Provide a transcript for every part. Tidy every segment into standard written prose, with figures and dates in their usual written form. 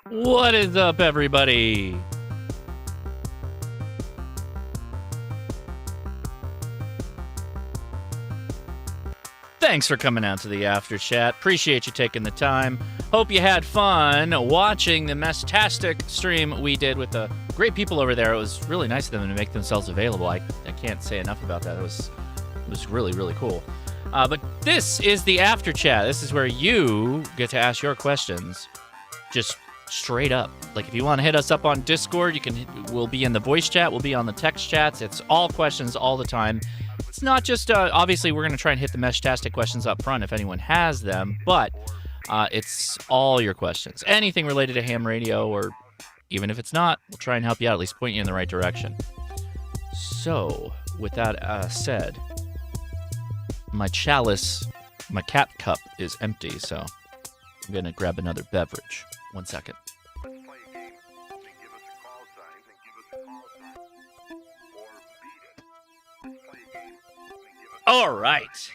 What is up, everybody? Thanks for coming out to the After Chat. Appreciate you taking the time. Hope you had fun watching the Meshtastic stream we did with the great people over there. It was really nice of them to make themselves available. I can't say enough about that. It was really, really cool. But this is the After Chat. This is where you get to ask your questions just straight up. Like, if you want to hit us up on Discord, we'll be in the voice chat, we'll be on the text chats. It's all questions all the time. It's not just, obviously, we're going to try and hit the Meshtastic questions up front if anyone has them, but it's all your questions. Anything related to ham radio, or even if it's not, we'll try and help you out, at least point you in the right direction. So, with that said, my chalice, my cat cup is empty, so I'm going to grab another beverage. 1 second. All right.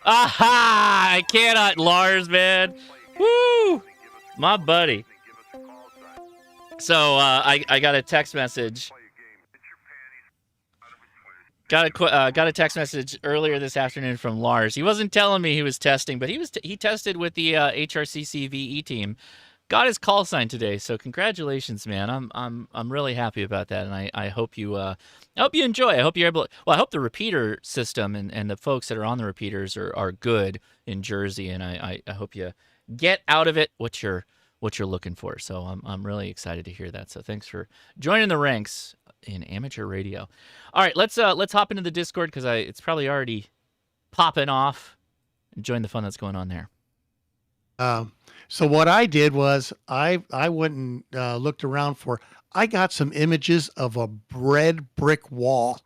Aha! I cannot, Lars, man. Woo! My buddy. So I got a text message. Got a text message earlier this afternoon from Lars. He wasn't telling me he was testing, but he tested with the HRCC VE team. Got his call sign today, so congratulations, man. I'm really happy about that, and I hope you enjoy. I hope you're able. Well, I hope the repeater system and the folks that are on the repeaters are good in Jersey, and I hope you get out of it what you're looking for. So I'm really excited to hear that. So thanks for joining the ranks in amateur radio. All right, let's hop into the Discord because it's probably already popping off. Join the fun that's going on there. So what I did was I went and looked around I got some images of a red brick wall.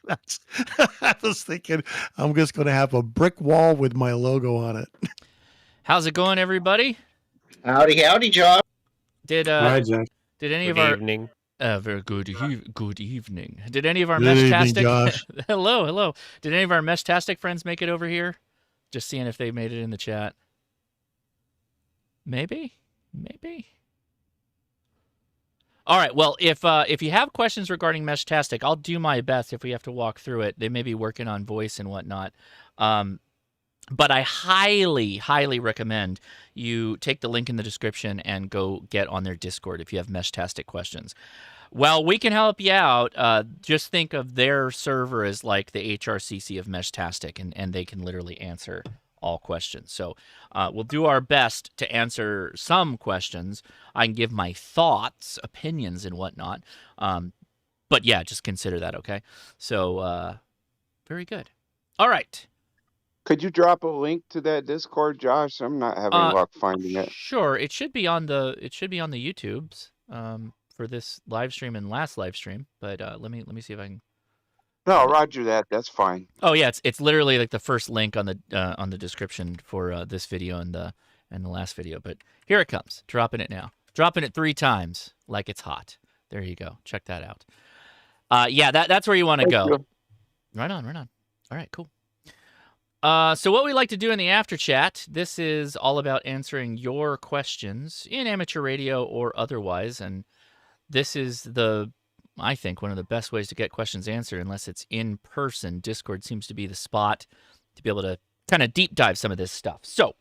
I was thinking I'm just going to have a brick wall with my logo on it. How's it going, everybody? Howdy, Josh. Hi, Jack. Did any Good of our evening. Very good evening. Did any of our Meshtastic hello. Did any of our Meshtastic friends make it over here? Just seeing if they made it in the chat. Maybe. All right. Well, if you have questions regarding Meshtastic, I'll do my best if we have to walk through it. They may be working on voice and whatnot. But I highly, highly recommend you take the link in the description and go get on their Discord if you have Meshtastic questions. Well, we can help you out. Just think of their server as like the HRCC of Meshtastic, and they can literally answer all questions. So we'll do our best to answer some questions. I can give my thoughts, opinions, and whatnot. But yeah, just consider that, okay? So very good. All right. Could you drop a link to that Discord, Josh? I'm not having luck finding it. Sure. It should be on the YouTubes for this live stream and last live stream. But let me see if I can. No, roger that. That's fine. Oh yeah, it's literally like the first link on the description for this video and the last video. But here it comes. Dropping it now. Dropping it 3 times like it's hot. There you go. Check that out. Yeah, that's where you want to go. You. Right on. All right, cool. So what we like to do in the after chat, this is all about answering your questions in amateur radio or otherwise, and this is I think one of the best ways to get questions answered unless it's in person. Discord seems to be the spot to be able to kind of deep dive some of this stuff. So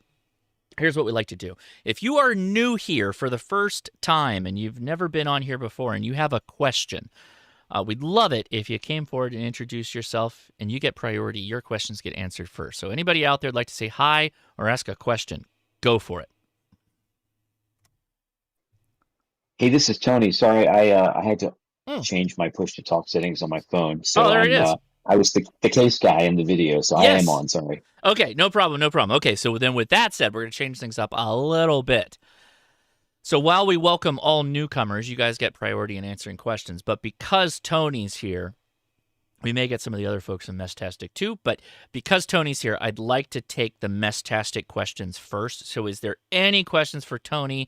here's what we like to do. If you are new here for the first time and you've never been on here before and you have a question, we'd love it if you came forward and introduced yourself, and you get priority. Your questions get answered first. So anybody out there would like to say hi or ask a question, go for it. Hey, this is Tony. Sorry, I had to change my push-to-talk settings on my phone. So there it is. I was the case guy in the video, so Yes. I am on. Sorry. Okay, no problem. Okay, so then with that said, we're going to change things up a little bit. So while we welcome all newcomers, you guys get priority in answering questions. But because Tony's here, we may get some of the other folks in Meshtastic too. But because Tony's here, I'd like to take the Meshtastic questions first. So is there any questions for Tony?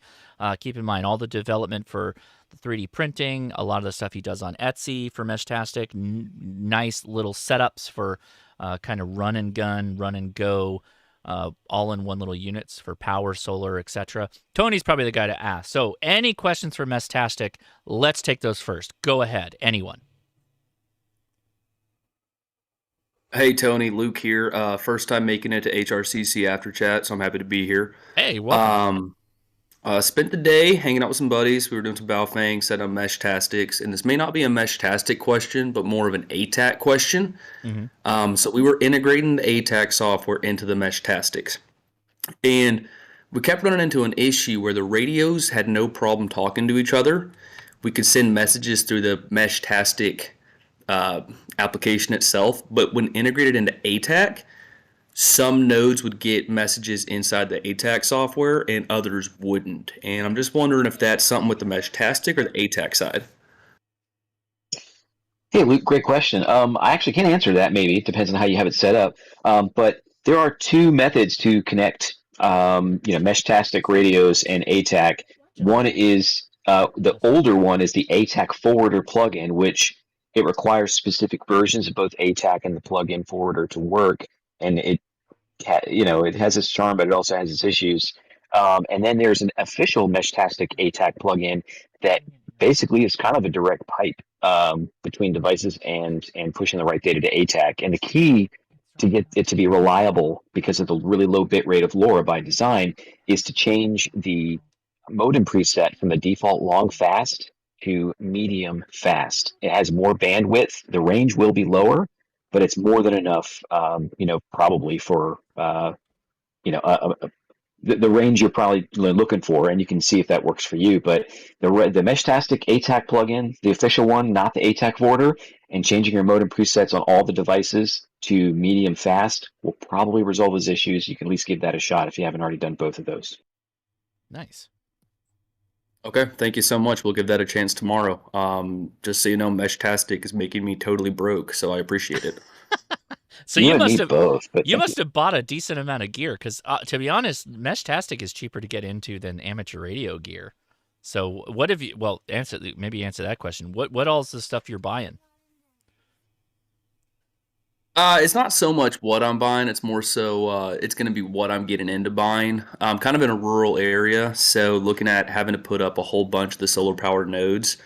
Keep in mind all the development for the 3D printing, a lot of the stuff he does on Etsy for Meshtastic, nice little setups for kind of run and gun, run and go all-in-one little units for power, solar, etc. Tony's probably the guy to ask. So any questions for Meshtastic? Let's take those first. Go ahead, anyone. Hey Tony, Luke here. First time making it to HRCC after chat, so I'm happy to be here. Hey, welcome. Spent the day hanging out with some buddies. We were doing some Baofeng, setting up Meshtastics, and this may not be a Meshtastic question, but more of an ATAK question. So we were integrating the ATAK software into the Meshtastics, and we kept running into an issue where the radios had no problem talking to each other. We could send messages through the Meshtastic application itself, but when integrated into ATAK, some nodes would get messages inside the ATAK software and others wouldn't. And I'm just wondering if that's something with the Meshtastic or the ATAK side. Hey, Luke, great question. I actually can answer that. Maybe it depends on how you have it set up. But there are two methods to connect, Meshtastic radios and ATAK. One is the older one is the ATAK forwarder plugin, which it requires specific versions of both ATAK and the plugin forwarder to work, and it has its charm, but it also has its issues. And then there's an official Meshtastic ATAK plugin that basically is kind of a direct pipe between devices and pushing the right data to ATAK. And the key to get it to be reliable, because of the really low bit rate of LoRa by design, is to change the modem preset from the default long fast to medium fast. It has more bandwidth. The range will be lower, but it's more than enough, probably for, the range you're probably looking for, and you can see if that works for you. But the Meshtastic ATAK plugin, the official one, not the ATAK forwarder, and changing your modem presets on all the devices to medium fast will probably resolve those issues. You can at least give that a shot if you haven't already done both of those. Nice. Okay, thank you so much. We'll give that a chance tomorrow. Just so you know, Meshtastic is making me totally broke, so I appreciate it. So you must have both. You must have bought a decent amount of gear, because to be honest, Meshtastic is cheaper to get into than amateur radio gear. So what have you? Well, answer that question. What all is the stuff you're buying? It's not so much what I'm buying. It's more so it's going to be what I'm getting into buying. I'm kind of in a rural area, so looking at having to put up a whole bunch of the solar powered nodes.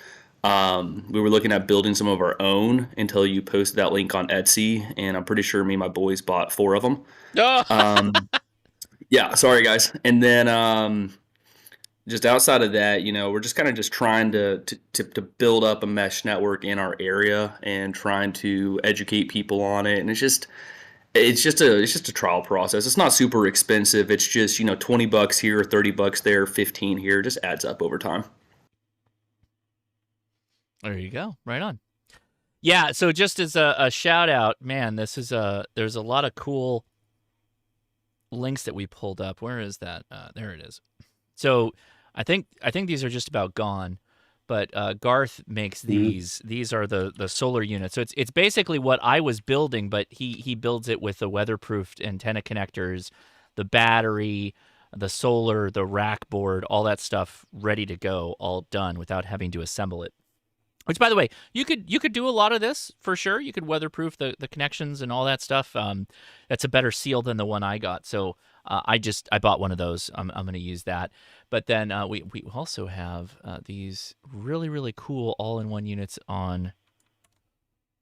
We were looking at building some of our own until you posted that link on Etsy, and I'm pretty sure me and my boys bought 4 of them. Yeah, sorry guys. And then just outside of that, we're just kind of just trying to build up a mesh network in our area and trying to educate people on it. And it's just a trial process. It's not super expensive. It's just, $20 here, $30 there, 15 here. It just adds up over time. There you go. Right on. Yeah, so just as a shout out, man, there's a lot of cool links that we pulled up. Where is that? There it is. So I think these are just about gone, but Garth makes these. These are the solar units. So it's basically what I was building, but he builds it with the weatherproofed antenna connectors, the battery, the solar, the rack board, all that stuff ready to go, all done without having to assemble it. Which, by the way, you could do a lot of this for sure. You could weatherproof the connections and all that stuff. That's a better seal than the one I got. So I bought one of those. I'm going to use that. But then we also have these really, really cool all-in-one units on.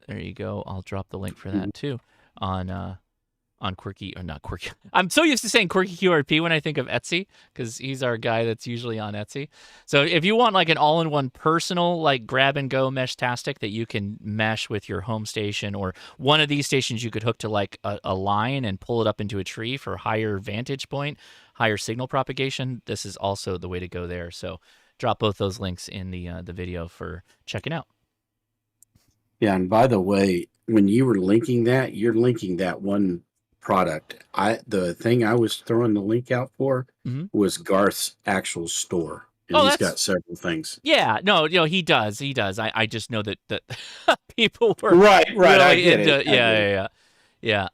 There you go. I'll drop the link for that too on Quirky, or not Quirky. I'm so used to saying Quirky QRP when I think of Etsy, because he's our guy that's usually on Etsy. So if you want like an all-in-one personal, like grab-and-go Meshtastic that you can mesh with your home station, or one of these stations you could hook to like a line and pull it up into a tree for higher vantage point, higher signal propagation, this is also the way to go there. So drop both those links in the video for checking out. Yeah, and by the way, when you were linking that, you're linking that one product. The thing I was throwing the link out for was Garth's actual store. And he's got several things. Yeah, no, he does. I just know that people were right. Really I get into, it. Yeah.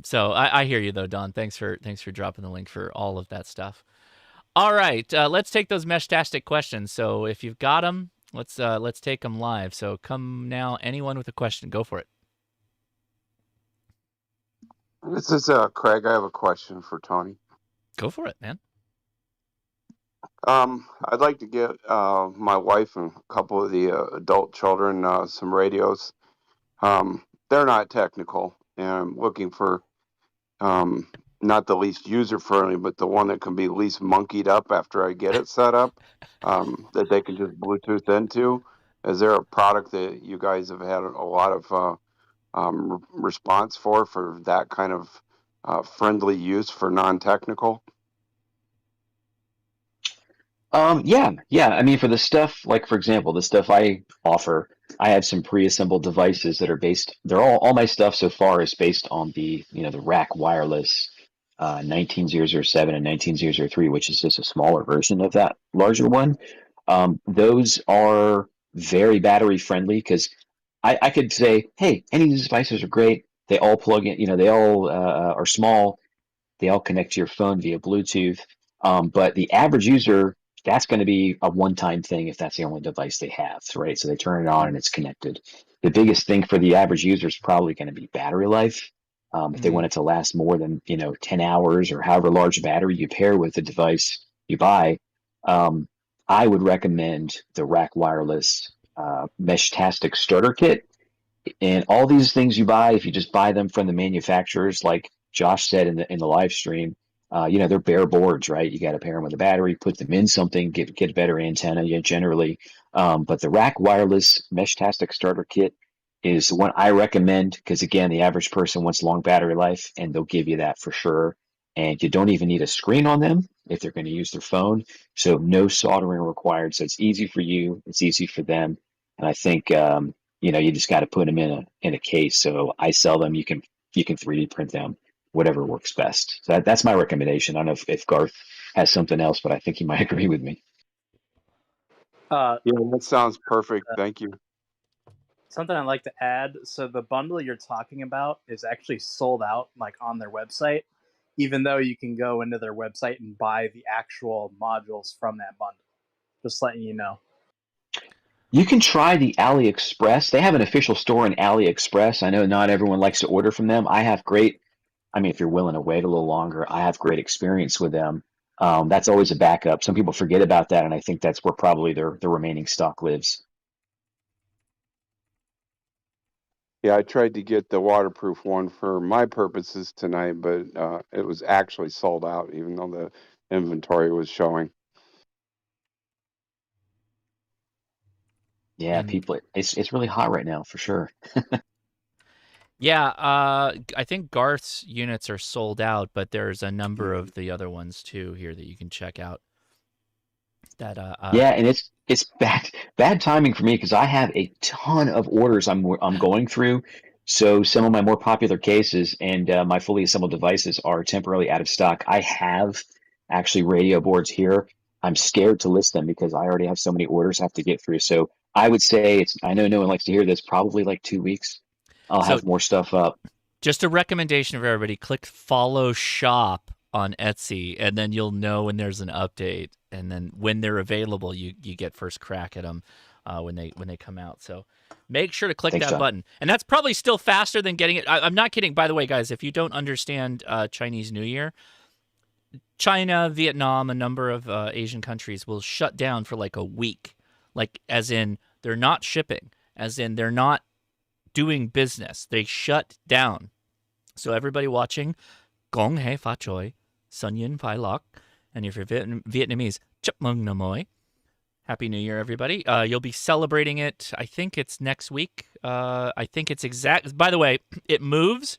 So I hear you though, Don. Thanks for dropping the link for all of that stuff. All right, let's take those Meshtastic questions. So if you've got them, let's take them live. So come now, anyone with a question, go for it. This is Craig. I have a question for Tony. Go for it, man. I'd like to get my wife and a couple of the adult children some radios. They're not technical, and I'm looking for not the least user friendly, but the one that can be least monkeyed up after I get it set up, that they can just Bluetooth into. Is there a product that you guys have had a lot of response for that kind of friendly use for non-technical? Yeah. I mean, for the stuff, like for example, the stuff I offer, I have some pre-assembled devices that are based. They're all my stuff so far is based on the rack wireless 19007 and 19003, which is just a smaller version of that larger one. Those are very battery friendly because I could say, hey, any of these devices are great. They all plug in. They all are small. They all connect to your phone via Bluetooth. But the average user, that's going to be a one-time thing if that's the only device they have, right? So they turn it on and it's connected. The biggest thing for the average user is probably going to be battery life. If they want it to last more than 10 hours or however large a battery you pair with the device you buy, I would recommend the Rack Wireless Meshtastic Starter Kit. And all these things you buy, if you just buy them from the manufacturers, like Josh said in the live stream, they're bare boards, right? You got to pair them with a battery, put them in something, get a better antenna, generally. But the Rack Wireless Meshtastic Starter Kit is the one I recommend because, again, the average person wants long battery life, and they'll give you that for sure. And you don't even need a screen on them if they're going to use their phone. So no soldering required. So it's easy for you, it's easy for them. And I think you just got to put them in a case. So I sell them. You can 3D print them, whatever works best. So that's my recommendation. I don't know if Garth has something else, but I think he might agree with me. Yeah, that sounds perfect. Thank you. Something I'd like to add. So the bundle you're talking about is actually sold out, like on their website, even though you can go into their website and buy the actual modules from that bundle. Just letting you know. You can try the AliExpress. They have an official store in AliExpress. I know not everyone likes to order from them. If you're willing to wait a little longer, I have great experience with them. That's always a backup. Some people forget about that, and I think that's where probably their remaining stock lives. Yeah, I tried to get the waterproof one for my purposes tonight, but it was actually sold out, even though the inventory was showing. Yeah, people, it's really hot right now for sure. Yeah, I think Garth's units are sold out, but there's a number of the other ones too here that you can check out. Yeah, and it's bad timing for me because I have a ton of orders I'm going through. So some of my more popular cases and my fully assembled devices are temporarily out of stock. I have actually radio boards here. I'm scared to list them because I already have so many orders I have to get through. So I would say I know no one likes to hear this, probably like 2 weeks. I'll have more stuff up. Just a recommendation for everybody, click follow shop on Etsy, and then you'll know when there's an update, and then when they're available, you get first crack at them when they come out. So make sure to click that button. And that's probably still faster than getting it. I'm not kidding. By the way, guys, if you don't understand Chinese New Year, China, Vietnam, a number of Asian countries will shut down for like a week, like as in they're not shipping, as in they're not doing business. They shut down. So everybody watching, Gong Hei Fa Choi, Sun Yin Phai Loc, and if you're Vietnamese, Chap Mung Nam Moi. Happy New Year, everybody. You'll be celebrating it, I think it's next week. I think it's by the way, it moves.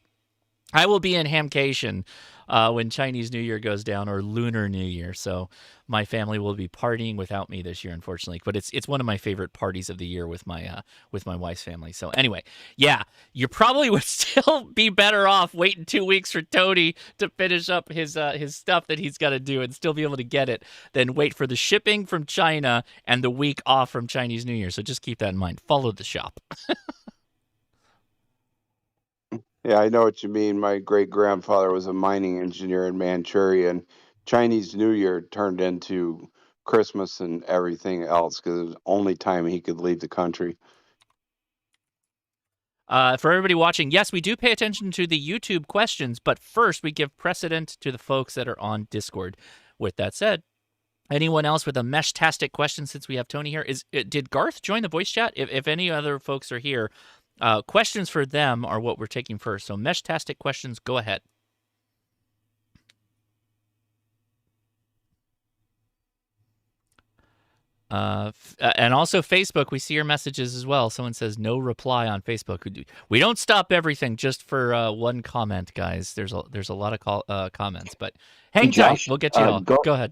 I will be in Hamcation when Chinese New Year goes down, or Lunar New Year. So my family will be partying without me this year, unfortunately. But it's one of my favorite parties of the year with my wife's family. So anyway, yeah, you probably would still be better off waiting 2 weeks for Tony to finish up his stuff that he's got to do and still be able to get it than wait for the shipping from China and the week off from Chinese New Year. So just keep that in mind. Follow the shop. Yeah, I know what you mean. My great-grandfather was a mining engineer in Manchuria, and Chinese New Year turned into Christmas and everything else because it was the only time he could leave the country. For everybody watching, yes, we do pay attention to the YouTube questions, but first we give precedent to the folks that are on Discord. With that said, anyone else with a Meshtastic question, since we have Tony here? Did Garth join the voice chat? If any other folks are here, questions for them are what we're taking first. So Meshtastic questions, go ahead. And also Facebook, we see your messages as well. Someone says no reply on Facebook. We don't stop everything just for one comment, guys. There's a lot of comments, but hang tight. Josh, We'll get you all. Go ahead.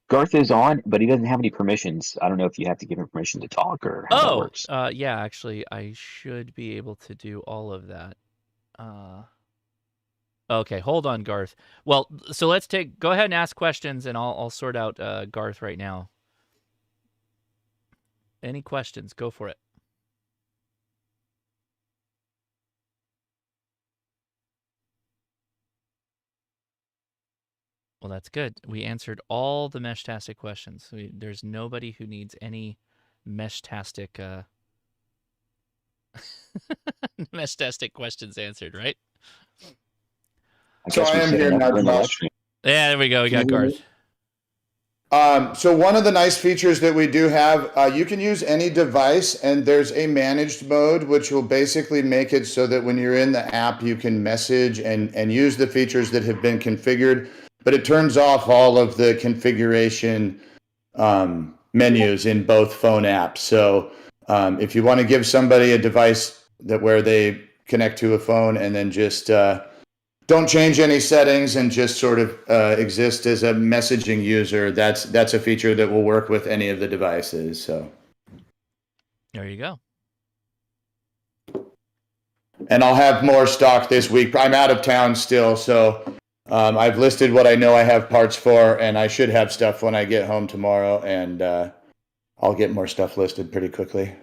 Garth is on, but he doesn't have any permissions. I don't know if you have to give him permission to talk or how that works. Yeah, actually, I should be able to do all of that. Okay, hold on, Garth. Well, so go ahead and ask questions, and I'll sort out Garth right now. Any questions? Go for it. Well, that's good. We answered all the Meshtastic questions. There's nobody who needs any Meshtastic Meshtastic questions answered, right? So I am here now, Josh. Yeah, there we go. We got Garth. So one of the nice features that we do have, you can use any device, and there's a managed mode, which will basically make it so that when you're in the app, you can message and use the features that have been configured, but it turns off all of the configuration menus in both phone apps. So if you want to give somebody a device where they connect to a phone and then just don't change any settings and just sort of exist as a messaging user, that's a feature that will work with any of the devices. So there you go. And I'll have more stock this week. I'm out of town still, so I've listed what I know I have parts for, and I should have stuff when I get home tomorrow, and I'll get more stuff listed pretty quickly.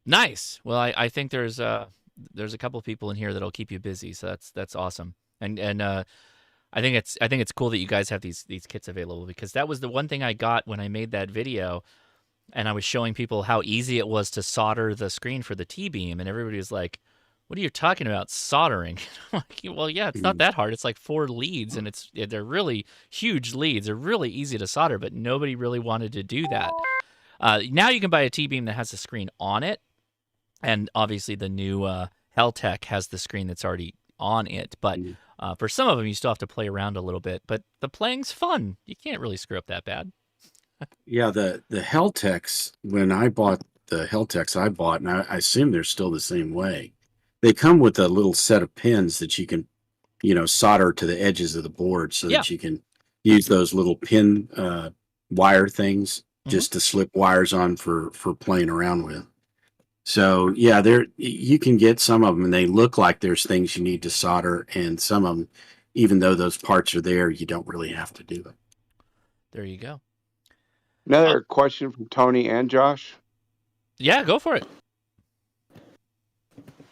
Nice. Well, I think there's a couple of people in here that'll keep you busy, so that's awesome. And I think it's cool that you guys have these kits available, because that was the one thing I got when I made that video, and I was showing people how easy it was to solder the screen for the T-beam, and everybody was like, "What are you talking about, soldering?" I'm like, well, yeah, it's not that hard. It's like 4 leads, and they're really huge leads. They're really easy to solder, but nobody really wanted to do that. Now you can buy a T-beam that has a screen on it, and obviously the new Heltec has the screen that's already on it, but for some of them you still have to play around a little bit, but the playing's fun. You can't really screw up that bad. Yeah, the Heltecs, when I bought the Heltecs I bought, and I assume they're still the same way, they come with a little set of pins that you can, solder to the edges of the board so that you can use those little pin wire things just to slip wires on for playing around with. So yeah, you can get some of them, and they look like there's things you need to solder, and some of them, even though those parts are there, you don't really have to do it. There you go. Another question from Tony and Josh. Yeah, go for it.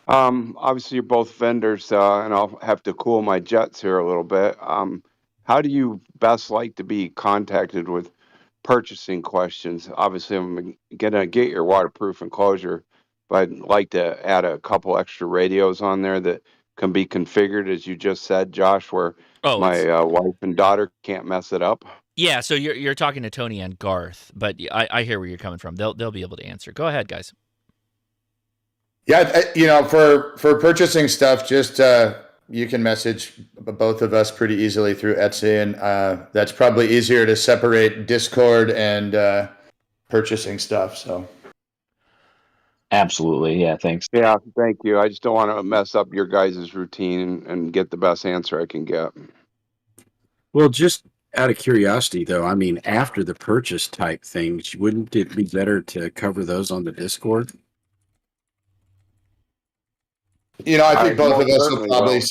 Obviously, you're both vendors, and I'll have to cool my jets here a little bit. How do you best like to be contacted with purchasing questions? Obviously, I'm gonna get your waterproof enclosure, but I'd like to add a couple extra radios on there that can be configured, as you just said, Josh, where my wife and daughter can't mess it up. Yeah, so you're talking to Tony and Garth, but I hear where you're coming from. They'll be able to answer. Go ahead, guys. Yeah, for purchasing stuff, just you can message both of us pretty easily through Etsy, and that's probably easier to separate Discord and purchasing stuff. So, absolutely, yeah. Thanks. Yeah, thank you. I just don't want to mess up your guys' routine and get the best answer I can get. Well, just out of curiosity, though, I mean, after the purchase type things, wouldn't it be better to cover those on the Discord? I think both of us will probably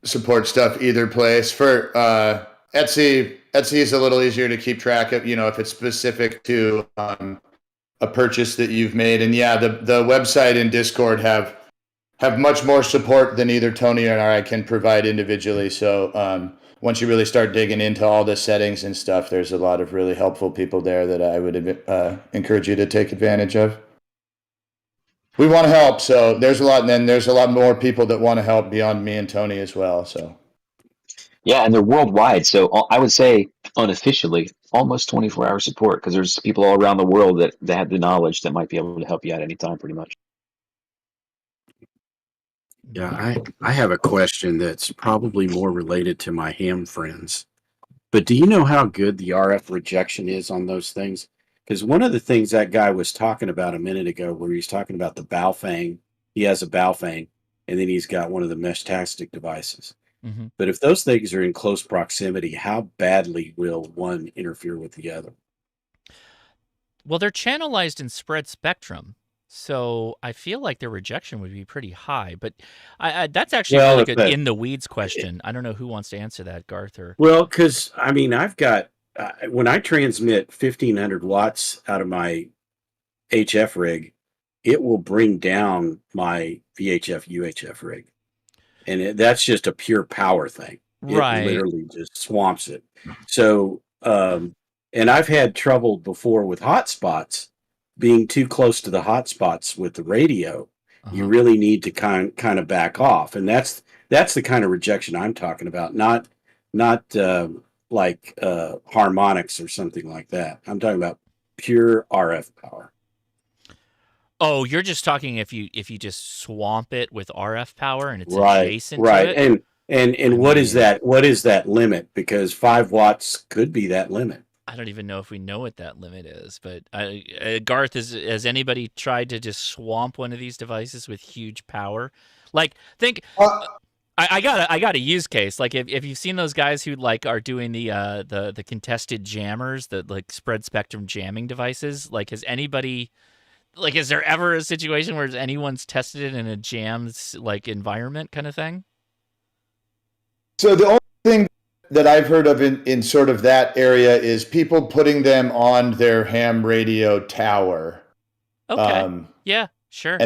support stuff either place. For Etsy is a little easier to keep track of, if it's specific to a purchase that you've made. And yeah, the website and Discord have much more support than either Tony or I can provide individually. So once you really start digging into all the settings and stuff, there's a lot of really helpful people there that I would encourage you to take advantage of. we want to help. So there's a lot, and then there's a lot more people that want to help beyond me and Tony as well. So Yeah, and they're worldwide. So I would say unofficially, almost 24-hour support because there's people all around the world that have the knowledge that might be able to help you out anytime, pretty much. Yeah, I have a question that's probably more related to my ham friends. But do you know how good the RF rejection is on those things? Because one of the things that guy was talking about a minute ago, where he's talking about the Baofeng, he has a Baofeng, and then he's got one of the Meshtastic devices. Mm-hmm. But if those things are in close proximity, how badly will one interfere with the other? Well, they're channelized in spread spectrum, so I feel like their rejection would be pretty high. But that's actually a really good in the weeds question. I don't know who wants to answer that, Garth or. Well, because I mean, I've got when I transmit 1500 watts out of my HF rig, it will bring down my VHF UHF rig, and that's just a pure power thing. Right. It literally just swamps it. So, and I've had trouble before with hotspots being too close to the hotspots with the radio. You really need to kind of back off, and that's the kind of rejection I'm talking about, not like harmonics or something like that. I'm talking about pure RF power. Oh, you're just talking if you just swamp it with RF power and it's adjacent to it? Right. And what is that? What is that limit? Because 5 watts could be that limit. I don't even know if we know what that limit is, but Garth, has anybody tried to just swamp one of these devices with huge power? Like, think. I got a use case. Like if you've seen those guys who like are doing the contested jammers, the like spread spectrum jamming devices. Like, has anybody, like, is there ever a situation where anyone's tested it in a jammed like environment kind of thing? So the only thing that I've heard of in sort of that area is people putting them on their ham radio tower. Okay. Yeah, sure.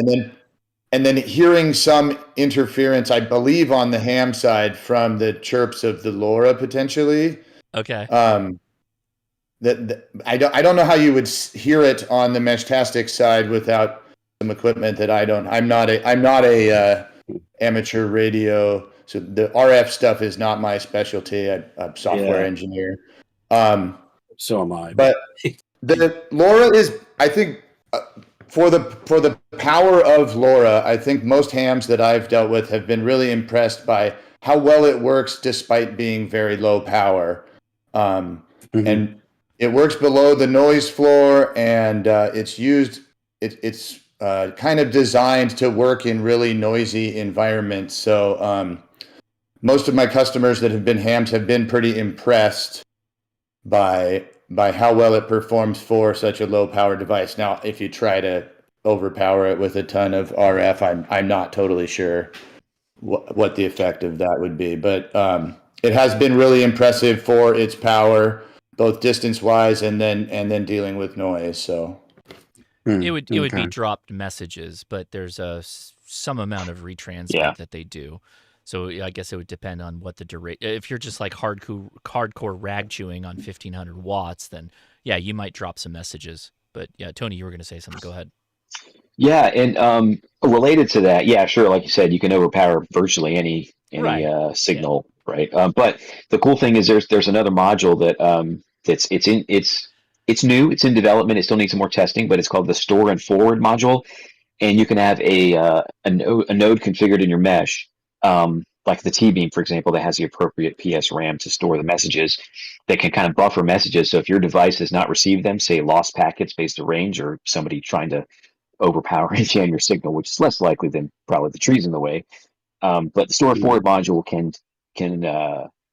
And then hearing some interference, I believe, on the ham side from the chirps of the LoRa potentially. Okay. That I don't know how you would hear it on the Meshtastic side without some equipment that I'm not a amateur radio, so the RF stuff is not my specialty. I'm a software engineer. So am I. But the LoRa is, I think. For the power of LoRa, I think most hams that I've dealt with have been really impressed by how well it works despite being very low power. And it works below the noise floor, and it's kind of designed to work in really noisy environments. So most of my customers that have been hams have been pretty impressed by how well it performs for such a low power device. Now, if you try to overpower it with a ton of RF, I'm not totally sure what the effect of that would be, but it has been really impressive for its power, both distance wise and then dealing with noise. So it would be dropped messages, but there's some amount of retransmit that they do. So I guess it would depend on what the duration. If you're just like hardcore rag chewing on 1500 watts, then yeah, you might drop some messages. But yeah, Tony, you were going to say something. Go ahead. Yeah, and related to that, yeah, sure. Like you said, you can overpower virtually any signal, right? But the cool thing is there's another module that it's new, it's in development, it still needs some more testing, but it's called the store and forward module, and you can have a node configured in your mesh. Like the T-Beam, for example, that has the appropriate PS RAM to store the messages that can kind of buffer messages. So if your device has not received them, say lost packets based on range or somebody trying to overpower and jam your signal, which is less likely than probably the trees in the way. But the store forward module can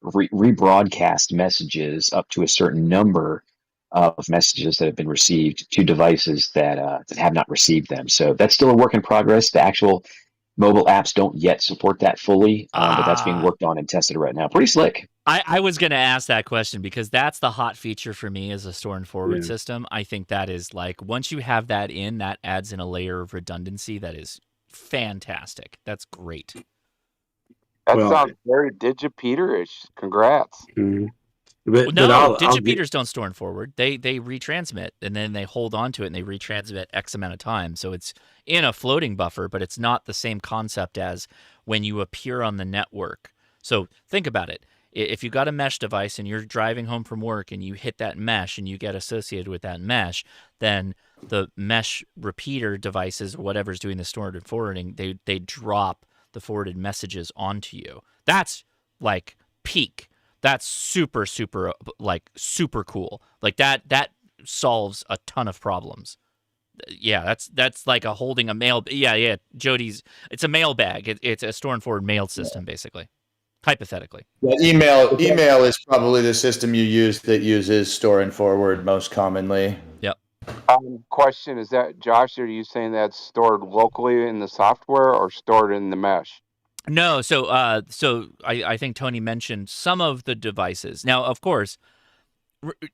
rebroadcast messages up to a certain number of messages that have been received to devices that have not received them. So that's still a work in progress. The actual mobile apps don't yet support that fully, but that's being worked on and tested right now. Pretty slick. I was going to ask that question because that's the hot feature for me as a store and forward system. I think that is like, once you have that in, that adds in a layer of redundancy that is fantastic. That's great. That sounds very Digipeter-ish. Congrats. Mm-hmm. But No, I'll digipeters don't store and forward. They retransmit, and then they hold on to it, and they retransmit X amount of time. So it's in a floating buffer, but it's not the same concept as when you appear on the network. So think about it. If you got a mesh device and you're driving home from work and you hit that mesh and you get associated with that mesh, then the mesh repeater devices or whatever's doing the storing and forwarding, they drop the forwarded messages onto you. That's like peak. That's super, super, like super cool. Like that solves a ton of problems. Yeah, that's like a holding a mail. Yeah. Jody's. It's a mail bag. It's a store and forward mail system, basically. Hypothetically. Yeah, email is probably the system you use that uses store and forward most commonly. Yep. Question, is that, Josh, are you saying that's stored locally in the software or stored in the mesh? No, so I think Tony mentioned some of the devices. Now, of course,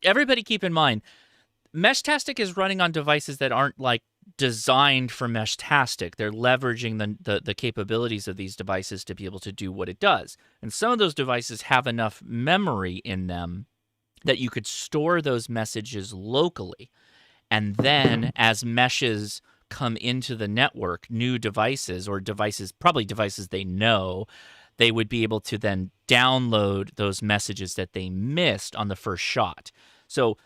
everybody keep in mind, Meshtastic is running on devices that aren't like designed for Meshtastic. They're leveraging the capabilities of these devices to be able to do what it does. And some of those devices have enough memory in them that you could store those messages locally. And then as meshes come into the network, new devices or devices, probably devices they know, they would be able to then download those messages that they missed on the first shot. So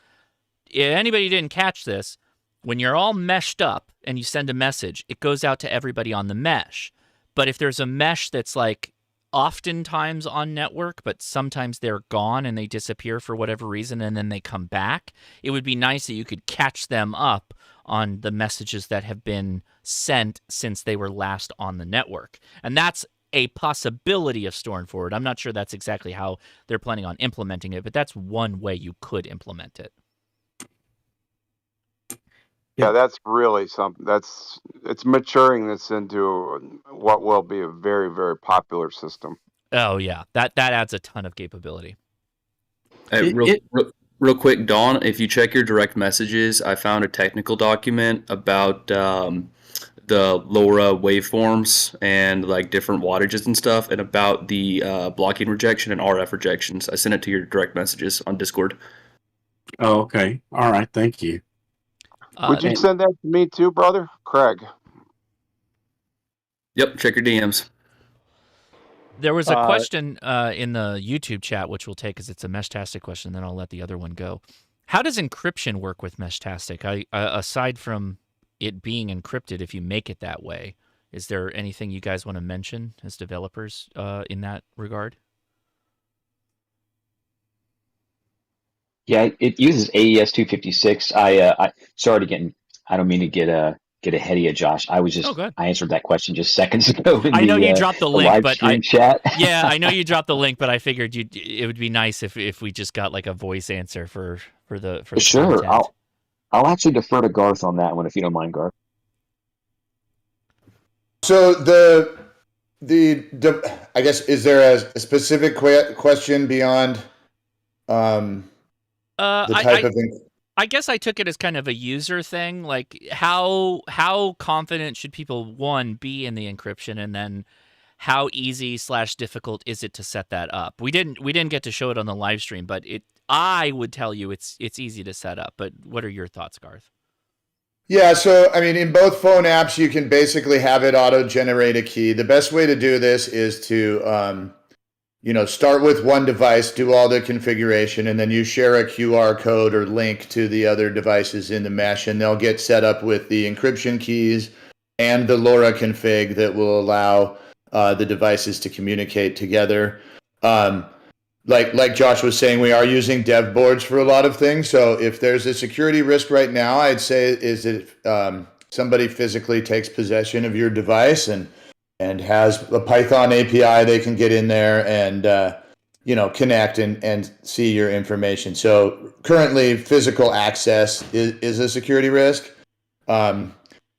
if anybody didn't catch this, when you're all meshed up and you send a message, it goes out to everybody on the mesh. But if there's a mesh that's like oftentimes on network, but sometimes they're gone and they disappear for whatever reason and then they come back, it would be nice that you could catch them up on the messages that have been sent since they were last on the network. And that's a possibility of store and forward. I'm not sure that's exactly how they're planning on implementing it, but that's one way you could implement it. Yeah, that's really something. It's maturing this into what will be a very, very popular system. Oh yeah, that adds a ton of capability. Hey, real quick, Dawn, if you check your direct messages, I found a technical document about the LoRa waveforms and like different wattages and stuff, and about the blocking rejection and RF rejections. I sent it to your direct messages on Discord. Oh, okay. All right. Thank you. Would you send that to me too, brother? Craig. Yep, check your DMs. There was a question in the YouTube chat, which we'll take because it's a Meshtastic question, then I'll let the other one go. How does encryption work with Meshtastic? Aside from it being encrypted, if you make it that way, is there anything you guys want to mention as developers in that regard? Yeah, it uses AES 256. I don't mean to get ahead of you, Josh. I answered that question just seconds ago. I know you dropped the link, but chat. Yeah, I know you dropped the link, but I figured it would be nice if we just got like a voice answer for the Sure. content. I'll actually defer to Garth on that one if you don't mind, Garth. So I guess, is there a specific question beyond the type of thing? I guess I took it as kind of a user thing. Like how confident should people, one, be in the encryption, and then how easy / difficult is it to set that up? We didn't get to show it on the live stream, but I would tell you it's easy to set up. But what are your thoughts, Garth? Yeah, so I mean, in both phone apps, you can basically have it auto-generate a key. The best way to do this is to start with one device, do all the configuration, and then you share a QR code or link to the other devices in the mesh, and they'll get set up with the encryption keys and the LoRa config that will allow the devices to communicate together. Like Josh was saying, we are using dev boards for a lot of things. So if there's a security risk right now, I'd say is that somebody physically takes possession of your device and has a Python API, they can get in there and connect and see your information. So currently, physical access is a security risk, and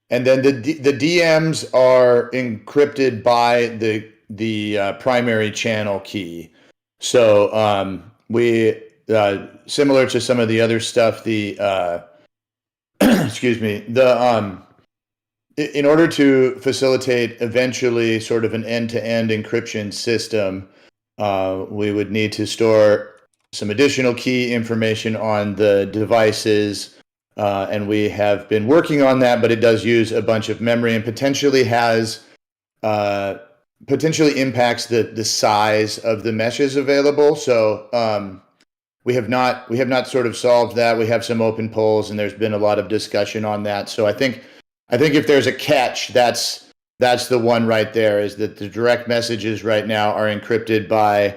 then the DMs are encrypted by the primary channel key. So we similar to some of the other stuff, excuse me, in order to facilitate eventually sort of an end-to-end encryption system, we would need to store some additional key information on the devices, and we have been working on that, but it does use a bunch of memory and potentially impacts the size of the meshes available. So we have not sort of solved that. We have some open polls, and there's been a lot of discussion on that. So I think if there's a catch, that's the one right there, is that the direct messages right now are encrypted by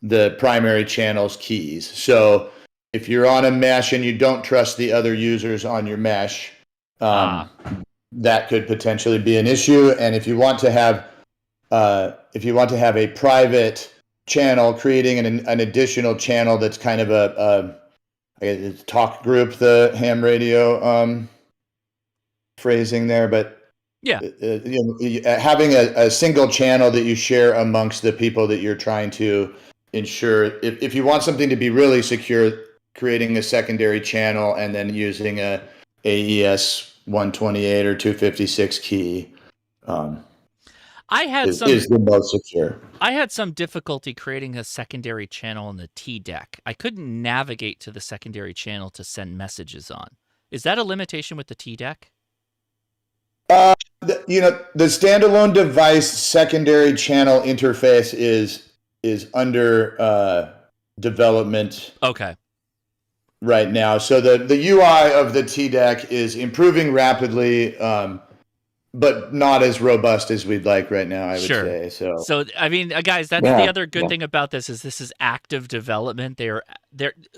the primary channel's keys. So if you're on a mesh and you don't trust the other users on your mesh, that could potentially be an issue. And if you want to have a private channel, creating an additional channel that's kind of a talk group, the ham radio phrasing there, but yeah, having a single channel that you share amongst the people that you're trying to ensure, if you want something to be really secure, creating a secondary channel and then using a AES 128 or 256 key is the most secure. I had some difficulty creating a secondary channel in the TDEC. I couldn't navigate to the secondary channel to send messages on. Is that a limitation with the TDEC? The standalone device secondary channel interface is under development. Okay. Right now. So the UI of the TDEC is improving rapidly, but not as robust as we'd like right now, I would say. So I mean, guys, that's the other good thing about this is active development.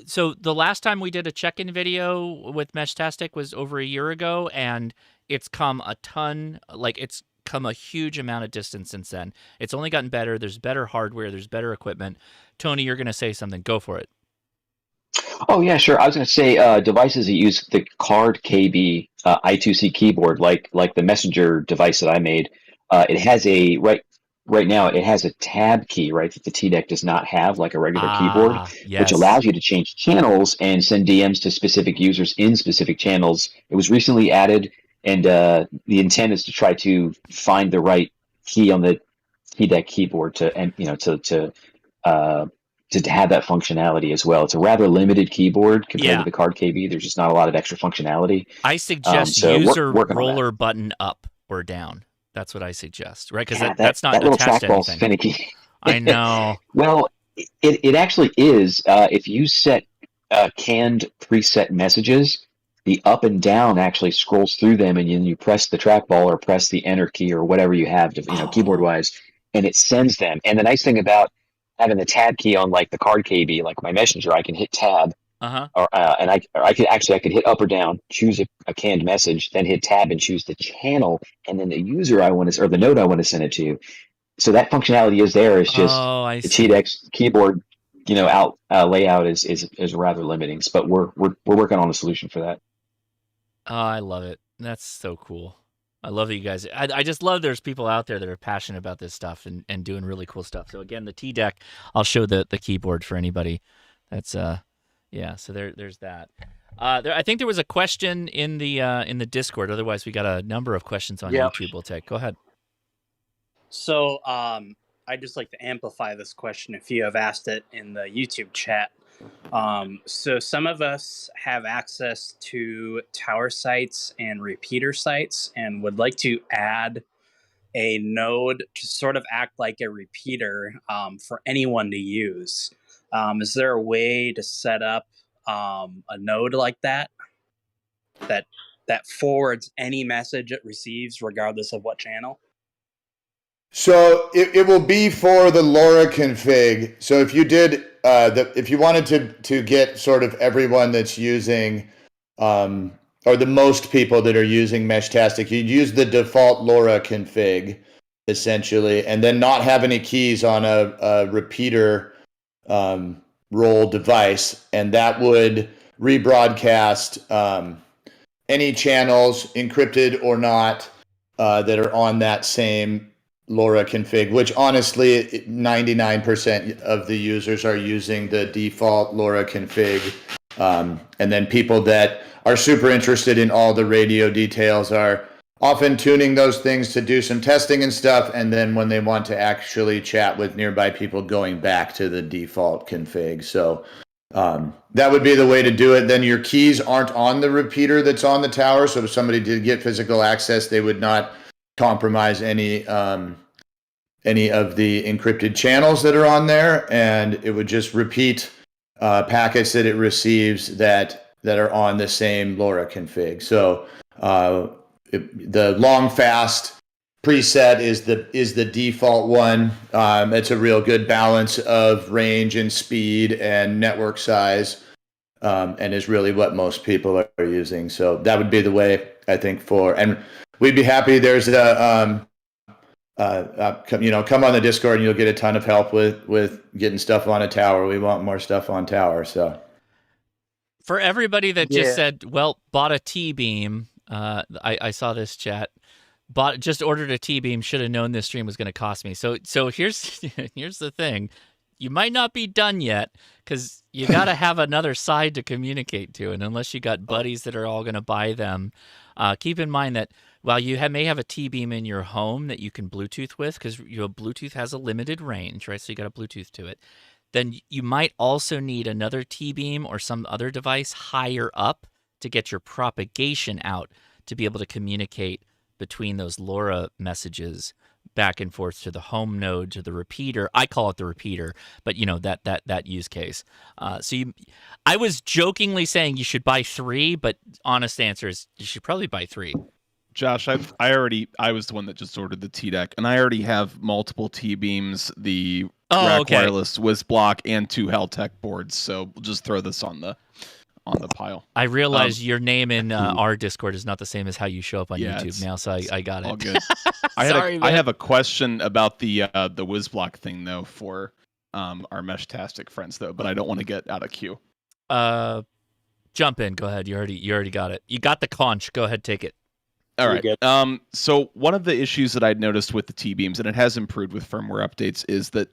So the last time we did a check-in video with Meshtastic was over a year ago, and it's come a ton. Like, it's come a huge amount of distance since then. It's only gotten better. There's better hardware. There's better equipment. Tony, you're going to say something. Go for it. Oh, yeah, sure. I was going to say devices that use the card KB I2C keyboard, like the messenger device that I made. It has right now it has a tab key, right, that the TDEC does not have, like a regular keyboard, which allows you to change channels and send DMs to specific users in specific channels. It was recently added, and the intent is to try to find the right key on the TDEC keyboard to have that functionality as well. It's a rather limited keyboard compared to the card KB. There's just not a lot of extra functionality. I suggest user roller button up or down. That's what I suggest, right? Because that's not that little attached to trackball's anything. finicky. I know. Well, it actually is. If you set canned preset messages, the up and down actually scrolls through them, and then you press the trackball or press the enter key or whatever you have to, keyboard wise, and it sends them. And the nice thing about having the tab key on, like the card KB, like my messenger, I can hit tab, and I could hit up or down, choose a canned message, then hit tab and choose the channel, and then the user I want to, or the node I want to send it to. So that functionality is there. It's just the TDEC keyboard, layout is rather limiting. But we're working on a solution for that. Oh, I love it. That's so cool. I love that you guys. I just love there's people out there that are passionate about this stuff and doing really cool stuff. So again, the TDEC, I'll show the keyboard for anybody. That's So there's that. I think there was a question in the Discord. Otherwise, we got a number of questions on YouTube. We'll take. Go ahead. So I'd just like to amplify this question if you have asked it in the YouTube chat. So some of us have access to tower sites and repeater sites and would like to add a node to sort of act like a repeater for anyone to use. Is there a way to set up a node like that forwards any message it receives regardless of what channel? So it will be for the LoRa config. So if you did if you wanted to get sort of everyone that's using or the most people that are using Meshtastic, you'd use the default LoRa config essentially, and then not have any keys on a repeater role device, and that would rebroadcast any channels, encrypted or not, that are on that same LoRa config, which honestly 99% of the users are using the default LoRa config. And then people that are super interested in all the radio details are often tuning those things to do some testing and stuff. And then when they want to actually chat with nearby people, going back to the default config. So That would be the way to do it. Then your keys aren't on the repeater that's on the tower. So if somebody did get physical access, they would not compromise any of the encrypted channels that are on there, and it would just repeat packets that it receives that are on the same LoRa config. So the long fast preset is the default one. It's a real good balance of range and speed and network size, and is really what most people are using. So that would be the way, I think, and we'd be happy. There's a come on the Discord and you'll get a ton of help with getting stuff on a tower. We want more stuff on tower. So for everybody that just said, well, bought a T-beam, I saw this chat. Just ordered a T-beam. Should have known this stream was going to cost me. So here's the thing. You might not be done yet because you got to have another side to communicate to. And unless you got buddies that are all going to buy them, keep in mind that while you may have a T-beam in your home that you can Bluetooth with, because Bluetooth has a limited range, right? So you got a Bluetooth to it. Then you might also need another T-beam or some other device higher up to get your propagation out to be able to communicate between those LoRa messages back and forth to the home node, to the repeater. I call it the repeater, but that use case. I was jokingly saying you should buy 3, but honest answer is you should probably buy 3. Josh, I was the one that just ordered the T-Deck, and I already have multiple T-beams, the rack wireless WizBlock, and 2 Heltec boards. So we'll just throw this on the pile. I realize your name in our Discord is not the same as how you show up on YouTube now, so I got it. All good. I have a question about the WizBlock thing though for our Meshtastic friends though, but I don't want to get out of queue. Jump in. Go ahead. You already got it. You got the conch. Go ahead, take it. All right. So one of the issues that I'd noticed with the T-beams, and it has improved with firmware updates, is that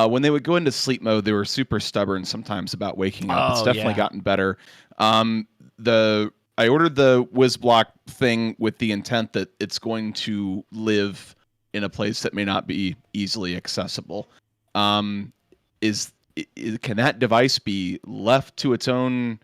when they would go into sleep mode, they were super stubborn sometimes about waking up. It's definitely gotten better. I ordered the WizBlock thing with the intent that it's going to live in a place that may not be easily accessible. Can that device be left to its own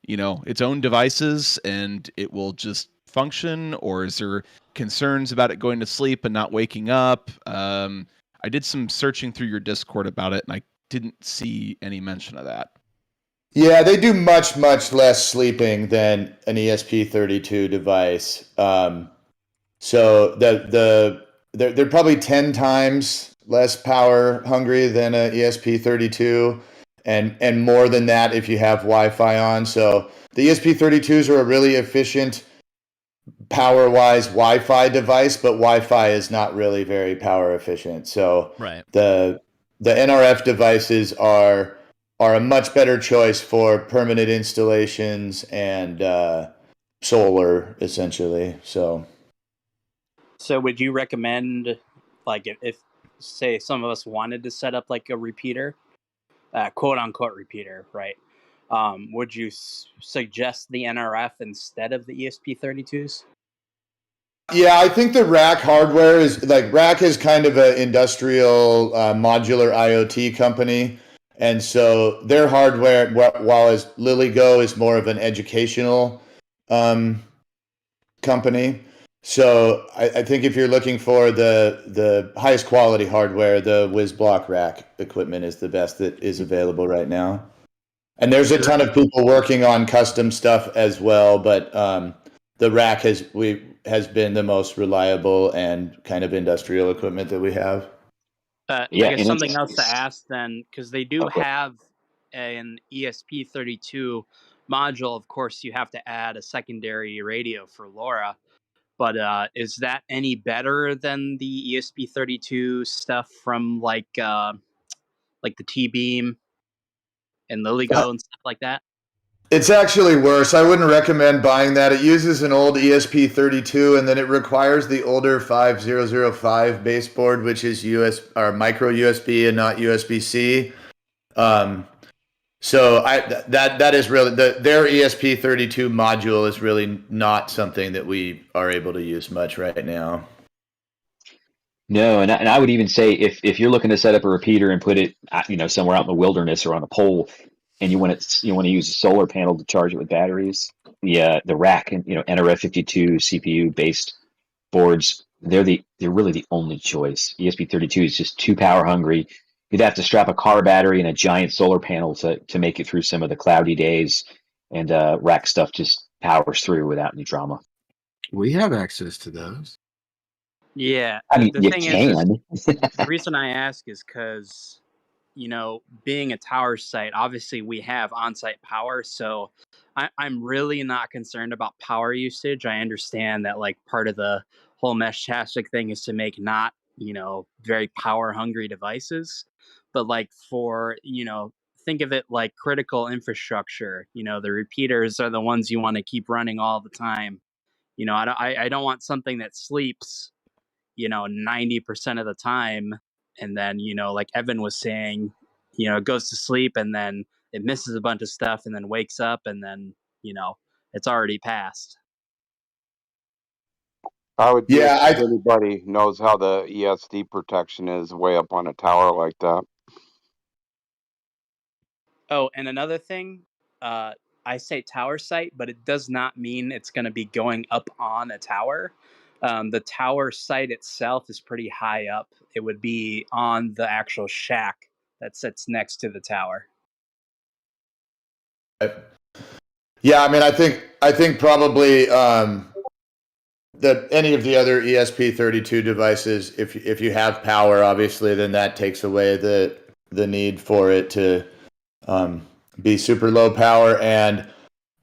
devices and it will just function, or is there concerns about it going to sleep and not waking up? I did some searching through your Discord about it, and I didn't see any mention of that. Yeah, they do much, much less sleeping than an ESP32 device. So they're probably 10 times less power hungry than an ESP32, and more than that if you have Wi-Fi on. So the ESP32s are a really efficient power-wise Wi-Fi device, but Wi-Fi is not really very power efficient. So the NRF devices are a much better choice for permanent installations and solar, essentially. So would you recommend, like, if say some of us wanted to set up like a repeater, quote unquote repeater, right? Would you suggest the NRF instead of the ESP32s? Yeah, I think the rack hardware is rack is kind of an industrial modular IoT company. And so their hardware, while as LilyGo is more of an educational company. So I think if you're looking for the highest quality hardware, the WizBlock rack equipment is the best that is available right now. And there's a ton of people working on custom stuff as well, but the rack has been the most reliable and kind of industrial equipment that we have. I guess something else to ask then, because they do have an ESP32 module. Of course, you have to add a secondary radio for LoRa. But is that any better than the ESP32 stuff from like the T-beam and LilyGo and stuff like that? It's actually worse. I wouldn't recommend buying that. It uses an old ESP32, and then it requires the older 5005 baseboard, which is micro USB and not USB-C. So that is really their ESP32 module is really not something that we are able to use much right now. No, and I would even say if you're looking to set up a repeater and put it somewhere out in the wilderness or on a pole, and you want to use a solar panel to charge it with batteries, the rack and NRF52 CPU based boards, they're really the only choice. ESP32 is just too power hungry. You'd have to strap a car battery and a giant solar panel to make it through some of the cloudy days, and rack stuff just powers through without any drama. We have access to those. Yeah, I mean, the you thing can. is the reason I ask is because, being a tower site, obviously we have on-site power, so I'm really not concerned about power usage. I understand that like part of the whole Meshtastic thing is to make not, very power-hungry devices, but like for, think of it like critical infrastructure. The repeaters are the ones you want to keep running all the time. I don't want something that sleeps 90% of the time. And then, like Evan was saying, it goes to sleep and then it misses a bunch of stuff and then wakes up and then, it's already passed. I would Yeah, guess everybody knows how the ESD protection is way up on a tower like that. Oh, and another thing, I say tower site, but it does not mean it's going to be going up on a tower. The tower site itself is pretty high up. It would be on the actual shack that sits next to the tower. Yeah, I mean, I think probably that any of the other ESP32 devices, if you have power, obviously, then that takes away the need for it to be super low power. And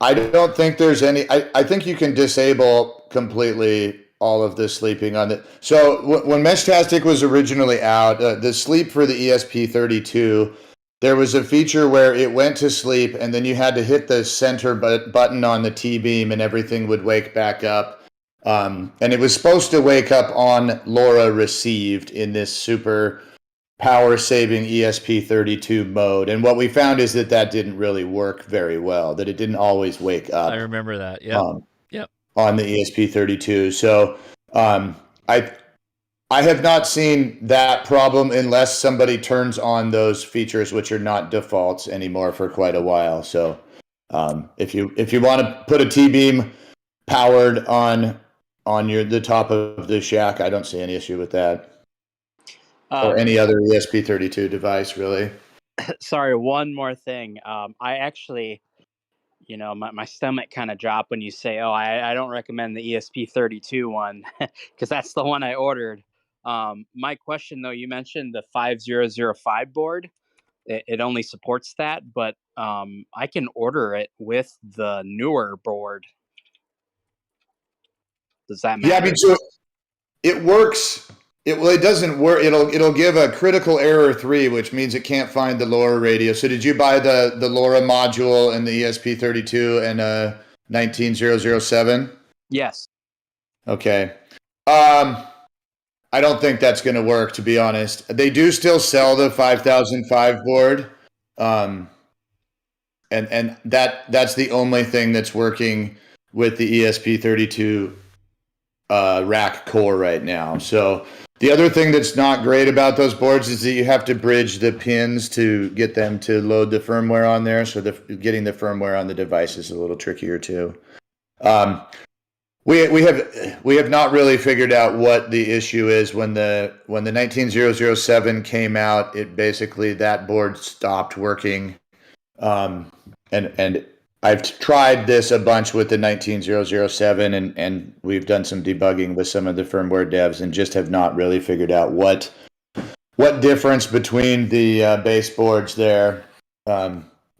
I don't think there's any. I think you can disable completely all of the sleeping on it. So when Meshtastic was originally out, the sleep for the ESP32. There was a feature where it went to sleep and then you had to hit the center button on the T-beam and everything would wake back up. And it was supposed to wake up on LoRa received in this super power-saving ESP32 mode. And what we found is that didn't really work very well, that it didn't always wake up. I remember that. Yeah. Yep. On the ESP32. So I have not seen that problem unless somebody turns on those features, which are not defaults anymore for quite a while. So if you want to put a T-beam powered on the top of the shack, I don't see any issue with that, or any other ESP32 device, really. Sorry, one more thing. I actually, my stomach kind of dropped when you say, "Oh, I don't recommend the ESP32 one," because that's the one I ordered. My question, though, you mentioned the 5005 board. It only supports that, but I can order it with the newer board. Does that matter? Yeah, I mean, so it works. It doesn't work. It'll give a critical error 3, which means it can't find the LoRa radio. So did you buy the LoRa module and the ESP32 and 19007? Yes. Okay. I don't think that's going to work, to be honest. They do still sell the 5005 board. And that's the only thing that's working with the ESP32 rack core right now. So the other thing that's not great about those boards is that you have to bridge the pins to get them to load the firmware on there. So getting the firmware on the device is a little trickier too. We have not really figured out what the issue is. When the 19007 came out, it basically, that board stopped working. And I've tried this a bunch with the 19007 and we've done some debugging with some of the firmware devs and just have not really figured out what difference between the base boards there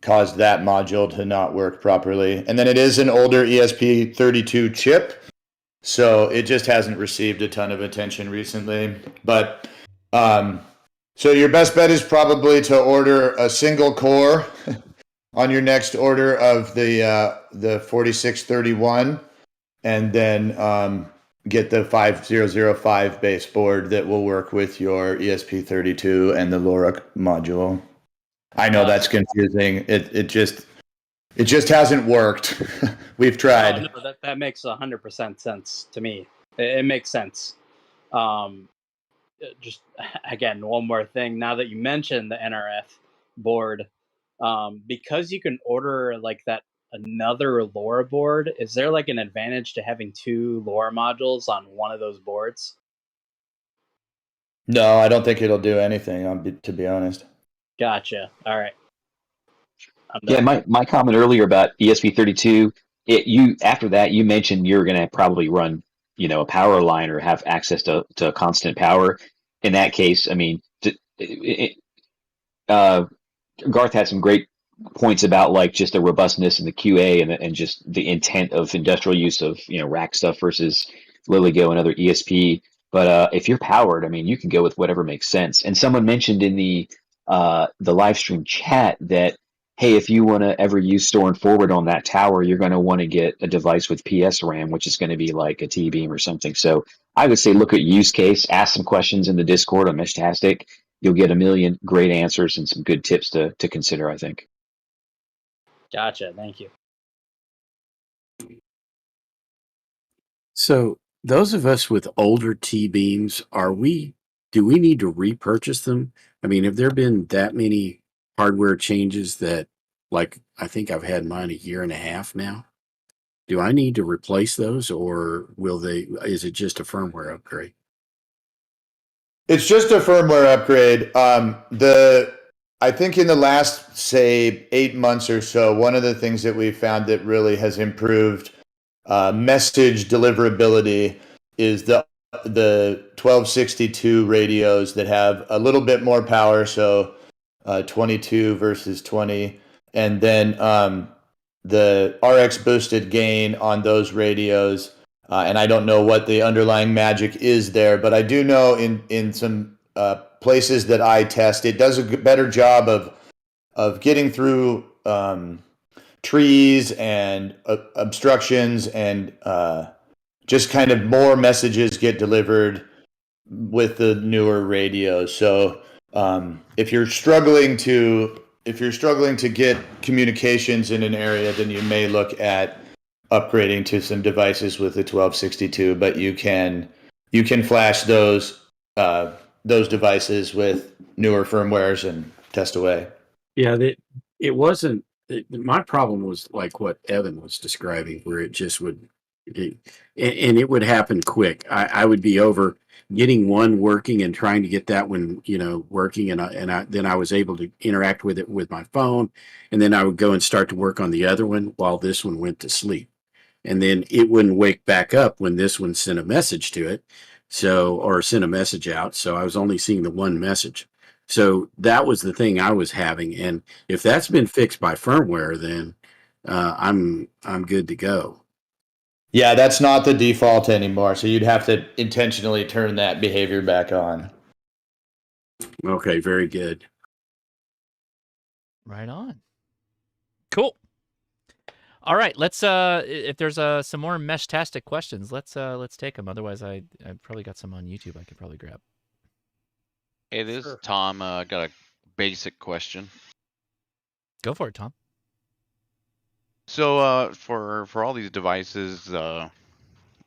caused that module to not work properly. And then it is an older ESP32 chip, so it just hasn't received a ton of attention recently. But so your best bet is probably to order a single core on your next order of the 4631, and then get the 5005 base board that will work with your ESP32 and the LoRa module. I know that's confusing. It just hasn't worked. We've tried. Oh, no, that makes 100% sense to me. It makes sense. Just again, one more thing. Now that you mentioned the NRF board, Because you can order like that another LoRa board, is there like an advantage to having 2 LoRa modules on one of those boards? No, I don't think it'll do anything, to be honest. Gotcha. All right. Yeah, my comment earlier about ESP32, after that you mentioned you're going to probably run, a power line or have access to constant power. In that case, I mean, Garth had some great points about like just the robustness and the QA and just the intent of industrial use of rack stuff versus LilyGo and other ESP. But if you're powered, I mean, you can go with whatever makes sense. And someone mentioned in the live stream chat that, hey, if you want to ever use store and forward on that tower, you're going to want to get a device with PS RAM, which is going to be like a T-beam or something. So I would say look at use case, ask some questions in the Discord on Meshtastic. You'll get a million great answers and some good tips to consider, I think. Gotcha. Thank you. So those of us with older T-beams, do we need to repurchase them? I mean, have there been that many hardware changes that, like, I think I've had mine 1.5 years now? Do I need to replace those, or is it just a firmware upgrade? It's just a firmware upgrade. I think in the last, say, 8 months or so, one of the things that we found that really has improved message deliverability is the 1262 radios that have a little bit more power, so 22 versus 20, and then the RX boosted gain on those radios. And I don't know what the underlying magic is there, but I do know in some places that I test, it does a better job of getting through trees and obstructions, and just kind of more messages get delivered with the newer radios. So if you're struggling to get communications in an area, then you may look at upgrading to some devices with the 1262, but you can flash those devices with newer firmwares and test away. Yeah, it wasn't. My problem was like what Evan was describing, where it just would, and it would happen quick. I would be over getting one working and trying to get that one, working, and then I was able to interact with it with my phone, and then I would go and start to work on the other one while this one went to sleep. And then it wouldn't wake back up when this one sent a message to it, or sent a message out. So I was only seeing the one message. So that was the thing I was having. And if that's been fixed by firmware, then I'm good to go. Yeah, that's not the default anymore. So you'd have to intentionally turn that behavior back on. Okay, very good. Right on. Cool. All right, let's if there's some more Meshtastic questions, let's take them. Otherwise, I probably got some on YouTube I could probably grab. Hey, this is Tom. I got a basic question. Go for it, Tom. So for all these devices,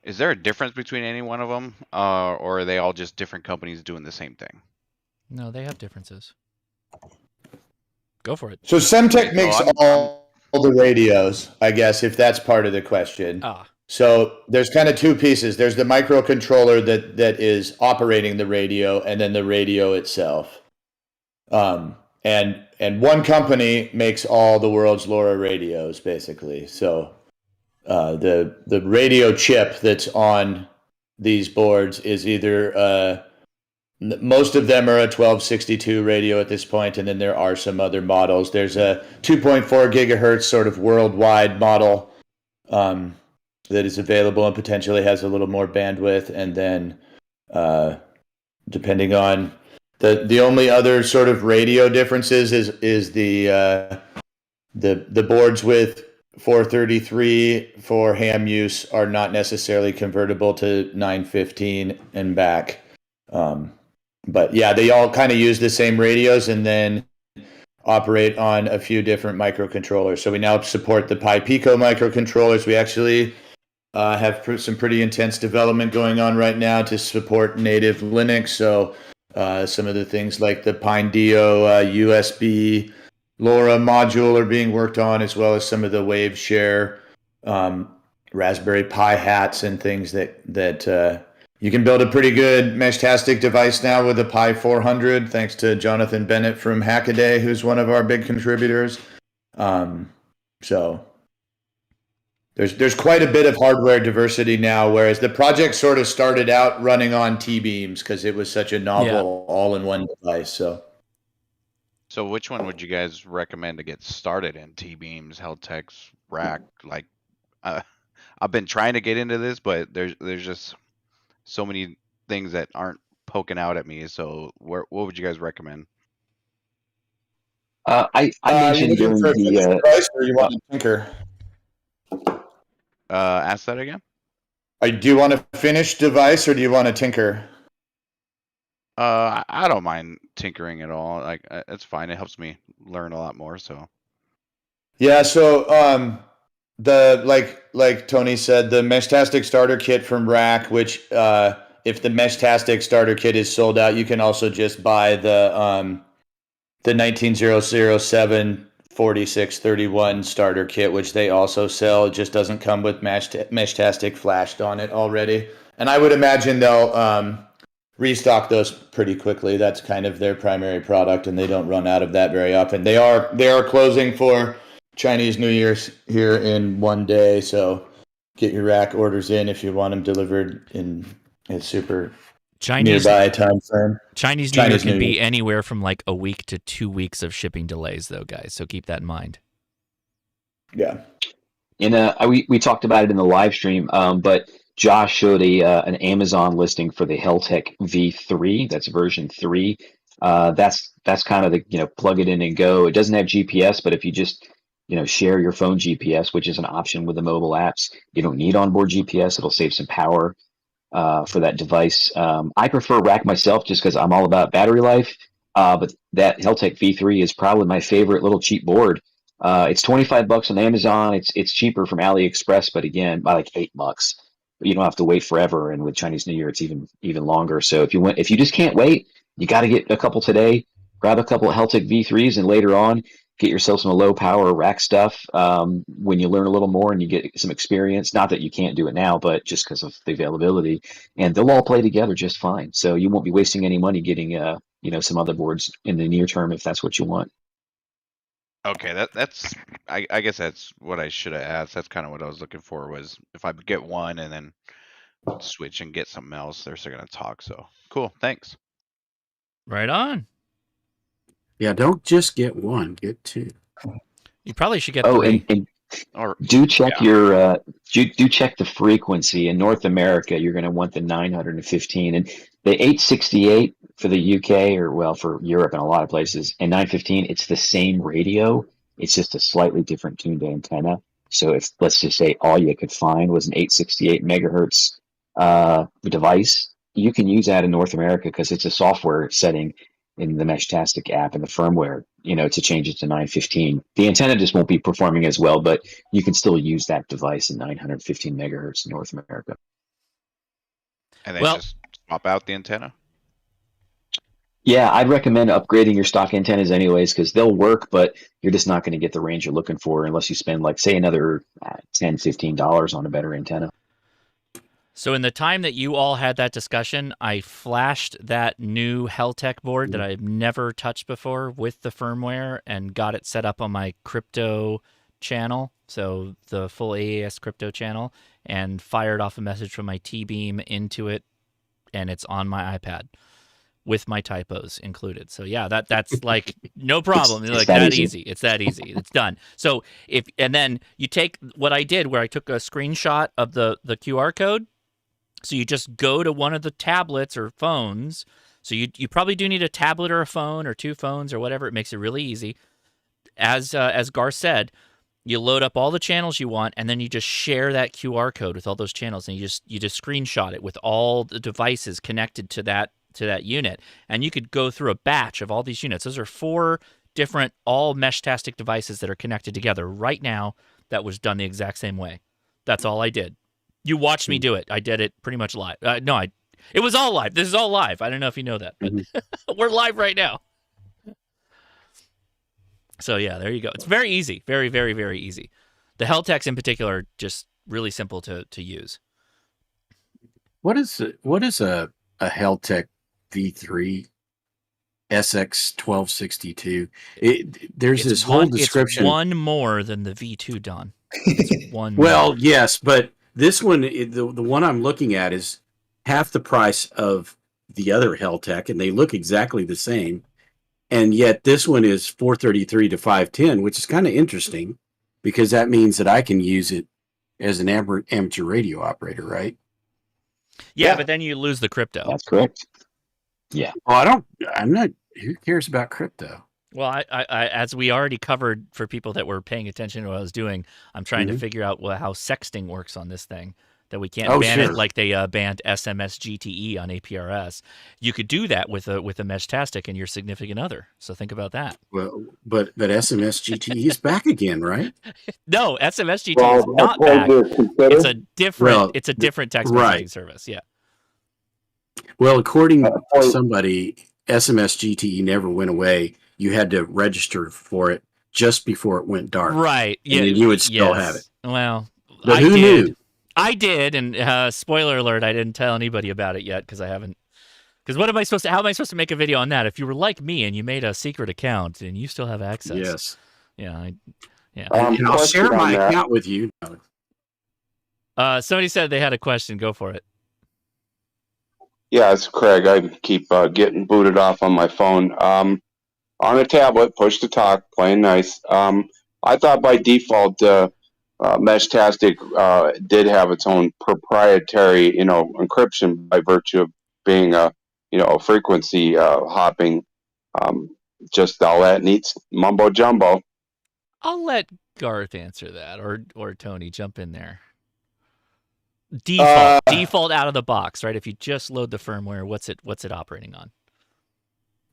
is there a difference between any one of them, or are they all just different companies doing the same thing? No, they have differences. Go for it. So Semtech makes all the radios, I guess, if that's part of the question. So there's kind of two pieces. There's the microcontroller that is operating the radio, and then the radio itself. And one company makes all the world's LoRa radios, basically. So the radio chip that's on these boards is either most of them are a 1262 radio at this point, and then there are some other models. There's a 2.4 gigahertz sort of worldwide model that is available and potentially has a little more bandwidth, and then depending on the only other sort of radio differences is the boards with 433 for ham use are not necessarily convertible to 915 and back. But yeah, they all kind of use the same radios and then operate on a few different microcontrollers. So we now support the Pi Pico microcontrollers. We actually have some pretty intense development going on right now to support native Linux. So some of the things like the Pine Dio USB LoRa module are being worked on, as well as some of the Wave Share Raspberry Pi hats and things that you can build a pretty good Meshtastic device now with a Pi 400, thanks to Jonathan Bennett from Hackaday, who's one of our big contributors. So there's quite a bit of hardware diversity now, whereas the project sort of started out running on T-beams because it was such a novel all-in-one device. So which one would you guys recommend to get started in? T-beams, Heltech's, rack? Like, I've been trying to get into this, but there's just so many things that aren't poking out at me. So what would you guys recommend? I mentioned during for a finished the device, or you want to tinker? Ask that again. Do you want a finished device, or do you want to tinker? I don't mind tinkering at all. Like, it's fine. It helps me learn a lot more. So Yeah. So the like Tony said, the Meshtastic starter kit from Rack, which if the Meshtastic starter kit is sold out, you can also just buy the 19007 4631 starter kit, which they also sell. It just doesn't come with Meshtastic flashed on it already. And I would imagine they'll restock those pretty quickly. That's kind of their primary product, and they don't run out of that very often. They are closing for Chinese New Year's here in 1 day, so get your Rack orders in if you want them delivered in a super nearby time frame. Chinese New Year can be anywhere from like a week to 2 weeks of shipping delays, though, guys. So keep that in mind. Yeah. we talked about it in the live stream, but Josh showed an Amazon listing for the Heltech V3. That's version 3. That's kind of the plug it in and go. It doesn't have GPS, but if you just share your phone GPS, which is an option with the mobile apps, you don't need onboard GPS. It'll save some power for that device. I prefer Rack myself just because I'm all about battery life. But that Heltech V3 is probably my favorite little cheap board. It's $25 on Amazon. It's cheaper from AliExpress, but again, by like $8. But you don't have to wait forever. And with Chinese New Year, it's even longer. So if you just can't wait, you got to get a couple today. Grab a couple of Heltech V3s, and later on, get yourself some low power Rack stuff. When you learn a little more and you get some experience, not that you can't do it now, but just because of the availability, and they'll all play together just fine. So you won't be wasting any money getting some other boards in the near term if that's what you want. okay, that's I guess that's what I should have asked. That's kind of what I was looking for, was if I get one and then switch and get something else, they're still gonna talk. So cool, thanks. Right on. Yeah, don't just get one, get two. You probably should get three. And do check your do check the frequency. In North America, you're going to want the 915, and the 868 for the UK, or well, for Europe and a lot of places, and 915. It's the same radio. It's just a slightly different tuned antenna. So if, let's just say, all you could find was an 868 megahertz device, you can use that in North America because it's a software setting in the Meshtastic app and the firmware, to change it to 915. The antenna just won't be performing as well, but you can still use that device in 915 megahertz in North America. And then just swap out the antenna? Yeah, I'd recommend upgrading your stock antennas anyways, because they'll work, but you're just not going to get the range you're looking for unless you spend, like, say, another $10, $15 on a better antenna. So in the time that you all had that discussion, I flashed that new Heltech board that I've never touched before with the firmware and got it set up on my crypto channel, so the full AAS crypto channel, and fired off a message from my T-Beam into it, and it's on my iPad with my typos included. So yeah, that's like no problem. It's like that easy. It's that easy. It's done. So and then you take what I did, where I took a screenshot of the QR code. So you just go to one of the tablets or phones. So you probably do need a tablet or a phone or two phones or whatever. It makes it really easy. As Gar said, you load up all the channels you want, and then you just share that QR code with all those channels, and you just screenshot it with all the devices connected to that unit. And you could go through a batch of all these units. Those are 4 different all Meshtastic devices that are connected together right now. That was done the exact same way. That's all I did. You watched me do it. I did it pretty much live. It was all live. This is all live. I don't know if you know that, but we're live right now. So yeah, there you go. It's very easy. Very, very, very easy. The Heltechs in particular are just really simple to use. What is a Heltech V3 SX 1262? There's It's this whole description. It's one more than the V2, Don. It's one. Well, more. yes, but this one, the one I'm looking at, is half the price of the other Heltech, and they look exactly the same. And yet this one is 433 to 510, which is kind of interesting because that means that I can use it as an amateur radio operator, right? Yeah, but then you lose the crypto. That's correct. Yeah. Well, I'm not, who cares about crypto? Well, I as we already covered for people that were paying attention to what I was doing, I'm trying to figure out how sexting works on this thing. That we can't ban it like they banned SMS GTE on APRS. You could do that with a Meshtastic and your significant other. So think about that. Well, but SMS GTE is back again, right? No, SMS GTE is not back. It's a different text messaging service. Yeah. Well, according to somebody, SMS GTE never went away. You had to register for it just before it went dark. Right. And then you would still have it. Well, but who knew? I did, and spoiler alert, I didn't tell anybody about it yet because I haven't. Because how am I supposed to make a video on that? If you were like me and you made a secret account and you still have access. Yes. Yeah. I'll share my account with you. Somebody said they had a question. Go for it. Yeah, it's Craig. I keep getting booted off on my phone. On a tablet, push to talk, playing nice. I thought by default, Meshtastic did have its own proprietary, encryption by virtue of being a frequency hopping. Just all that neat mumbo jumbo. I'll let Garth answer that, or Tony jump in there. Default out of the box, right? If you just load the firmware, what's it operating on?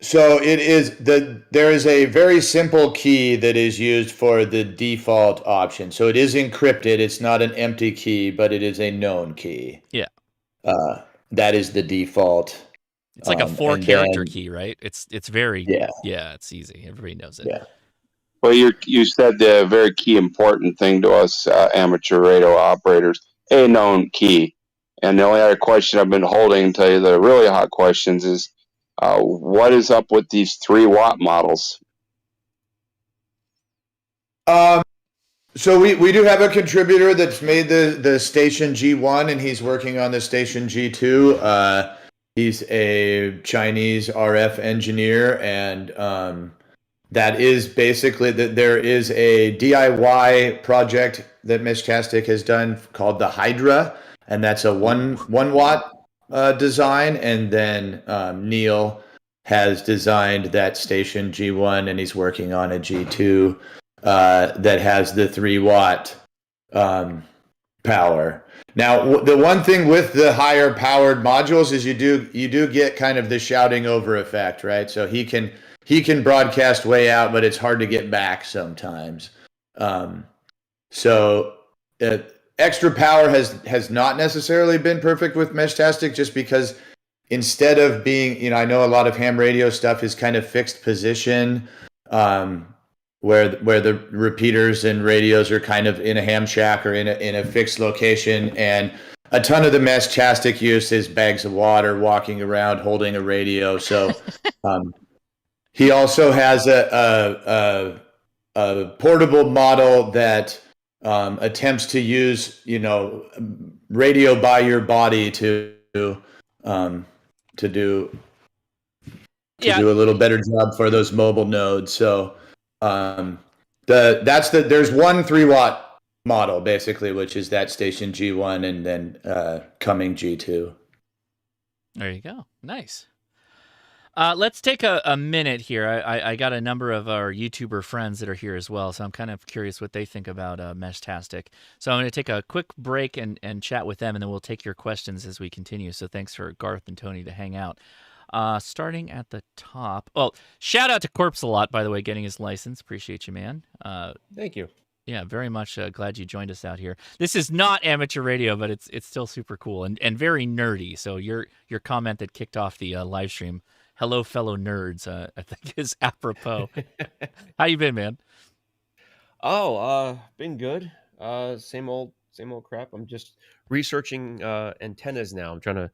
So there is a very simple key that is used for the default option. So it is encrypted. It's not an empty key, but it is a known key. Yeah. That is the default. It's like a 4-character key, right? It's very it's easy. Everybody knows it. Yeah. Well, you said the very key important thing to us amateur radio operators, a known key. And the only other question I've been holding until the really hot questions is, what is up with these 3-watt models? So we do have a contributor that's made the station G1, and he's working on the station G2. He's a Chinese RF engineer, and that is basically that there is a DIY project that Meshtastic has done called the Hydra, and that's a 1 watt design, and then Neil has designed that station G1, and he's working on a G2 that has the 3-watt power. Now, the one thing with the higher powered modules is you do get kind of the shouting over effect, right? So he can broadcast way out, but it's hard to get back sometimes. Extra power has not necessarily been perfect with Meshtastic, just because instead of being, I know a lot of ham radio stuff is kind of fixed position, where the repeaters and radios are kind of in a ham shack or in a fixed location, and a ton of the Meshtastic use is bags of water, walking around holding a radio. So he also has a portable model that attempts to use radio by your body to do a little better job for those mobile nodes. So there's one 3-watt model basically, which is that station G1, and then coming G2. There you go. Nice. Let's take a minute here. I got a number of our YouTuber friends that are here as well, so I'm kind of curious what they think about Meshtastic. So I'm going to take a quick break and chat with them, and then we'll take your questions as we continue. So thanks for Garth and Tony to hang out. Starting at the top. Oh, shout out to Corpse a lot, by the way, getting his license. Appreciate you, man. Thank you. Yeah, very much glad you joined us out here. This is not amateur radio, but it's still super cool and very nerdy. So your comment that kicked off the live stream Hello, fellow nerds, I think is apropos. How you been, man? Been good. Same old crap. I'm just researching antennas now. I'm trying to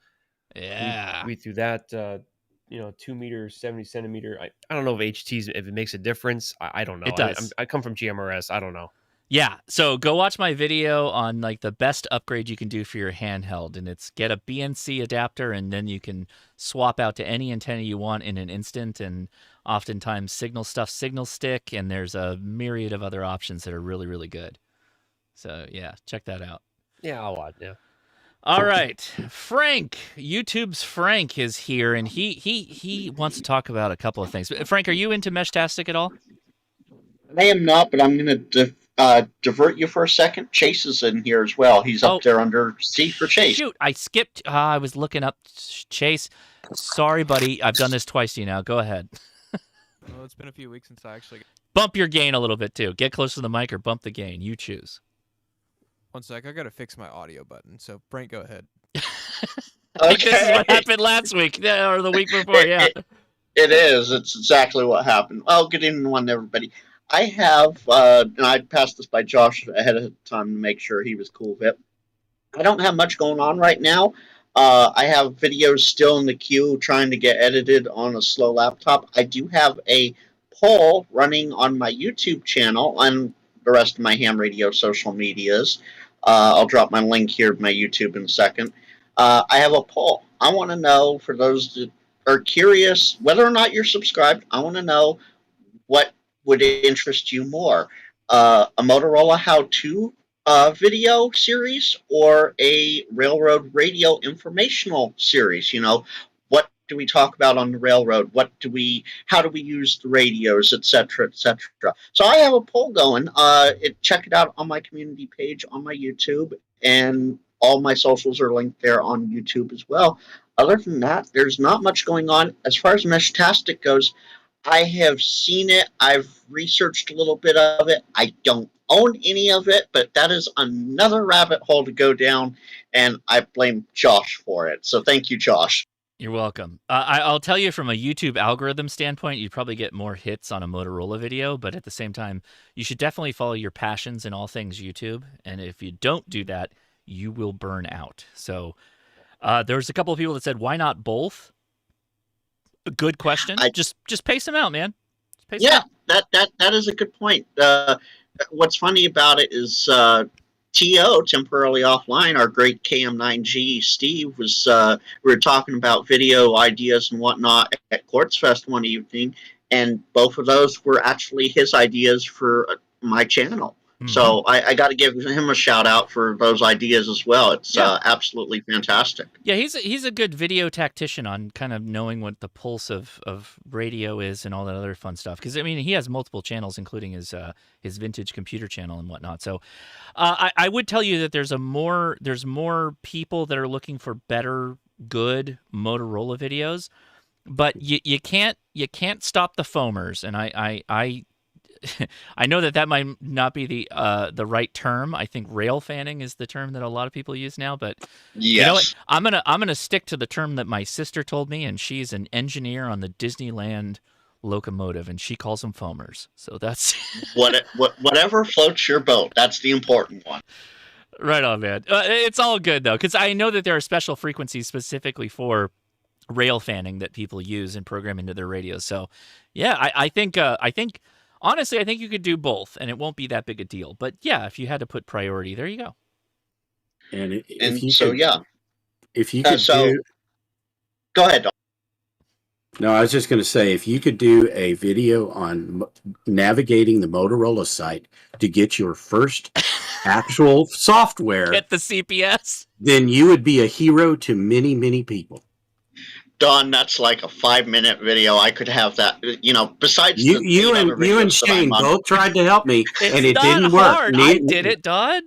weed through that. 2 meters, 70 centimeter. I don't know if HTs, if it makes a difference. I don't know. It does. I come from GMRS. I don't know. Yeah, so go watch my video on like the best upgrade you can do for your handheld, and it's get a BNC adapter, and then you can swap out to any antenna you want in an instant, and oftentimes signal stick, and there's a myriad of other options that are really, really good. So yeah, check that out. Yeah, I'll watch. Yeah. All right, Frank, YouTube's Frank is here, and he wants to talk about a couple of things. Frank, are you into Meshtastic at all? I am not, but I'm going to divert you for a second. Chase is in here as well. He's up there under C for Chase. Shoot, I skipped. I was looking up Chase. Sorry, buddy. I've done this twice to you now. Go ahead. Well, it's been a few weeks since I actually... Bump your gain a little bit, too. Get close to the mic or bump the gain. You choose. One sec. I got to fix my audio button. So, Frank, go ahead. Okay. This is what happened last week or the week before, yeah. It is. It's exactly what happened. Well, good evening, everybody. I have, and I passed this by Josh ahead of time to make sure he was cool with it. I don't have much going on right now. I have videos still in the queue trying to get edited on a slow laptop. I do have a poll running on my YouTube channel and the rest of my ham radio social medias. I'll drop my link here to my YouTube in a second. I have a poll. I want to know, for those that are curious whether or not you're subscribed, I want to know what would interest you more, a Motorola how-to video series or a railroad radio informational series? What do we talk about on the railroad? How do we use the radios, etc., etc. So I have a poll going. Check it out on my community page on my YouTube, and all my socials are linked there on YouTube as well. Other than that, there's not much going on. As far as Meshtastic goes, I have seen it. I've researched a little bit of it. I don't own any of it, but that is another rabbit hole to go down, and I blame Josh for it. So thank you, Josh. You're welcome. I'll tell you, from a YouTube algorithm standpoint, you'd probably get more hits on a Motorola video, but at the same time, you should definitely follow your passions in all things YouTube, and if you don't do that, you will burn out. So there's a couple of people that said, why not both? A good question. Just pace them out, man. That is a good point. What's funny about it is TO, temporarily offline, our great KM9G Steve, was we were talking about video ideas and whatnot at Quartz Fest one evening, and both of those were actually his ideas for my channel. Mm-hmm. So I got to give him a shout out for those ideas as well. It's absolutely fantastic. Yeah, he's a good video tactician on kind of knowing what the pulse of radio is and all that other fun stuff. Because I mean, he has multiple channels, including his vintage computer channel and whatnot. So I would tell you that there's more people that are looking for better, good Motorola videos, but you can't stop the foamers. And I know that might not be the right term. I think rail fanning is the term that a lot of people use now. But yes. You know what? I'm gonna stick to the term that my sister told me, and she's an engineer on the Disneyland locomotive, and she calls them foamers. So that's whatever floats your boat. That's the important one. Right on, man. It's all good though, because I know that there are special frequencies specifically for rail fanning that people use and program into their radios. So yeah, I think. Honestly, I think you could do both, and it won't be that big a deal. But yeah, if you had to put priority, there you go. And if you could go ahead, Don. No, I was just going to say, if you could do a video on navigating the Motorola site to get your first actual software, get the CPS, then you would be a hero to many, many people. Don, that's like a 5-minute video. I could have that, besides you and Shane both tried to help me, and it didn't hard. work. I did it, Don.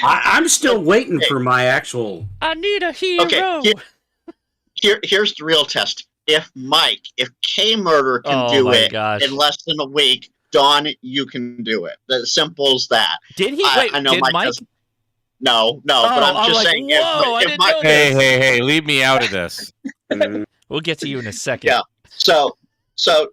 I'm still waiting for my actual. I need a hero. Okay, here's the real test. If K-Murder can do it in less than a week, Don, you can do it. As simple as that. Did he? Wait, I know did Mike? No, but I'm just saying. Whoa, Hey, leave me out of this. We'll get to you in a second. Yeah. So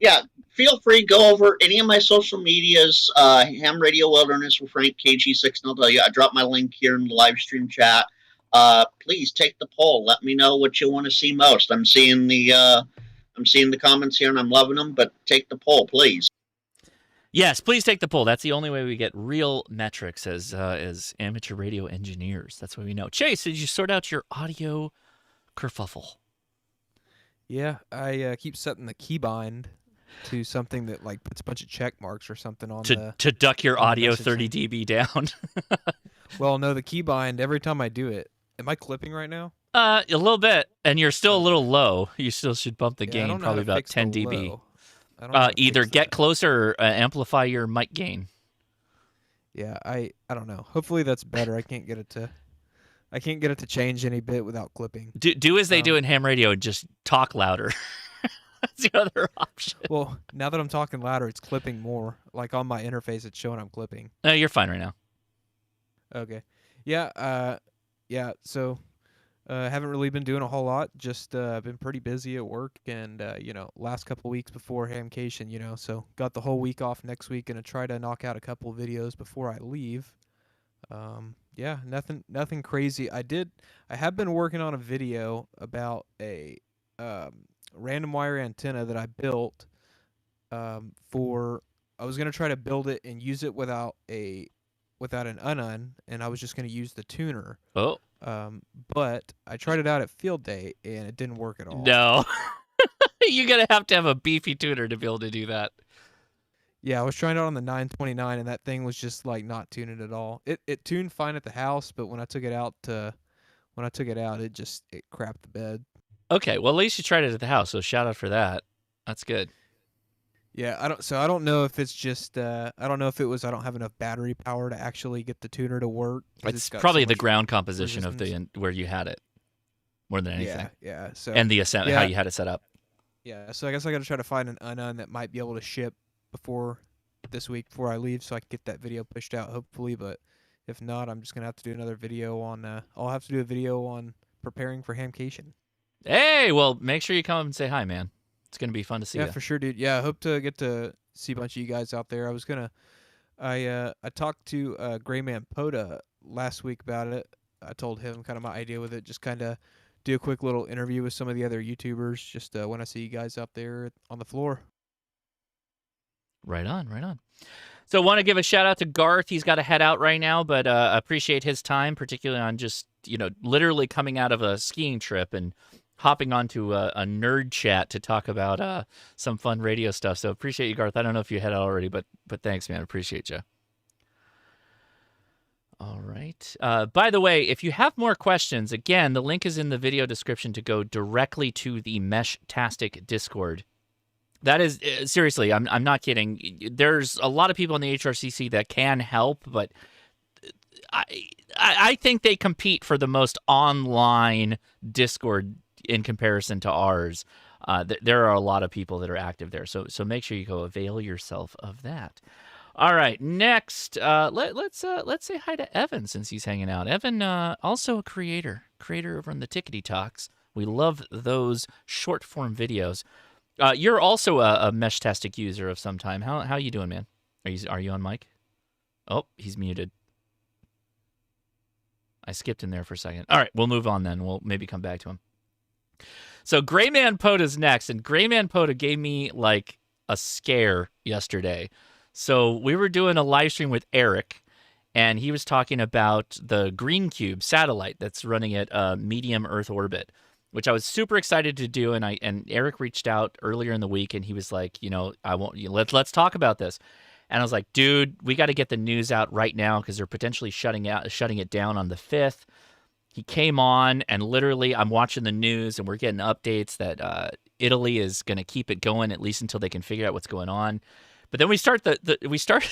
yeah, feel free, go over any of my social medias, Ham Radio Wilderness with Frank KG6NLW. I dropped my link here in the live stream chat. Please take the poll. Let me know what you want to see most. I'm seeing the comments here and I'm loving them, but take the poll, please. Yes, please take the poll. That's the only way we get real metrics as amateur radio engineers. That's what we know. Chase, did you sort out your audio kerfuffle? Yeah, I keep setting the keybind to something that like puts a bunch of check marks or something on to duck your audio message 30 dB down. Well, no, the keybind, every time I do it, am I clipping right now? A little bit, and you're still a little low. You still should bump the I gain don't know how probably to about fix the 10 dB. low. I don't know how to Either fix get that. closer or amplify your mic gain. Yeah, I don't know. Hopefully that's better. I can't get it to change any bit without clipping. Do as they do in ham radio and just talk louder. That's the other option. Well, now that I'm talking louder, it's clipping more. Like on my interface, it's showing I'm clipping. No, you're fine right now. Okay. Yeah. So, haven't really been doing a whole lot. Just been pretty busy at work, and last couple weeks before Hamcation, so got the whole week off next week, and try to knock out a couple of videos before I leave. Yeah, nothing crazy. I have been working on a video about a random wire antenna that I built. I was gonna try to build it and use it without an unun, and I was just gonna use the tuner. Oh. But I tried it out at field day, and it didn't work at all. No. You're going to have a beefy tuner to be able to do that. Yeah, I was trying it out on the 929, and that thing was just like not tuning at all. It tuned fine at the house, but when I took it out, it crapped the bed. Okay, well at least you tried it at the house, so shout out for that. That's good. Yeah, I don't know if it's just I don't know if it was I don't have enough battery power to actually get the tuner to work. It's probably the ground composition of where you had it more than anything. Yeah. So and the assembly, how you had it set up. Yeah, so I guess I got to try to find an unun that might be able to ship before this week before I leave, so I can get that video pushed out hopefully. But if not, I'm just gonna have to do another video on. I'll have to do a video on preparing for Hamcation. Hey, well, make sure you come up and say hi, man. It's gonna be fun to see you. Yeah, for sure, dude. Yeah, I hope to get to see a bunch of you guys out there. I talked to Grayman Poda last week about it. I told him kind of my idea with it, just kind of do a quick little interview with some of the other YouTubers, just when I see you guys out there on the floor. Right on. So I want to give a shout out to Garth. He's got to head out right now, but appreciate his time, particularly on just, literally coming out of a skiing trip and hopping onto a nerd chat to talk about some fun radio stuff. So appreciate you, Garth. I don't know if you had already, but thanks, man. Appreciate you. All right. By the way, if you have more questions, again, the link is in the video description to go directly to the Meshtastic Discord. That is, seriously, I'm not kidding. There's a lot of people in the HRCC that can help, but I think they compete for the most online Discord in comparison to ours. There are a lot of people that are active there, so make sure you go avail yourself of that. All right, next, let's say hi to Evan since he's hanging out. Evan, also a creator over on the Tickety Talks. We love those short form videos. You're also a Meshtastic user of some time. How you doing, man? Are you on mic? Oh, he's muted. I skipped in there for a second. All right, we'll move on then. We'll maybe come back to him. So Grayman Poda's next, and Grayman Poda gave me like a scare yesterday. So we were doing a live stream with Eric, and he was talking about the Green Cube satellite that's running at medium Earth orbit, which I was super excited to do. And Eric reached out earlier in the week, and he was like, let's talk about this. And I was like, dude, we got to get the news out right now because they're potentially shutting it down on the 5th. He came on, and literally I'm watching the news, and we're getting updates that Italy is going to keep it going at least until they can figure out what's going on. But then we start we start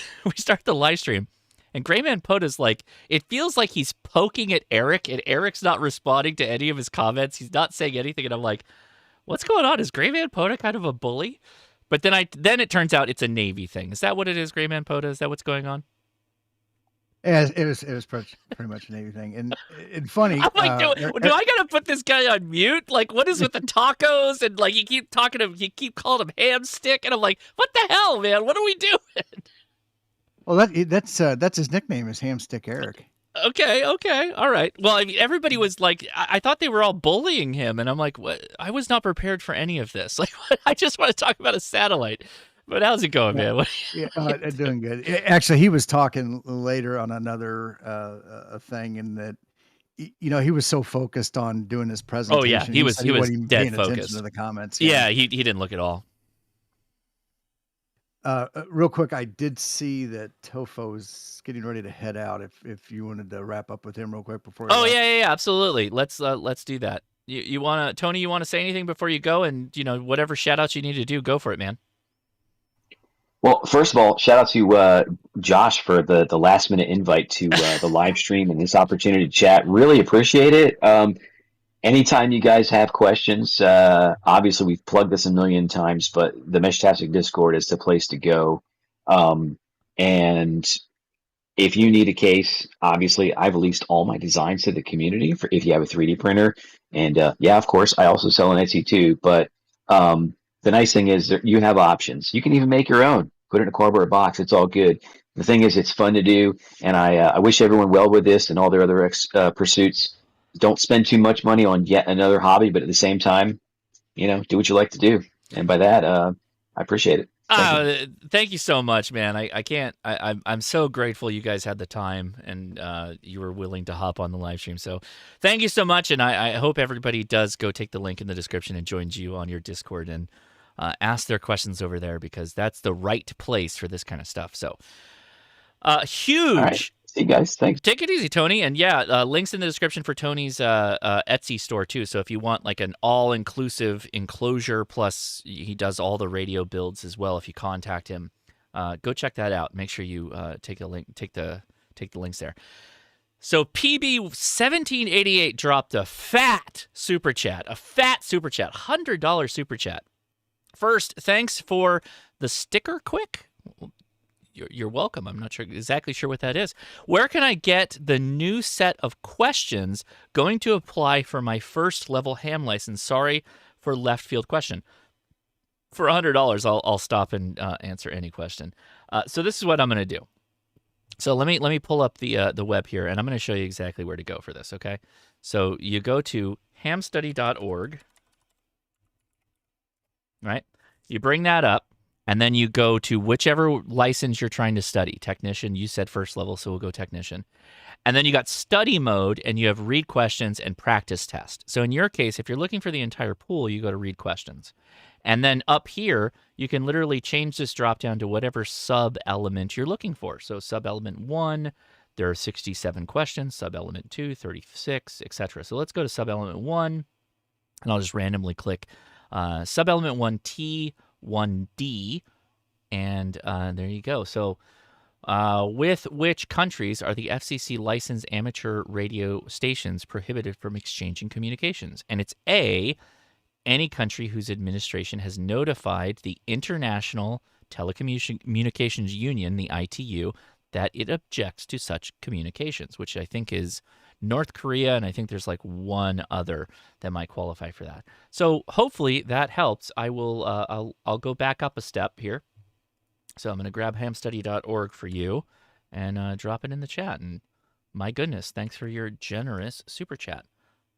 the live stream, and Grayman Poda's like, it feels like he's poking at Eric, and Eric's not responding to any of his comments. He's not saying anything, and I'm like, what's going on? Is Grayman Poda kind of a bully? But then it turns out it's a Navy thing. Is that what it is, Grayman Poda? Is that what's going on? Yeah, it was pretty much a Navy thing, and funny. I'm like, do I gotta put this guy on mute? Like, what is with the tacos? And like, you keep calling him ham stick, and I'm like, what the hell, man? What are we doing? Well, that's his nickname is Hamstick Eric. Okay, all right. Well, I mean, everybody was like, I thought they were all bullying him, and I'm like, what? I was not prepared for any of this. Like, I just want to talk about a satellite. But how's it going, man? Doing good. Actually, he was talking later on another thing, and that he was so focused on doing his presentation. Oh yeah, he was wasn't dead paying attention focused to the comments. Yeah, he didn't look at all. Real quick, I did see that Tofo's getting ready to head out. If you wanted to wrap up with him real quick before. Yeah, absolutely. Let's do that. You want to, Tony? You want to say anything before you go? And whatever shout outs you need to do, go for it, man. Well, first of all, shout out to Josh for the last minute invite to the live stream and this opportunity to chat. Really appreciate it. Anytime you guys have questions, obviously we've plugged this a million times, but the Meshtastic Discord is the place to go. And if you need a case, obviously I've released all my designs to the community for if you have a 3D printer. And yeah, of course, I also sell an Etsy too. But the nice thing is that you have options. You can even make your own, put it in a cardboard box. It's all good. The thing is, it's fun to do. And I wish everyone well with this and all their other pursuits. Don't spend too much money on yet another hobby, but at the same time, do what you like to do. And by that, I appreciate it. Thank you so much, man. I'm so grateful you guys had the time and you were willing to hop on the live stream. So thank you so much. And I hope everybody does go take the link in the description and joins you on your Discord and ask their questions over there, because that's the right place for this kind of stuff. So huge. All right. See you guys. Thanks. Take it easy, Tony. And yeah, links in the description for Tony's Etsy store too. So if you want like an all-inclusive enclosure, plus he does all the radio builds as well. If you contact him, go check that out. Make sure you take the links there. So PB1788 dropped a fat super chat, $100 super chat. First, thanks for the sticker quick. You're welcome. I'm not exactly sure what that is. Where can I get the new set of questions going to apply for my first level ham license? Sorry for left field question. For $100, I'll stop and answer any question. So this is what I'm going to do. So let me pull up the web here, and I'm going to show you exactly where to go for this. Okay. So you go to hamstudy.org. Right. You bring that up. And then you go to whichever license you're trying to study. Technician, you said first level, so we'll go technician. And then you got study mode, and you have read questions and practice test. So in your case, if you're looking for the entire pool, you go to read questions. And then up here, you can literally change this drop down to whatever sub-element you're looking for. So sub-element 1, there are 67 questions. Sub-element 2, 36, etc. So let's go to sub-element 1, and I'll just randomly click sub-element 1T, 1D, and there you go. So with which countries are the FCC licensed amateur radio stations prohibited from exchanging communications? And it's A, any country whose administration has notified the International Telecommunications Union, the ITU, that it objects to such communications, which I think is North Korea, and I think there's like one other that might qualify for that. So hopefully that helps. I will I'll go back up a step here. So I'm going to grab hamstudy.org for you and drop it in the chat. And my goodness, thanks for your generous super chat.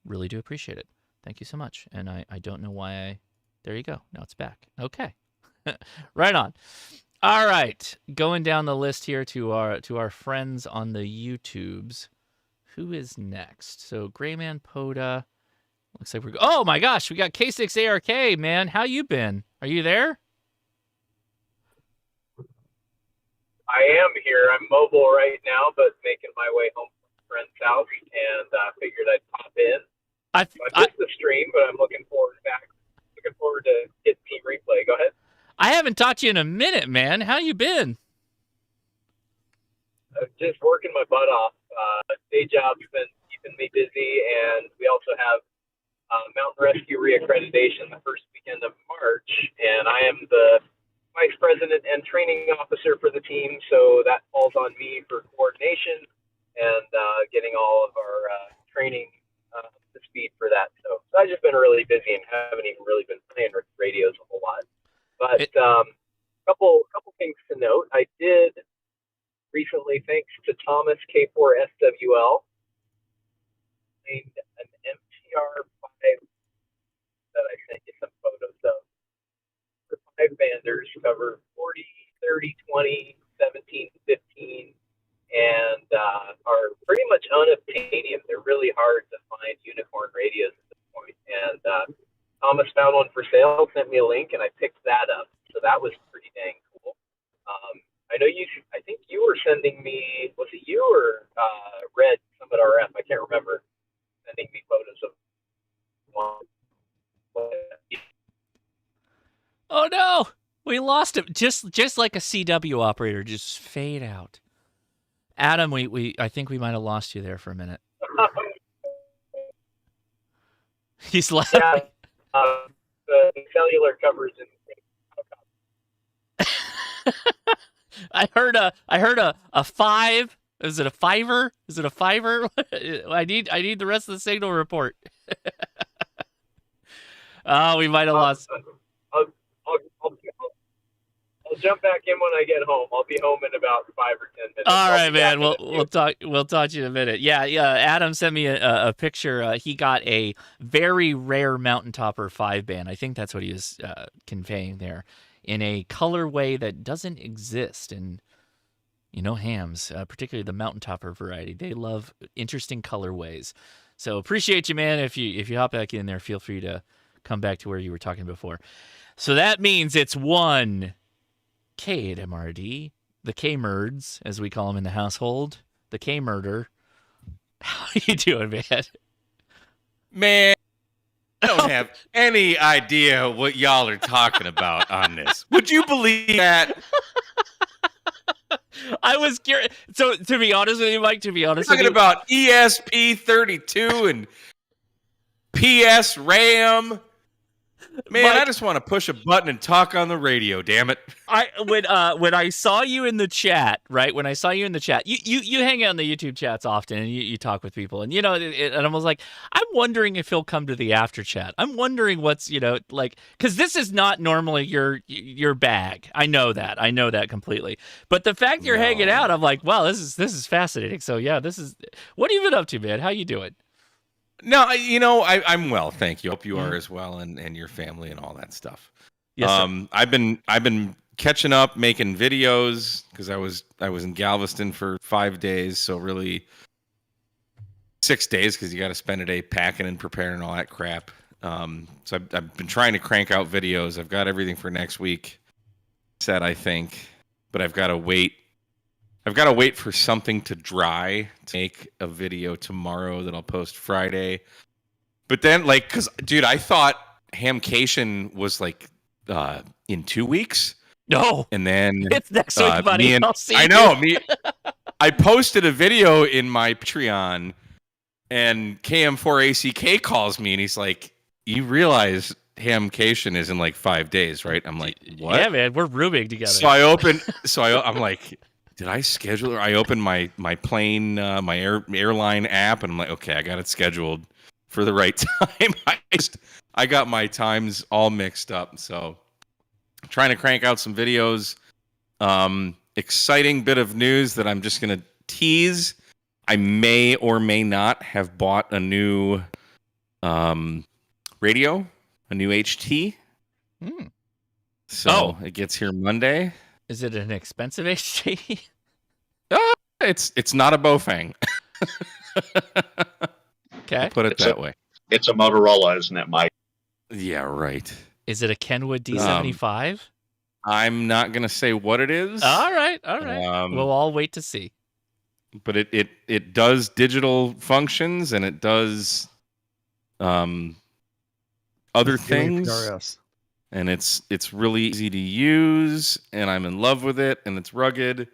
Really do appreciate it. Thank you so much. And I don't know why there you go. Now it's back. Okay. Right on. All right. Going down the list here to our friends on the YouTubes. Who is next? So Grayman Poda. Looks like oh my gosh, we got K6ARK, man. How you been? Are you there? I am here. I'm mobile right now, but making my way home from a friend's house, and figured I'd pop in. I missed the stream, but I'm looking forward to getting team replay. Go ahead. I haven't talked to you in a minute, man. How you been? Just working my butt off. Day job's been keeping me busy, and we also have Mountain Rescue reaccreditation the first weekend of March, and I am the vice president and training officer for the team, so that falls on me for coordination and getting all of our training to speed for that. So I've just been really busy and haven't even really been playing with radios a whole lot. But couple things to note. I did recently, thanks to Thomas K4SWL, an MTR5 that I sent you some photos of. The 5 banders cover 40, 30, 20, 17, 15, and are pretty much unobtainium. They're really hard to find unicorn radios at this point. And Thomas found one for sale, sent me a link, and I picked that up. So that was pretty dang cool. I know I think you were sending me, was it you or Red, Summit RF? I can't remember, sending me photos of one. Oh no, we lost him. Just like a CW operator, just fade out. Adam, I think we might have lost you there for a minute. He's laughing. Yeah, the cellular covers in. I heard a 5. Is it a fiver? Is it a fiver? I need the rest of the signal report. Oh, we might have lost. I'll jump back in when I get home. I'll be home in about 5 or 10 minutes. All right, man. We'll talk to you in a minute. Yeah. Adam sent me a picture. He got a very rare Mountain Topper 5 band. I think that's what he was conveying there, in a colorway that doesn't exist. And hams, particularly the Mountain Topper variety, they love interesting colorways. So appreciate you, man. If you hop back in there, feel free to come back to where you were talking before. So that means it's 1 K at MRD, the K-Merds, as we call them in the household, the K-Murder. How you doing, man? Man, I don't have any idea what y'all are talking about on this. Would you believe that? I was curious. So, to be honest with you, Mike, We're talking about ESP32 and PS RAM. Man, Mike, I just want to push a button and talk on the radio, damn it. When I saw you in the chat, right? When I saw you in the chat, you hang out in the YouTube chats often and you talk with people. And, and I was like, I'm wondering if he'll come to the after chat. I'm wondering what's, because this is not normally your bag. I know that completely. But the fact you're hanging out, I'm like, wow, this is fascinating. So, yeah, what have you been up to, man? How you doing? No, I'm well, thank you. Hope you are as well, and your family and all that stuff. Yes, sir. I've been catching up, making videos because I was in Galveston for 5 days, so really 6 days because you got to spend a day packing and preparing and all that crap. So I've been trying to crank out videos. I've got everything for next week set, I think, but I've got to wait. I've got to wait for something to dry to make a video tomorrow that I'll post Friday. But then, because, dude, I thought Hamcation was in 2 weeks. No. And then it's next week, buddy. I posted a video in my Patreon, and KM4ACK calls me, and he's like, "You realize Hamcation is in 5 days, right?" I'm like, "What?" Yeah, man, we're rooming together. So I'm like, did I schedule it? I opened my plane, my airline app, and I'm like, okay, I got it scheduled for the right time. I got my times all mixed up. So I'm trying to crank out some videos. Exciting bit of news that I'm just going to tease. I may or may not have bought a new radio, a new HT. So it gets here Monday. Is it an expensive HT? It's not a Bofang. Okay. Put it that way. It's a Motorola, isn't it, Mike? Yeah, right. Is it a Kenwood D75? I'm not going to say what it is. All right. We'll all wait to see. But it does digital functions, and it does other things. And it's really easy to use, and I'm in love with it, and it's rugged.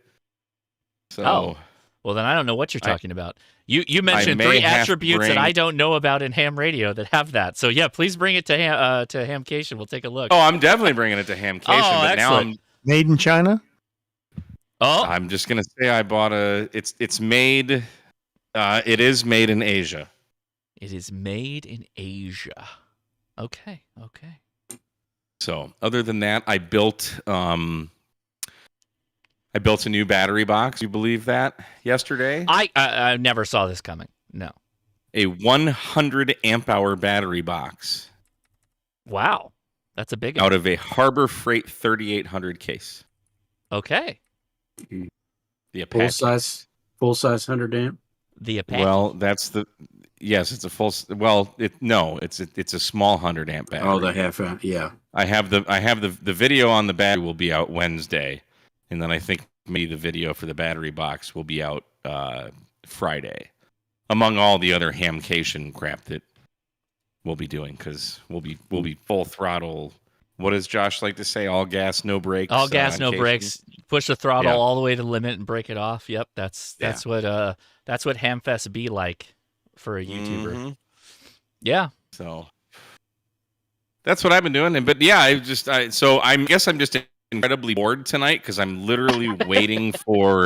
So, well, then I don't know what you're talking about. You mentioned 3 attributes that I don't know about in ham radio that have that. So yeah, please bring it to Hamcation. We'll take a look. Oh, I'm definitely bringing it to Hamcation. But Made in China? Oh, I'm just gonna say I bought a. It's made. It is made in Asia. It is made in Asia. Okay. So other than that, I built a new battery box. You believe that? Yesterday, I never saw this coming. No. a 100 amp hour battery box. Wow, that's a big one. Out of a Harbor Freight 3800 case. Okay. The Apache. Full size 100 amp. The Apache. Well, that's the. Yes, it's a full. Well, it's a small 100 amp battery. Oh, the half amp. Yeah. I have the video on the battery will be out Wednesday, and then I think maybe the video for the battery box will be out Friday, among all the other hamcation crap that we'll be doing, because we'll be full throttle. What does Josh like to say? All gas, no brakes. All gas, no brakes. Push the throttle Yeah. all the way to the limit and break it off. Yep, that's what Hamfest be like for a YouTuber. Mm-hmm. Yeah. So that's what I've been doing. But yeah, I guess I'm just incredibly bored tonight because I'm literally waiting for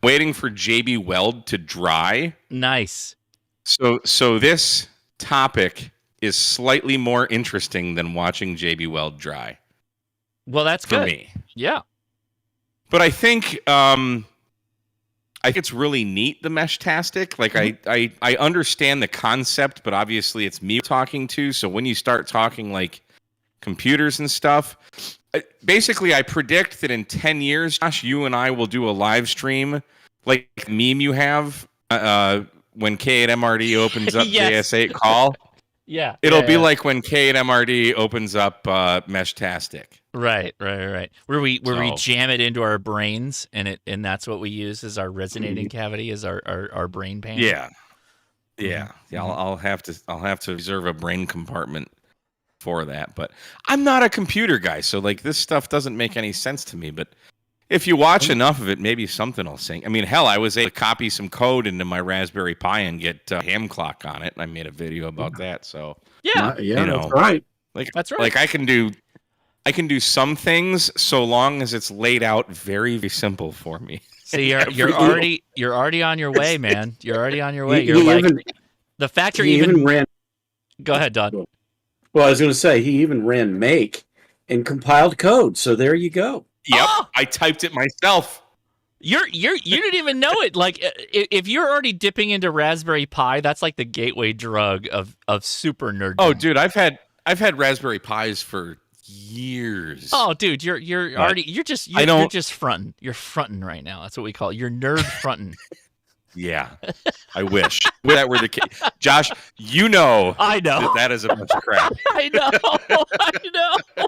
JB Weld to dry. Nice. So this topic is slightly more interesting than watching JB Weld dry. Well, that's for good. me. Yeah. But I think it's really neat, the Meshtastic. Like I understand the concept, but obviously it's me talking to. So when you start talking like computers and stuff, basically I predict that in 10 years, Josh, you and I will do a live stream like the meme you have when K8MRD opens up Yes. JS8 call. Yeah. It'll be like when K8MRD opens up Meshtastic. Right. Where we So- jam it into our brains, and that's what we use as our resonating cavity, as our brain pan. Yeah. I'll have to reserve a brain compartment for that. But I'm not a computer guy, so like this stuff doesn't make any sense to me. But if you watch enough of it, maybe something will sync. I mean, hell, I was able to copy some code into my Raspberry Pi and get ham clock on it, and I made a video about that. So Yeah. That's right. like That's right. Like I can do some things so long as it's laid out very, very simple for me. See, you're already on your way, man. You're already on your way. He You're like even- the fact you're He even. even ran. Go ahead, Don. Well, I was going to say he even ran make and compiled code. So there you go. Yep, Oh! I typed it myself. You didn't even know it. Like if you're already dipping into Raspberry Pi, that's like the gateway drug of super nerd. Oh, dude, I've had Raspberry Pis for years. Oh, dude, you're just fronting. You're fronting right now. That's what we call it. You're nerd fronting. Yeah, I wish that were the case. Josh, you know, I know that is a bunch of crap. I know.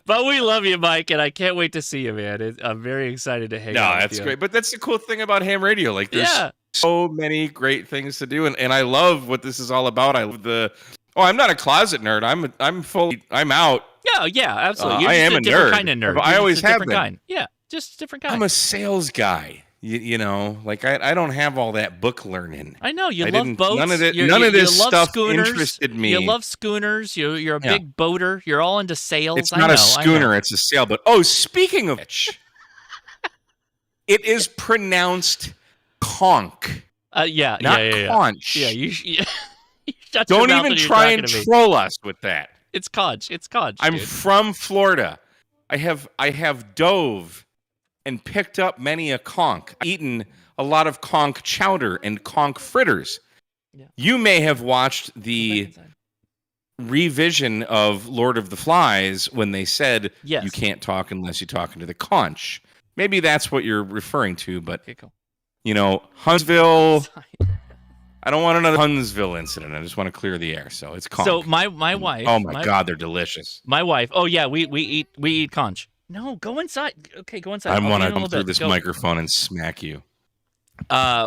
But we love you, Mike, and I can't wait to see you, man. I'm very excited to hang out. No, that's great. But that's the cool thing about ham radio. Like, there's Yeah. so many great things to do, and I love what this is all about. I love I'm not a closet nerd. I'm out. Yeah, absolutely. You're I just am a a different nerd. kind of nerd. I You're always just a have different been. kind. Yeah, just a different kind. I'm a sales guy. You know, like I don't have all that book learning. I know you I love didn't- boats. none of it- You- none you- of this you love stuff schooners. interested me. You love schooners. You're a Yeah. big boater. You're all into sales. It's I not know, a I know. schooner, it's a sailboat. Oh, speaking of which, it is pronounced conch, Yeah, not yeah. conch. Yeah, you shut your Don't mouth even when you're try talking and to me. troll us with that. It's conch. It's conch. I'm dude. from Florida. I have dove and picked up many a conch. I've eaten a lot of conch chowder and conch fritters. Yeah. You may have watched the revision of Lord of the Flies when they said Yes. you can't talk unless you're talking to the conch. Maybe that's what you're referring to, but Okay, cool. you know, Huntsville. I don't want another Huntsville incident. I just want to clear the air. So it's conch. So my wife. Oh my God, they're delicious. My wife. Oh yeah, we eat conch. No, go inside. Okay, go inside. I I'll want be to in a come little through bit. this Go. microphone and smack you.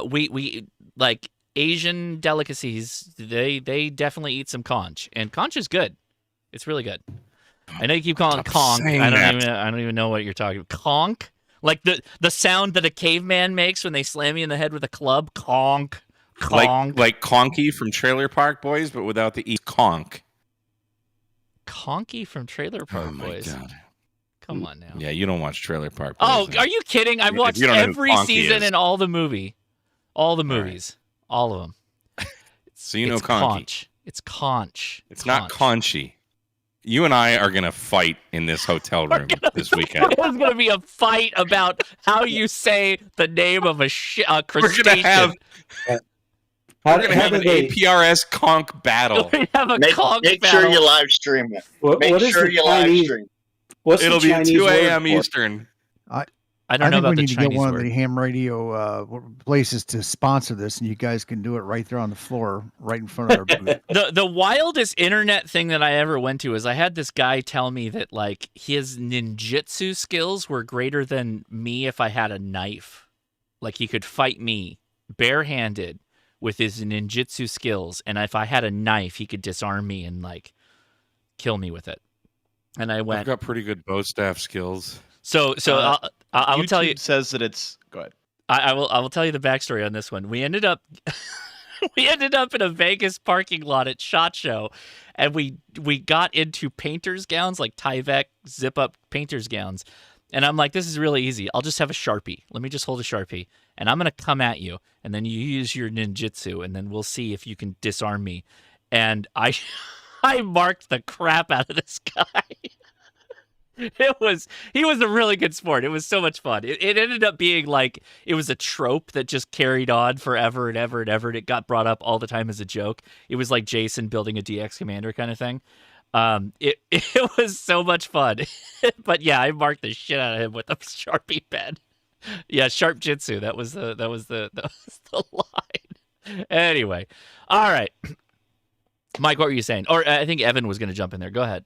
We like Asian delicacies. They definitely eat some conch, and conch is good. It's really good. I know you keep calling it Stop conch. saying I that. don't even know what you're talking about. Conch, like the sound that a caveman makes when they slam you in the head with a club. Conch, conch, Like Conky from Trailer Park Boys, but without the E. Conch. Conky from Trailer Park Oh my Boys. God. Come on now. Yeah, you don't watch Trailer Park Boys. Oh, are you kidding? I've watched every season and all the movies. All of them. So you know it's Conky. Conch. It's Conch. It's not Conchy. You and I are going to fight in this hotel room this weekend. There's going to be a fight about how you say the name of a crustacean. We're going to have an APRS conch battle. We have a conch make battle. sure you live stream it. Make sure you live stream. It'll be at 2 a.m. Eastern. I don't know about we the need to Chinese get one word. of the ham radio places to sponsor this, and you guys can do it right there on the floor, right in front of our booth. The wildest internet thing that I ever went to is I had this guy tell me that like his ninjutsu skills were greater than me if I had a knife. Like he could fight me barehanded with his ninjutsu skills, and if I had a knife, he could disarm me and like kill me with it. And I went, I've got pretty good bow staff skills. So I will tell you. Says that it's go ahead. I will tell you the backstory on this one. We ended up in a Vegas parking lot at SHOT Show, and we got into painters' gowns, like Tyvek zip up painters' gowns. And I'm like, this is really easy. I'll just have a Sharpie. Let me just hold a Sharpie, and I'm gonna come at you, and then you use your ninjutsu, and then we'll see if you can disarm me. And I marked the crap out of this guy. He was a really good sport. It was so much fun. It ended up being like it was a trope that just carried on forever and ever and ever. And it got brought up all the time as a joke. It was like Jason building a DX Commander kind of thing. It was so much fun. But yeah, I marked the shit out of him with a Sharpie pen. Yeah, sharp jitsu. That was the line. Anyway, all right. Mike, what were you saying? Or I think Evan was going to jump in there. Go ahead.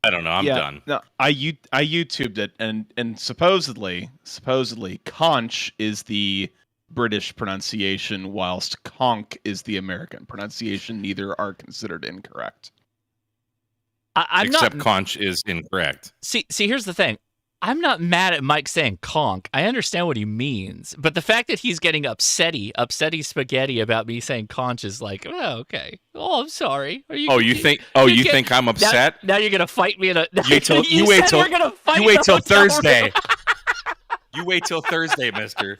I don't know. I'm done. No, I YouTubed it, and supposedly conch is the British pronunciation, whilst conch is the American pronunciation. Neither are considered incorrect. Except conch is incorrect. See, here's the thing. I'm not mad at Mike saying conch. I understand what he means, but the fact that he's getting upsetty spaghetti about me saying conch is like, oh, okay. Oh, I'm sorry. You think I'm upset? Now you're gonna fight me in a. You wait till Thursday. You wait till Thursday, Mister.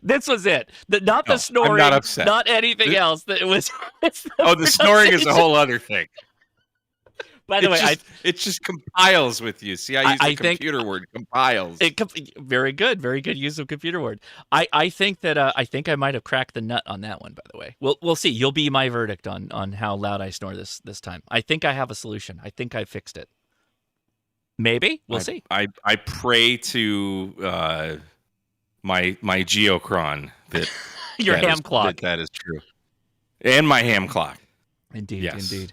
This was it. Not the snoring. I'm not upset. Not anything else. It was. The snoring is a whole other thing. By the way, it just compiles with you. See, I use the computer word, compiles. Very good use of computer word. I think that I might have cracked the nut on that one. By the way, we'll see. You'll be my verdict on how loud I snore this time. I think I have a solution. I think I fixed it. Maybe we'll see. I pray to my geocron that your ham clock that is true, and my ham clock. Indeed.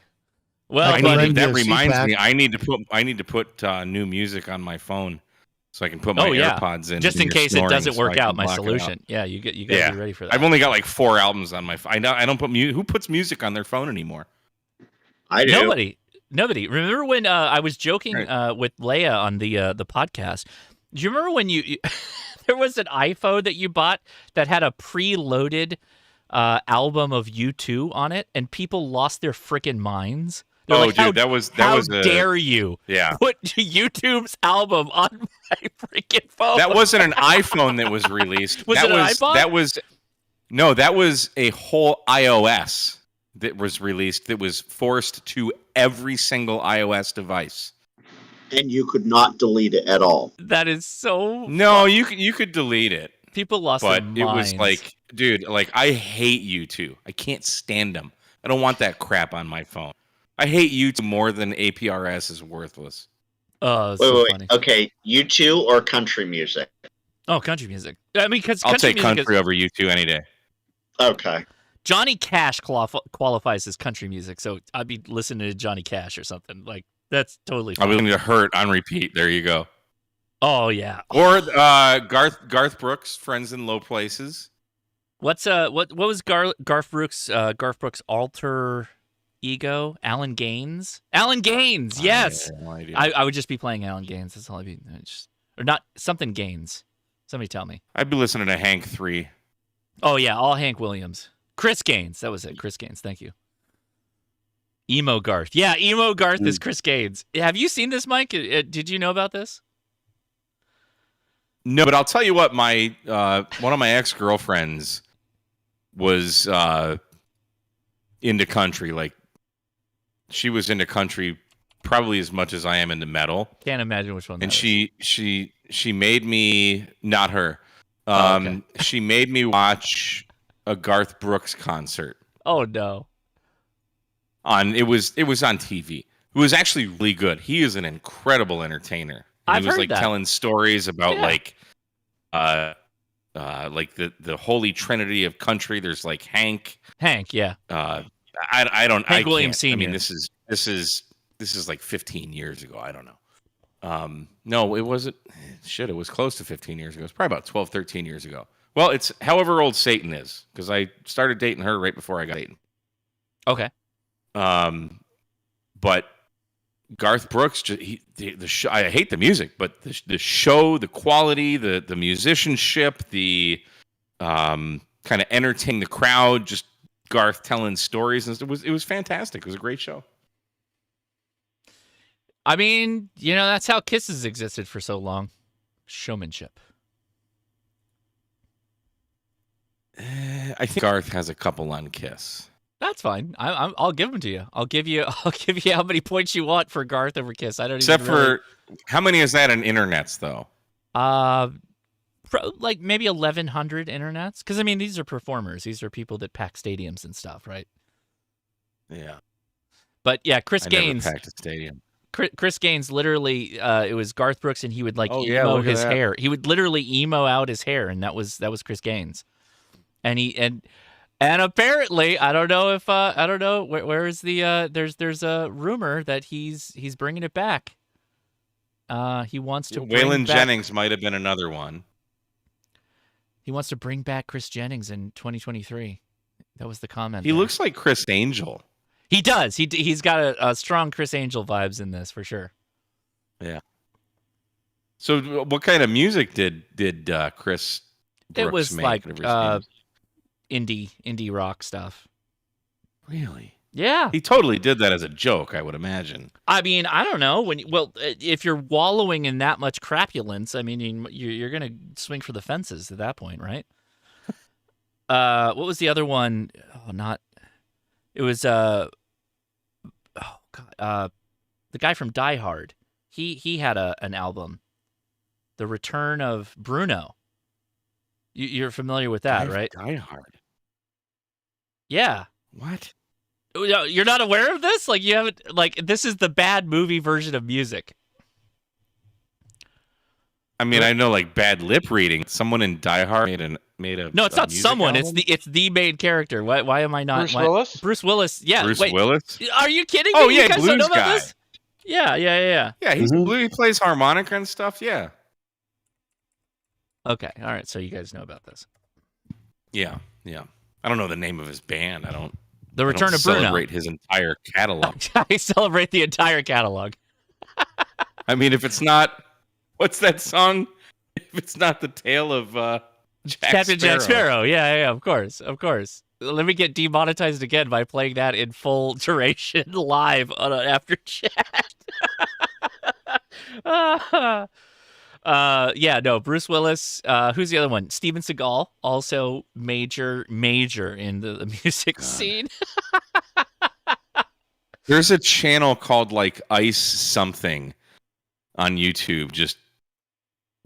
Well, that reminds me. I need to put new music on my phone so I can put my AirPods in. Just in case it doesn't work out. My solution. Yeah, you got to be ready for that. I've only got like 4 albums on my phone. I don't put who puts music on their phone anymore? I do. Nobody. Remember when I was joking with Leia on the podcast? Do you remember when you there was an iPhone that you bought that had a preloaded album of U2 on it, and people lost their freaking minds? They're like, dude, how dare you put YouTube's album on my freaking phone? That wasn't an iPhone that was released. Was it an iPod? That was a whole iOS that was released that was forced to every single iOS device. And you could not delete it at all. That is so No, you could delete it. People lost their minds. But it was like, dude, like I hate U2. I can't stand them. I don't want that crap on my phone. I hate U2 more than APRS is worthless. Oh, so funny. Okay, U2 or country music? Oh, country music. I mean, because I'll take country over U2 any day. Okay. Johnny Cash qualifies as country music, so I'd be listening to Johnny Cash or something. Like, that's totally fine. I'll be listening to Hurt on repeat. There you go. Oh, yeah. Or Garth Brooks, Friends in Low Places. What was Garth Brooks' alter ego? Alan Gaines? Alan Gaines, yes. I would just be playing Alan Gaines. That's all I'd be or not something Gaines. Somebody tell me. I'd be listening to Hank 3. Oh yeah, all Hank Williams. Chris Gaines. That was it. Chris Gaines. Thank you. Emo Garth. Yeah, Emo Garth is Chris Gaines. Have you seen this, Mike? Did you know about this? No, but I'll tell you what. My one of my ex-girlfriends was into country. Like, she was into country probably as much as I am into metal. Can't imagine which one. And that she made me, not her. Okay. She made me watch a Garth Brooks concert. Oh no. It was on TV. It was actually really good. He is an incredible entertainer. I've he was heard like that. telling stories about like the holy trinity of country. There's like Hank, yeah. Hank Williams Sr. I mean, Sr.. this is like 15 years ago. I don't know. No, it wasn't. Shit, it was close to 15 years ago. It was probably about 12, 13 years ago. Well, it's however old Satan is, because I started dating her right before I got Satan. Okay. But Garth Brooks, the show, I hate the music, but the show, the quality, the musicianship, the kind of entertaining the crowd, just Garth telling stories, and it was fantastic. It was a great show. I mean, that's how Kisses existed for so long. Showmanship. I think Garth has a couple on Kiss. That's fine. I'll give them to you. I'll give you how many points you want for Garth over Kiss. I don't Except even really... for how many is that in internets though? Like maybe 1,100 internets. Because I mean, these are performers. These are people that pack stadiums and stuff, right? Yeah. But yeah, Chris Gaines. Never packed a stadium. Chris Gaines literally, it was Garth Brooks, and he would like emo look at his that. hair. He would literally emo out his hair, and that was Chris Gaines. And apparently, I don't know where is the there's a rumor that he's bringing it back. He wants to. Waylon Jennings might have been another one. He wants to bring back Chris Jennings in 2023. That was the comment. He there. looks like Chris Angel. He does. He's got a strong Chris Angel vibes in this for sure. Yeah. So, what kind of music did Chris Brooks it was make? like indie rock stuff. Really? Yeah. He totally did that as a joke, I would imagine. I mean, I don't know. If you're wallowing in that much crapulence, I mean, you're going to swing for the fences at that point, right? What was the other one? It was the guy from Die Hard. He had an album, The Return of Bruno. You're familiar with that, right? Die Hard. Yeah. What? You're not aware of this? Like you haven't this is the bad movie version of music. I mean, I know like bad lip reading. Someone in Die Hard made a No, it's not someone. Album? It's the main character. Why am I not? Bruce Willis? Bruce Willis. Yeah. Bruce wait, Willis. Are you kidding me? Oh You yeah, guys blues don't know about guy. this? Yeah. Yeah, he's blue. He plays harmonica and stuff. Yeah. Okay. All right. So you guys know about this. Yeah. I don't know the name of his band. The Return of Bruno. Celebrate his entire catalog. I celebrate the entire catalog. I mean, if it's not, what's that song? If it's not the tale of Captain Jack Sparrow. Yeah, of course. Let me get demonetized again by playing that in full duration live on an after chat. Bruce Willis. Who's the other one? Steven Seagal, also major in the music scene. There's a channel called like Ice something on YouTube. Just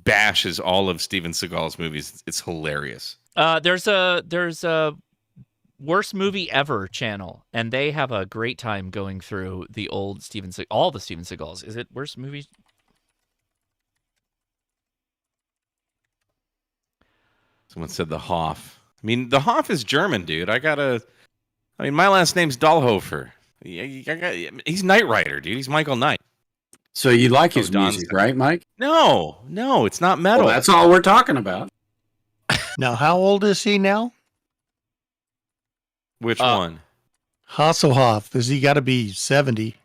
bashes all of Steven Seagal's movies. It's hilarious. There's a worst movie ever channel, and they have a great time going through the old all the Steven Seagals. Is it worst movies? Someone said the Hoff. I mean, the Hoff is German, dude. My last name's Dahlhofer. He's Knight Rider, dude. He's Michael Knight. So you like his music, right, Mike? No, it's not metal. Well, that's all we're talking about. Now, how old is he now? Which one? Hasselhoff. Has he got to be 70?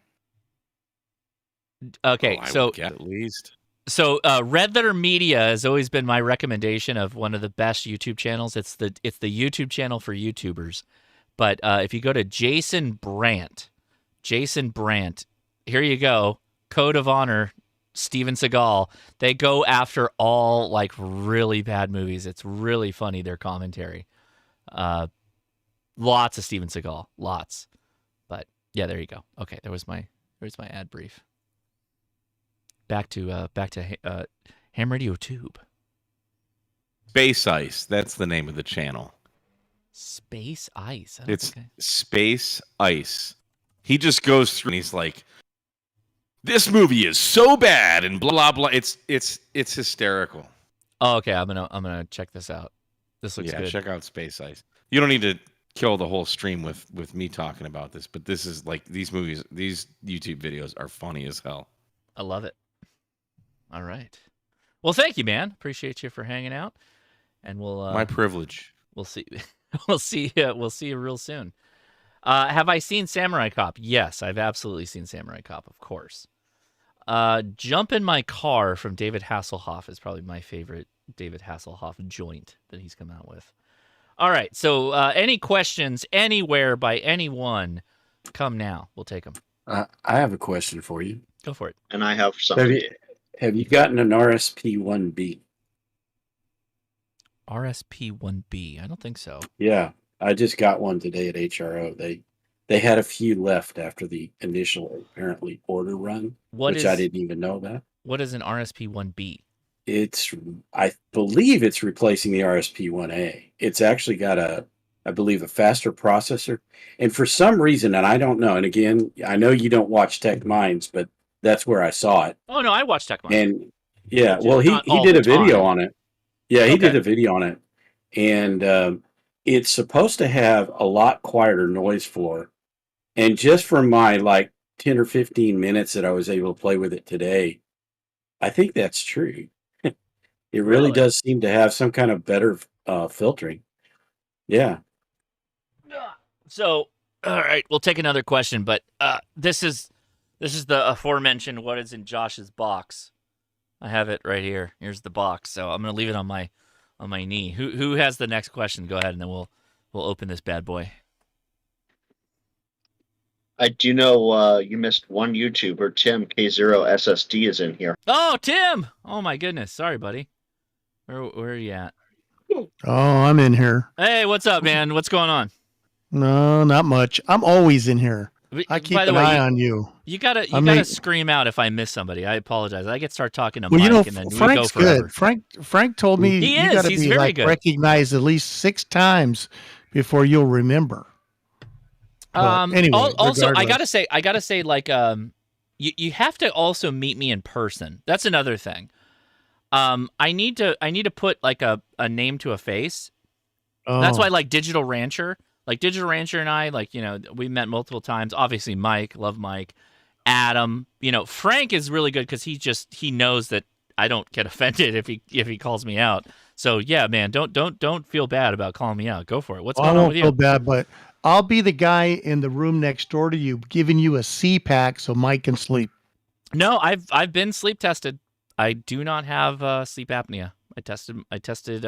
Okay, I would get at least. So Red Letter Media has always been my recommendation of one of the best YouTube channels. It's the YouTube channel for YouTubers. But if you go to Jason Brandt, Jason Brandt. Here you go. Code of Honor, Steven Seagal. They go after all like really bad movies. It's really funny, their commentary. Lots of Steven Seagal. Lots. But yeah, there you go. Okay, there's my ad brief. Back to Ham Radio Tube. Space Ice. That's the name of the channel. Space Ice. It's Space Ice. He just goes through and he's like, "This movie is so bad," and blah blah blah. It's hysterical. Oh, okay. I'm gonna check this out. This looks good. Check out Space Ice. You don't need to kill the whole stream with me talking about this, but this is like these YouTube videos are funny as hell. I love it. All right. Well, thank you, man. Appreciate you for hanging out, and we'll my privilege. We'll see. We'll see you real soon. Have I seen Samurai Cop? Yes, I've absolutely seen Samurai Cop, of course. Jump in My Car from David Hasselhoff is probably my favorite David Hasselhoff joint that he's come out with. All right, so any questions anywhere by anyone, come now. We'll take them. I have a question for you. Go for it. And I have something. Have you gotten an RSP-1B? RSP-1B? I don't think so. Yeah, I just got one today at HRO. They had a few left after the initial apparently order run, which I didn't even know about. What is an RSP-1B? I believe it's replacing the RSP-1A. It's actually got I believe a faster processor. And for some reason, and I don't know, and again, I know you don't watch Tech Minds, but that's where I saw it. Oh, no, I watch Tech Minds. And yeah, well, he did a video on it. Yeah, he did a video on it. And it's supposed to have a lot quieter noise floor. And just from my like 10 or 15 minutes that I was able to play with it today, I think that's true. It really does seem to have some kind of better filtering. Yeah. So, all right, we'll take another question, but this is the aforementioned what is in Josh's box. I have it right here. Here's the box. So I'm gonna leave it on my knee. Who has the next question? Go ahead, and then we'll open this bad boy. I do know you missed one YouTuber, Tim K0SSD is in here. Oh, Tim! Oh my goodness. Sorry, buddy. Where are you at? Oh, I'm in here. Hey, what's up, man? What's going on? No, not much. I'm always in here. I keep an eye on you. You gotta scream out if I miss somebody. I apologize. I start talking to Mike, and then Frank's we go forever. good. Frank told me you got to be very like good. recognized at least 6 times before you'll remember. Anyway, also, regardless. I gotta say, like, you have to also meet me in person. That's another thing. I need to put like a name to a face. Oh. That's why, like, Digital Rancher. Like, Digital Rancher and I, like, you know, we met multiple times. Obviously, Mike, love Mike. Adam, you know, Frank is really good because he knows that I don't get offended if he calls me out. So yeah, man, don't feel bad about calling me out. Go for it. What's going on with you? I won't feel bad, but I'll be the guy in the room next door to you, giving you a CPAC so Mike can sleep. No, I've been sleep tested. I do not have sleep apnea. I tested.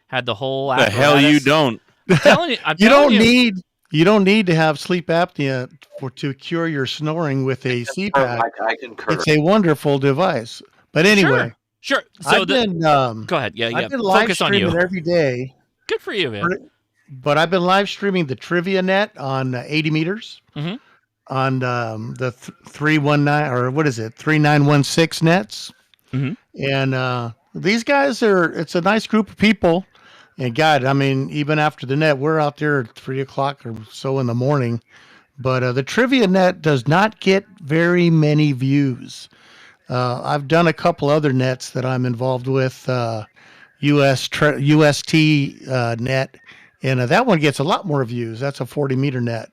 Had the whole. The hell you don't. You don't need to have sleep apnea to cure your snoring with a CPAP. I concur. It's a wonderful device. But anyway, sure. So go ahead. Yeah. I've been live streaming every day. Good for you, man. But I've been live streaming the Trivia Net on 80 meters on the 319 or what is it 3916 nets, and these guys it's a nice group of people. And God, I mean, even after the net, we're out there at 3 o'clock or so in the morning. But the Trivia Net does not get very many views. I've done a couple other nets that I'm involved with, UST net, and that one gets a lot more views. That's a 40-meter net.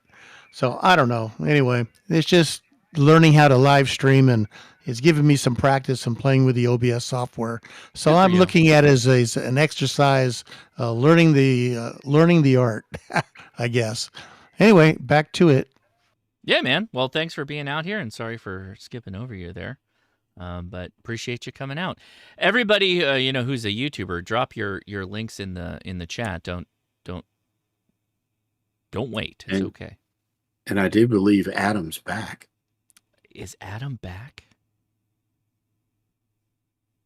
So I don't know. Anyway, it's just learning how to live stream, and it's giving me some practice and playing with the OBS software. So I'm looking at it as an exercise, learning the art, I guess. Anyway, back to it. Yeah, man. Well, thanks for being out here, and sorry for skipping over you there. But appreciate you coming out. Everybody, you know, who's a YouTuber, drop your links in the chat. Don't wait. It's okay. And I do believe Adam's back. Is Adam back?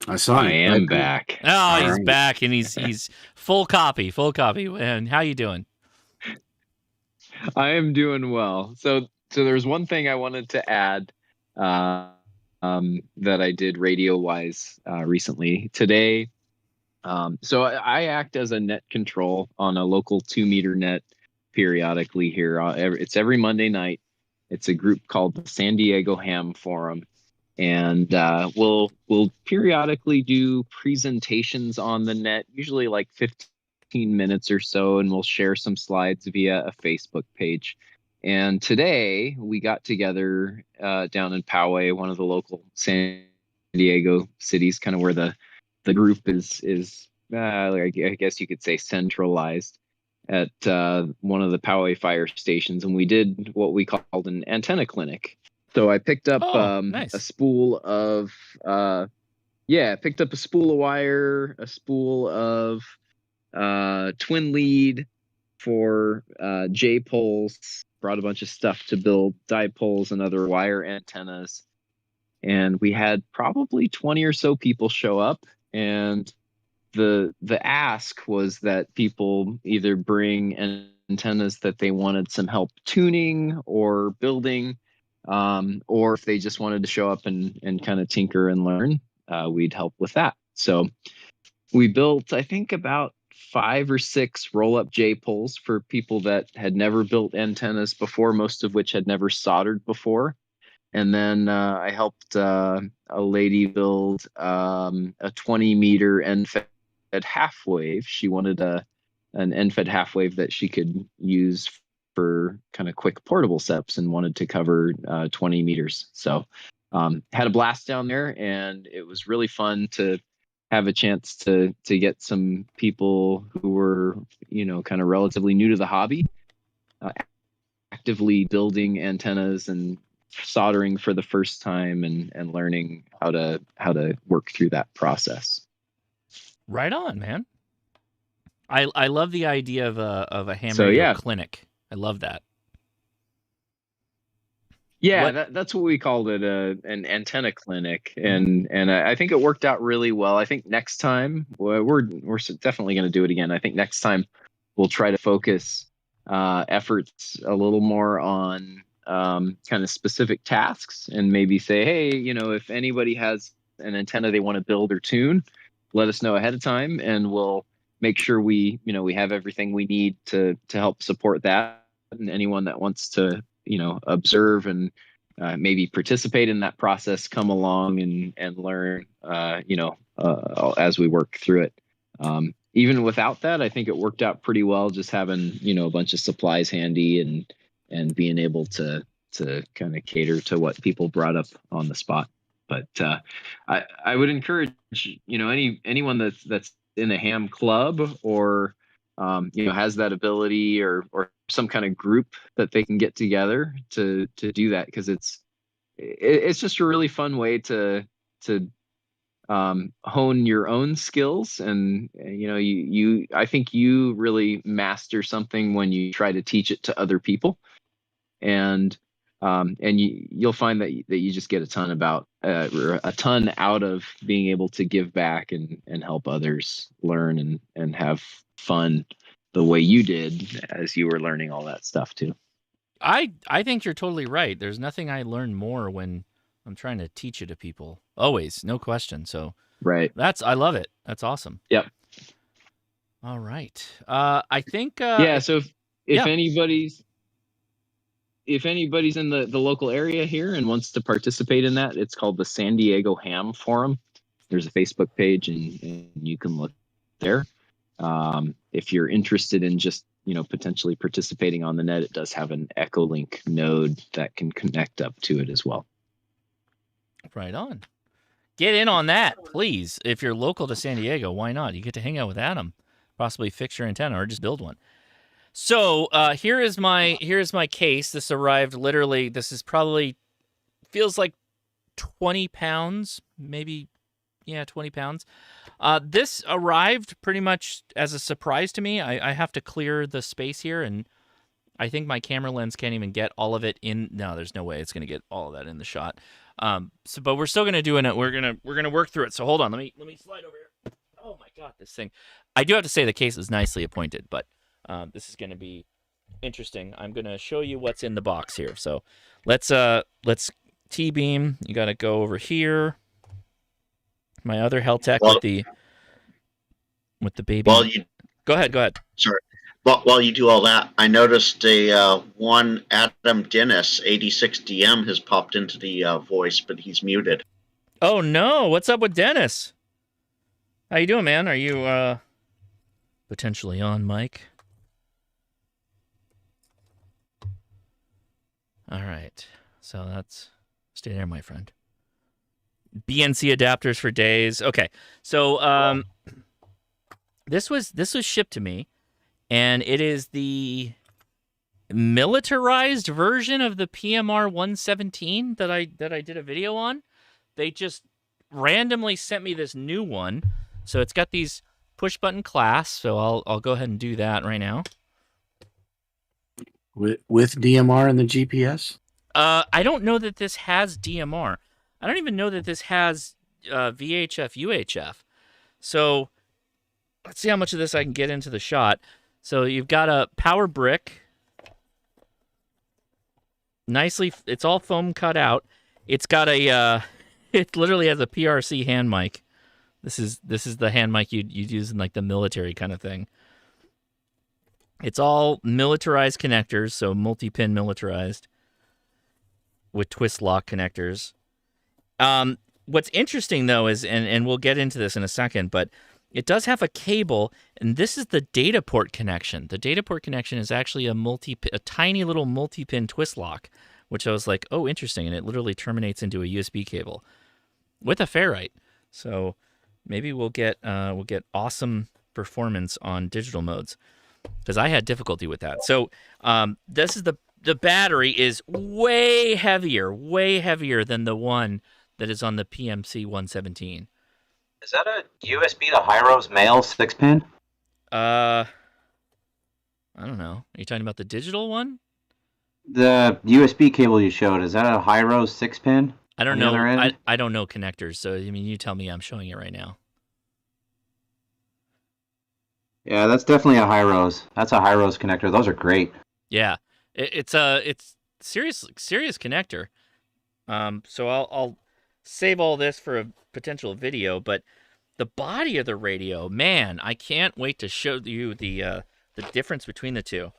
I saw I him. am back. Oh, he's right. back, and he's full copy. And how you doing? I am doing well. So there's one thing I wanted to add that I did radio wise recently today. So I act as a net control on a local 2-meter net periodically here. It's every Monday night. It's a group called the San Diego Ham Forum, and we'll periodically do presentations on the net, usually like 15 minutes or so, and we'll share some slides via a Facebook page. And today we got together down in Poway, one of the local San Diego cities, kind of where the group is I guess you could say centralized at one of the Poway fire stations, and we did what we called an antenna clinic. So I picked up nice. a spool of picked up a spool of wire, a spool of twin lead for J poles, brought a bunch of stuff to build dipoles and other wire antennas, and we had probably 20 or so people show up. And the ask was that people either bring antennas that they wanted some help tuning or building, or if they just wanted to show up and kind of tinker and learn, we'd help with that. So we built, I think, about 5 or 6 roll-up J-poles for people that had never built antennas before, most of which had never soldered before. And then I helped a lady build a 20-meter end-fed half wave. She wanted an end-fed half wave that she could use for kind of quick portable steps and wanted to cover 20 meters. So had a blast down there, and it was really fun to have a chance to get some people who were, kind of relatively new to the hobby, actively building antennas and soldering for the first time and learning how to work through that process. Right on, man. I love the idea of a ham radio clinic. I love that. Yeah, that's what we called it, an antenna clinic, and I think it worked out really well. I think next time we're definitely going to do it again. I think next time we'll try to focus efforts a little more on kind of specific tasks, and maybe say, hey, if anybody has an antenna they want to build or tune, let us know ahead of time, and we'll make sure we have everything we need to help support that. And anyone that wants to observe and maybe participate in that process, come along and learn as we work through it. Even without that, I think it worked out pretty well, just having a bunch of supplies handy and being able to kind of cater to what people brought up on the spot. But I would encourage anyone that's in a ham club or has that ability or some kind of group that they can get together to do that, because it's just a really fun way to hone your own skills. And I think you really master something when you try to teach it to other people, and you'll find that you just get a ton out of being able to give back and help others learn and have fun the way you did as you were learning all that stuff too. I think you're totally right. There's nothing I learn more when I'm trying to teach it to people. Always, no question. So right, I love it. That's awesome. Yep. All right. I think So if anybody's in the local area here and wants to participate in that, it's called the San Diego Ham Forum. There's a Facebook page, and you can look there. If you're interested in just potentially participating on the net, it does have an Echolink node that can connect up to it as well. Right on. Get in on that, please. If you're local to San Diego, why not? You get to hang out with Adam, possibly fix your antenna or just build one. So here is my case. This arrived literally. This is probably feels like 20 pounds, maybe. Yeah, 20 pounds. This arrived pretty much as a surprise to me. I have to clear the space here, and I think my camera lens can't even get all of it in. No, there's no way it's going to get all of that in the shot. But we're still going to do it. We're gonna work through it. So hold on. Let me slide over here. Oh my God, this thing. I do have to say the case is nicely appointed, but this is going to be interesting. I'm going to show you what's in the box here. So let's T-beam. You got to go over here. My other Heltec with the baby. Go ahead. Sorry. While you do all that, I noticed one Adam Dennis 86DM has popped into the voice, but he's muted. Oh no! What's up with Dennis? How you doing, man? Are you potentially on mic? All right. So that's stay there, my friend. BNC adapters for days. Okay. So this was shipped to me. And it is the militarized version of the PMR 117 that I did a video on. They just randomly sent me this new one. So it's got these push button clasps. So I'll go ahead and do that right now. With DMR and the GPS? I don't know that this has DMR. I don't even know that this has VHF, UHF. So let's see how much of this I can get into the shot. So you've got a power brick. Nicely, it's all foam cut out. It's got a, it literally has a PRC hand mic. This is the hand mic you'd use in like the military kind of thing. It's all militarized connectors, so multi-pin militarized with twist lock connectors. What's interesting though is, and we'll get into this in a second, but it does have a cable, and this is the data port connection. The data port connection is actually a tiny little multi-pin twist lock, which I was like, oh, interesting, and it literally terminates into a USB cable with a ferrite. So maybe we'll get awesome performance on digital modes, because I had difficulty with that. So this is the battery is way heavier than the one that is on the PMC 117. Is that a USB to Hyros male 6-pin? I don't know. Are you talking about the digital one? The USB cable you showed, is that a Hyros 6-pin? I don't know. I don't know connectors, so I mean, you tell me. I'm showing it right now. Yeah, that's definitely a Hyros. That's a Hyros connector. Those are great. Yeah, it's serious connector. So I'll save all this for a potential video, but the body of the radio, man, I can't wait to show you the difference between the two.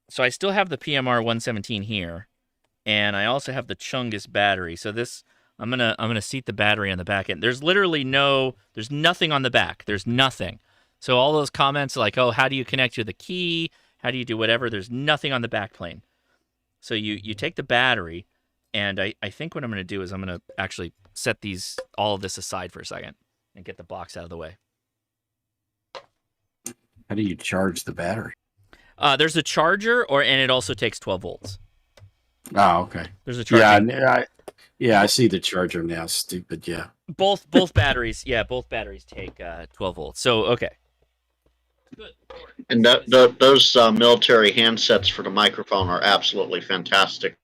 So I still have the PMR 117 here, and I also have the Chungus battery. So this, I'm gonna seat the battery on the back end. There's nothing on the back. There's nothing. So all those comments like, oh, how do you connect to the key? How do you do whatever? There's nothing on the back plane. So you take the battery, and I think what I'm going to do is I'm going to actually set all of this aside for a second and get the box out of the way. How do you charge the battery? There's a charger, and it also takes 12 volts. Oh, okay. There's a charger. Yeah, I see the charger now. Stupid, yeah. Both batteries, both batteries take 12 volts. So, okay. Good. And those military handsets for the microphone are absolutely fantastic.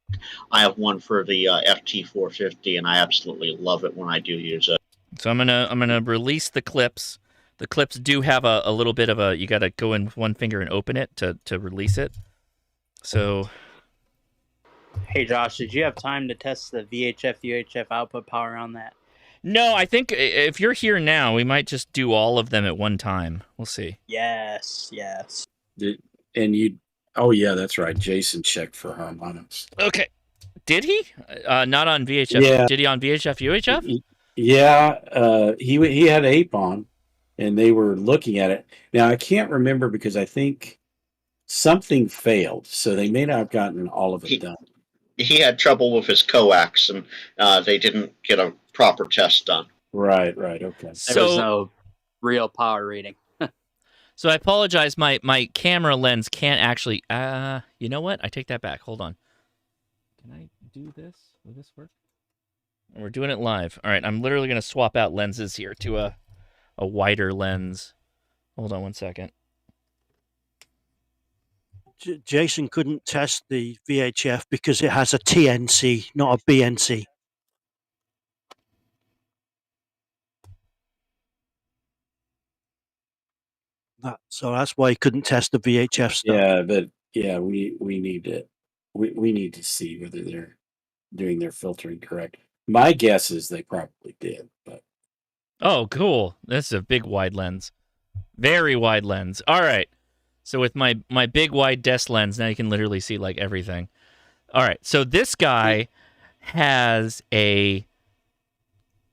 I have one for the FT450, and I absolutely love it when I do use it. So I'm gonna release the clips. The clips do have a little bit of you got to go in with one finger and open it to release it. So, hey Josh, did you have time to test the VHF UHF output power on that? No, I think if you're here now, we might just do all of them at one time. We'll see. Yes. Oh yeah, that's right. Jason checked for harmonics. Okay. Did he? Not on VHF. Yeah. Did he on VHF UHF? Yeah. He had APE on, and they were looking at it. Now I can't remember because I think something failed, so they may not have gotten all of it done. He had trouble with his coax, and they didn't get a proper test done. Right. Okay. There was no real power reading. So I apologize. My camera lens can't actually. You know what? I take that back. Hold on. Can I do this? Will this work? And we're doing it live. All right. I'm literally going to swap out lenses here to a wider lens. Hold on one second. Jason couldn't test the VHF because it has a TNC, not a BNC. So that's why he couldn't test the VHF stuff. Yeah, but we need to see whether they're doing their filtering correct. My guess is they probably did, but oh, cool. That's a big wide lens. Very wide lens. All right. So with my big wide desk lens, now you can literally see like everything. All right. So this guy has I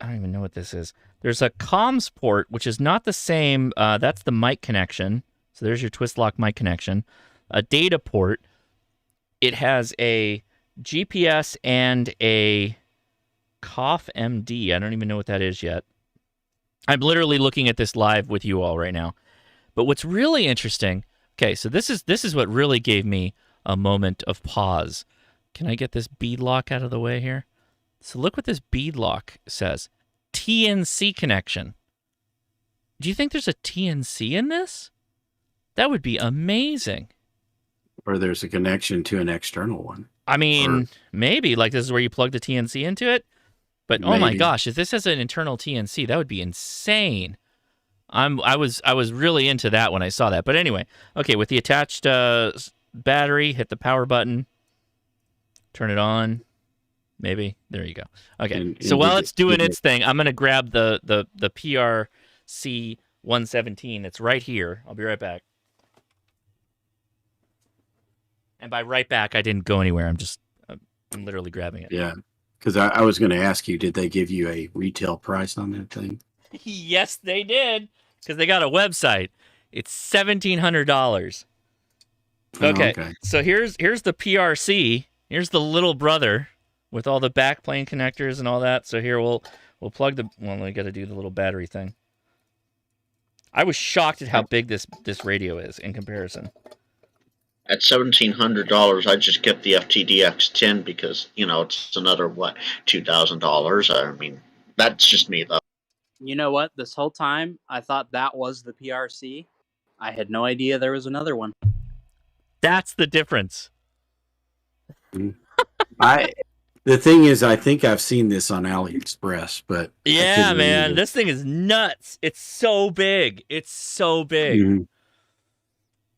don't even know what this is. There's a comms port, which is not the same. That's the mic connection. So there's your twist lock mic connection. A data port. It has a GPS and a COF MD. I don't even know what that is yet. I'm literally looking at this live with you all right now. But what's really interesting, okay, so this is what really gave me a moment of pause. Can I get this bead lock out of the way here? So look what this bead lock says. TNC connection. Do you think there's a TNC in this? That would be amazing. Or there's a connection to an external one. I mean, maybe. Like this is where you plug the TNC into it. But oh my gosh, if this has an internal TNC, that would be insane. I was really into that when I saw that. But anyway, okay, with the attached battery, hit the power button, turn it on. Maybe there you go. Okay, so while it's doing its thing, I'm gonna grab the PRC 117. It's right here. I'll be right back. And by right back, I didn't go anywhere. I'm literally grabbing it. Yeah, because I was going to ask you, did they give you a retail price on that thing? Yes, they did, because they got a website. It's $1,700. Okay, so here's the PRC. Here's the little brother with all the backplane connectors and all that. So here we'll plug the. Well, we got to do the little battery thing. I was shocked at how big this radio is in comparison. At $1,700, I just get the FTDX10 because it's another $2,000. I mean, that's just me though. You know what? This whole time, I thought that was the PRC. I had no idea there was another one. That's the difference. The thing is, I think I've seen this on AliExpress, but yeah, man, this thing is nuts. It's so big. It's so big. Mm-hmm.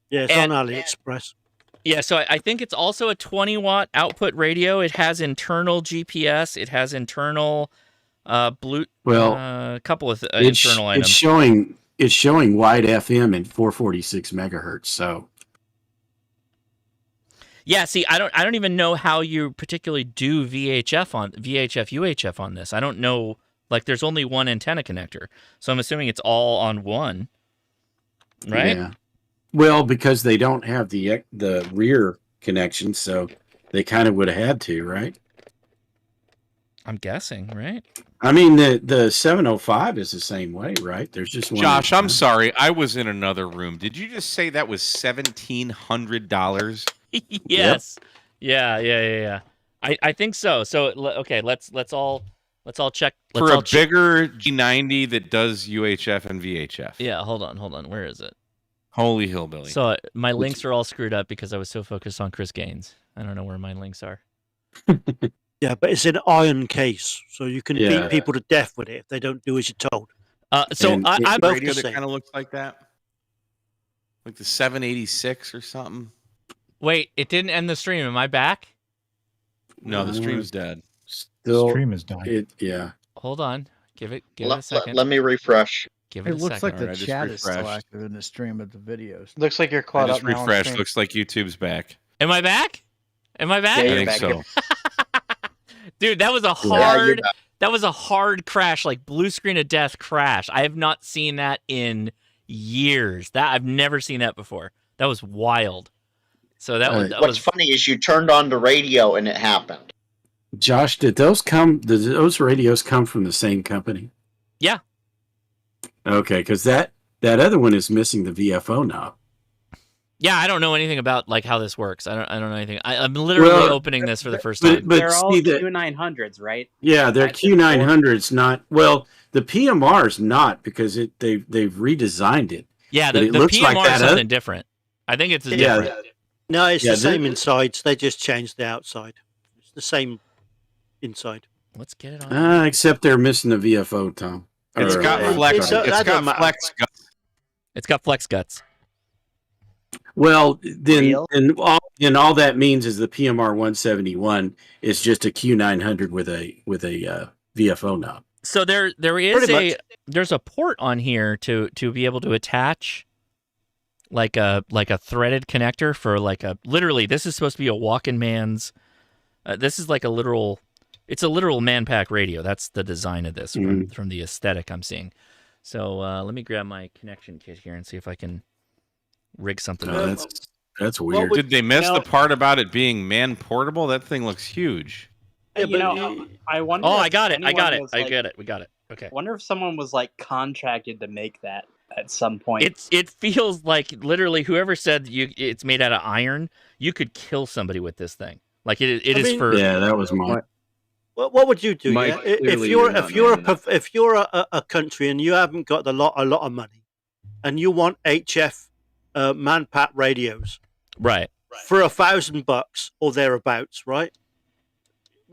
Yeah, it's on AliExpress. Yeah, so I think it's also a 20-watt output radio. It has internal GPS. It has internal Bluetooth. Well, a couple of internal items. It's showing wide FM and 446 megahertz. So. Yeah, see, I don't even know how you particularly do VHF UHF on this. I don't know. Like, there's only one antenna connector, so I'm assuming it's all on one, right? Yeah. Well, because they don't have the rear connection, so they kind of would have had to, right? I'm guessing, right? I mean, the 705 is the same way, right? There's just one. Josh, I'm sorry. I was in another room. Did you just say that was $1,700? Yes. Yep. Yeah. I think so. So okay, let's all check. For a bigger G90 that does UHF and VHF. Yeah, hold on. Where is it? Holy hillbilly. So my links are all screwed up because I was so focused on Chris Gaines. I don't know where my links are. Yeah, but it's an iron case, so you can beat people to death with it if they don't do as you're told. I'm radio that kind of looks like that, like the 786 or something. Wait, it didn't end the stream. Am I back? No, the stream's dead. Still, the stream is dying. Yeah. Hold on. Give it a second. Let me refresh. Give it a looks second. like the chat is still active in the stream of the videos. Looks like you're caught up now. Just refreshed. Looks like YouTube's back. Am I back? Yeah, I think so. Dude, that was a hard crash, like blue screen of death crash. I have not seen that in years. I've never seen that before. That was wild. So what's funny is you turned on the radio and it happened. Josh, did those radios come from the same company? Yeah. Okay, because that other one is missing the VFO knob. Yeah, I don't know anything about like how this works. I don't know anything. I'm literally opening this for the first time. But they're all Q900s, right? Yeah, they're Q900s. The PMR's not because they've redesigned it. Yeah, the PMR is something different. I think it's different. No, it's the same inside. They just changed the outside. It's the same inside. Let's get it on. Except they're missing the VFO, Tom. It's got flex. It's got flex guts. It's got flex guts. Well, then all that means is the PMR 171 is just a Q900 with a VFO knob. So there's a port on here to be able to attach like a threaded connector for literally this is supposed to be a walking man's. This is like it's a literal man pack radio. That's the design of this from the aesthetic I'm seeing. So let me grab my connection kit here and see if I can rig something up. That's weird. Did they miss the part about it being man portable? That thing looks huge. Yeah, I wonder. Oh, I got it. We got it. Okay. I wonder if someone was contracted to make that at some point. It feels like literally whoever said it's made out of iron, you could kill somebody with this thing. Like it is for. Yeah, that was mine. What would you do? Yeah? If you're a country and you haven't got a lot of money, and you want HF man-pack radios, right, for $1,000 or thereabouts, right?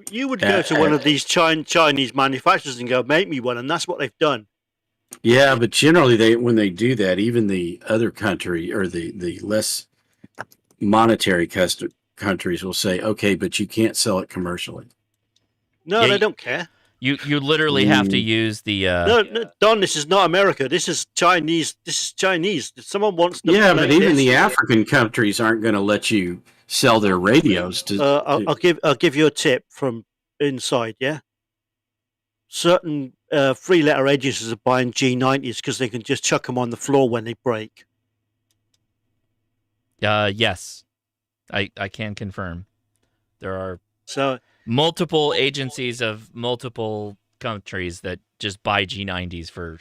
You would go to one of these Chinese manufacturers and go, make me one, and that's what they've done. Yeah, but generally, when they do that, even the other country or the less monetary countries will say, okay, but you can't sell it commercially. No, they don't care. You literally have to use the. No, Don, this is not America. This is Chinese. If someone wants to. Yeah, but even the African countries aren't going to let you sell their radios. I'll give you a tip from inside. Yeah, certain 3-letter agencies are buying G90s because they can just chuck them on the floor when they break. Yes, I can confirm. There are multiple agencies of multiple countries that just buy G90s for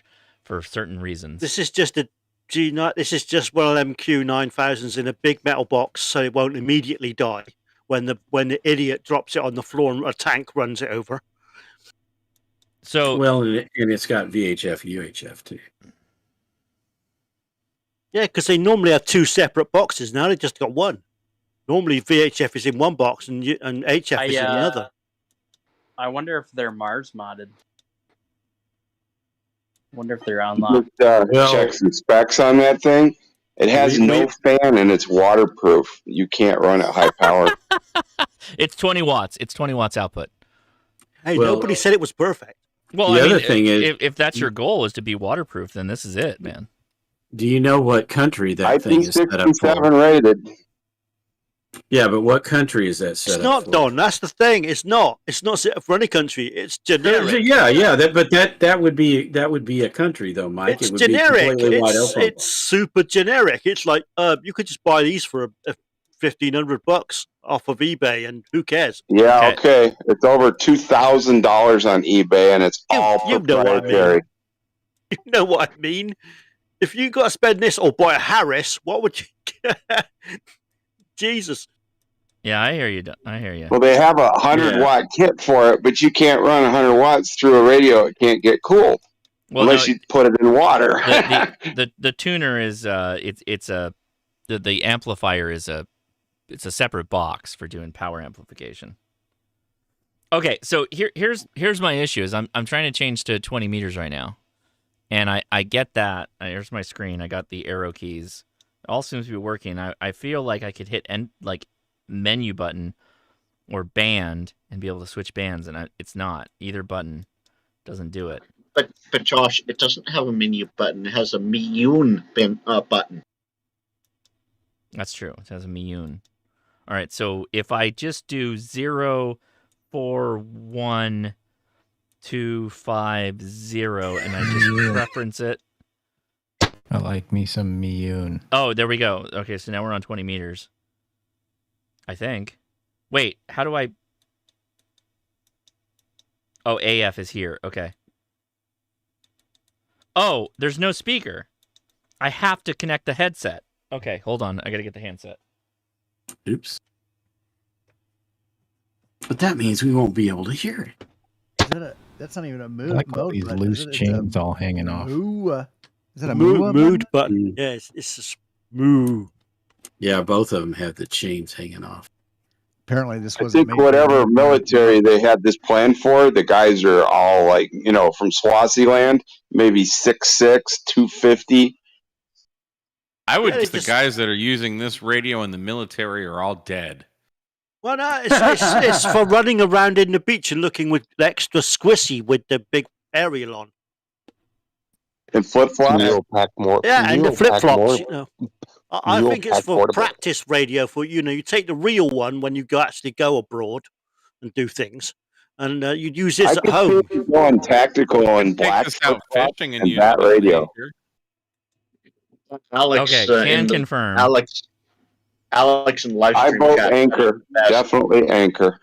certain reasons. This is just a G9. This is just one of them Q9000s in a big metal box, so it won't immediately die when the idiot drops it on the floor and a tank runs it over. So and it's got VHF, UHF too. Yeah, because they normally have two separate boxes. Now they just got one. Normally VHF is in one box and HF is in the other. I wonder if they're Mars modded. Wonder if they're unlocked. Check some specs on that thing. It has no fan and it's waterproof. You can't run at high power. It's 20 watts. It's 20 watts output. Hey, nobody said it was perfect. Well, the other thing is, if that's your goal is to be waterproof, then this is it, man. Do you know what country that thing is set up for? Rated. Yeah, but what country is that set up for? It's not, Don. That's the thing. It's not set up for any country. It's generic. Yeah. That would be a country, though, Mike. It's it would generic. Be wide open. It's super generic. It's like you could just buy these for $1,500 off of eBay, and who cares? Yeah, okay. It's over $2,000 on eBay, and it's all proprietary. You know what I mean? If you got to spend this or buy a Harris, what would you get? Jesus. Yeah, I hear you. I hear you. Well, they have a 100-watt kit for it, but you can't run 100 watts through a radio. It can't get cool unless you put it in water. The tuner is the amplifier is it's a separate box for doing power amplification. Okay, so here's my issue is I'm trying to change to 20 meters right now. And I get that. Here's my screen. I got the arrow keys. It all seems to be working. I feel like I could hit menu button or band and be able to switch bands, and it's not. Either button doesn't do it. But Josh, it doesn't have a menu button. It has a Miyun button. That's true. It has a Miyun. All right, so if I just do 0, 4, 1, 2, 5, 0, and I just preference it. I like me some Miyun. Oh, there we go. Okay, so now we're on 20 meters. I think. Wait, how do I... Oh, AF is here. Okay. Oh, there's no speaker. I have to connect the headset. Okay, hold on. I got to get the handset. Oops. But that means we won't be able to hear it. That's not even a mood. I like all these loose chains all hanging off. Is it a mood button? Yeah, it's a moo. Yeah, both of them have the chains hanging off. Apparently, this I wasn't think made whatever for military they had this plan for, the guys are all like, from Swaziland, maybe 6'6", 250. I would guess the guys that are using this radio in the military are all dead. Well, no, it's for running around in the beach and looking with the extra squishy with the big aerial on. And flip-flops? Yeah, and the flip-flops, I think it's for practice radio for, you take the real one when you actually go abroad and do things, and you'd use this at home. Going tactical and black out fishing and and use that it in radio. Alex, Okay, can confirm. Alex and live I stream vote chat. Anchor. Definitely Anchor.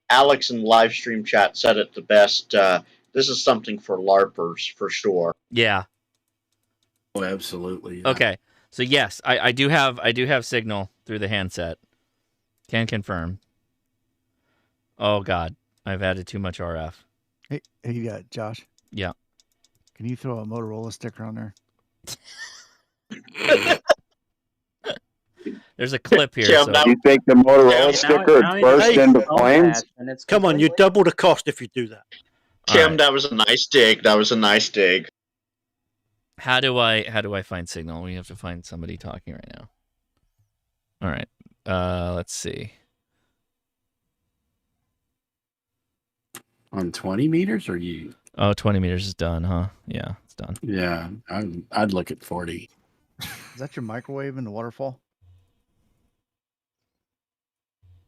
Alex in live stream chat said it the best. This is something for LARPers for sure. Yeah. Oh, absolutely. Yeah. Okay. So yes, I do have signal through the handset. Can confirm. Oh God, I've added too much RF. Hey, Josh. Yeah. Can you throw a Motorola sticker on there? There's a clip here. Yeah, so. you think the Motorola sticker would burst into flames? Come on, you double the cost if you do that. Kim, right. that was a nice dig. That was a nice dig. How do I find signal? We have to find somebody talking right now. All right. Let's see. On 20 meters, or you? Oh, 20 meters is done, huh? Yeah, it's done. Yeah, I'd look at 40. Is that your microwave in the waterfall?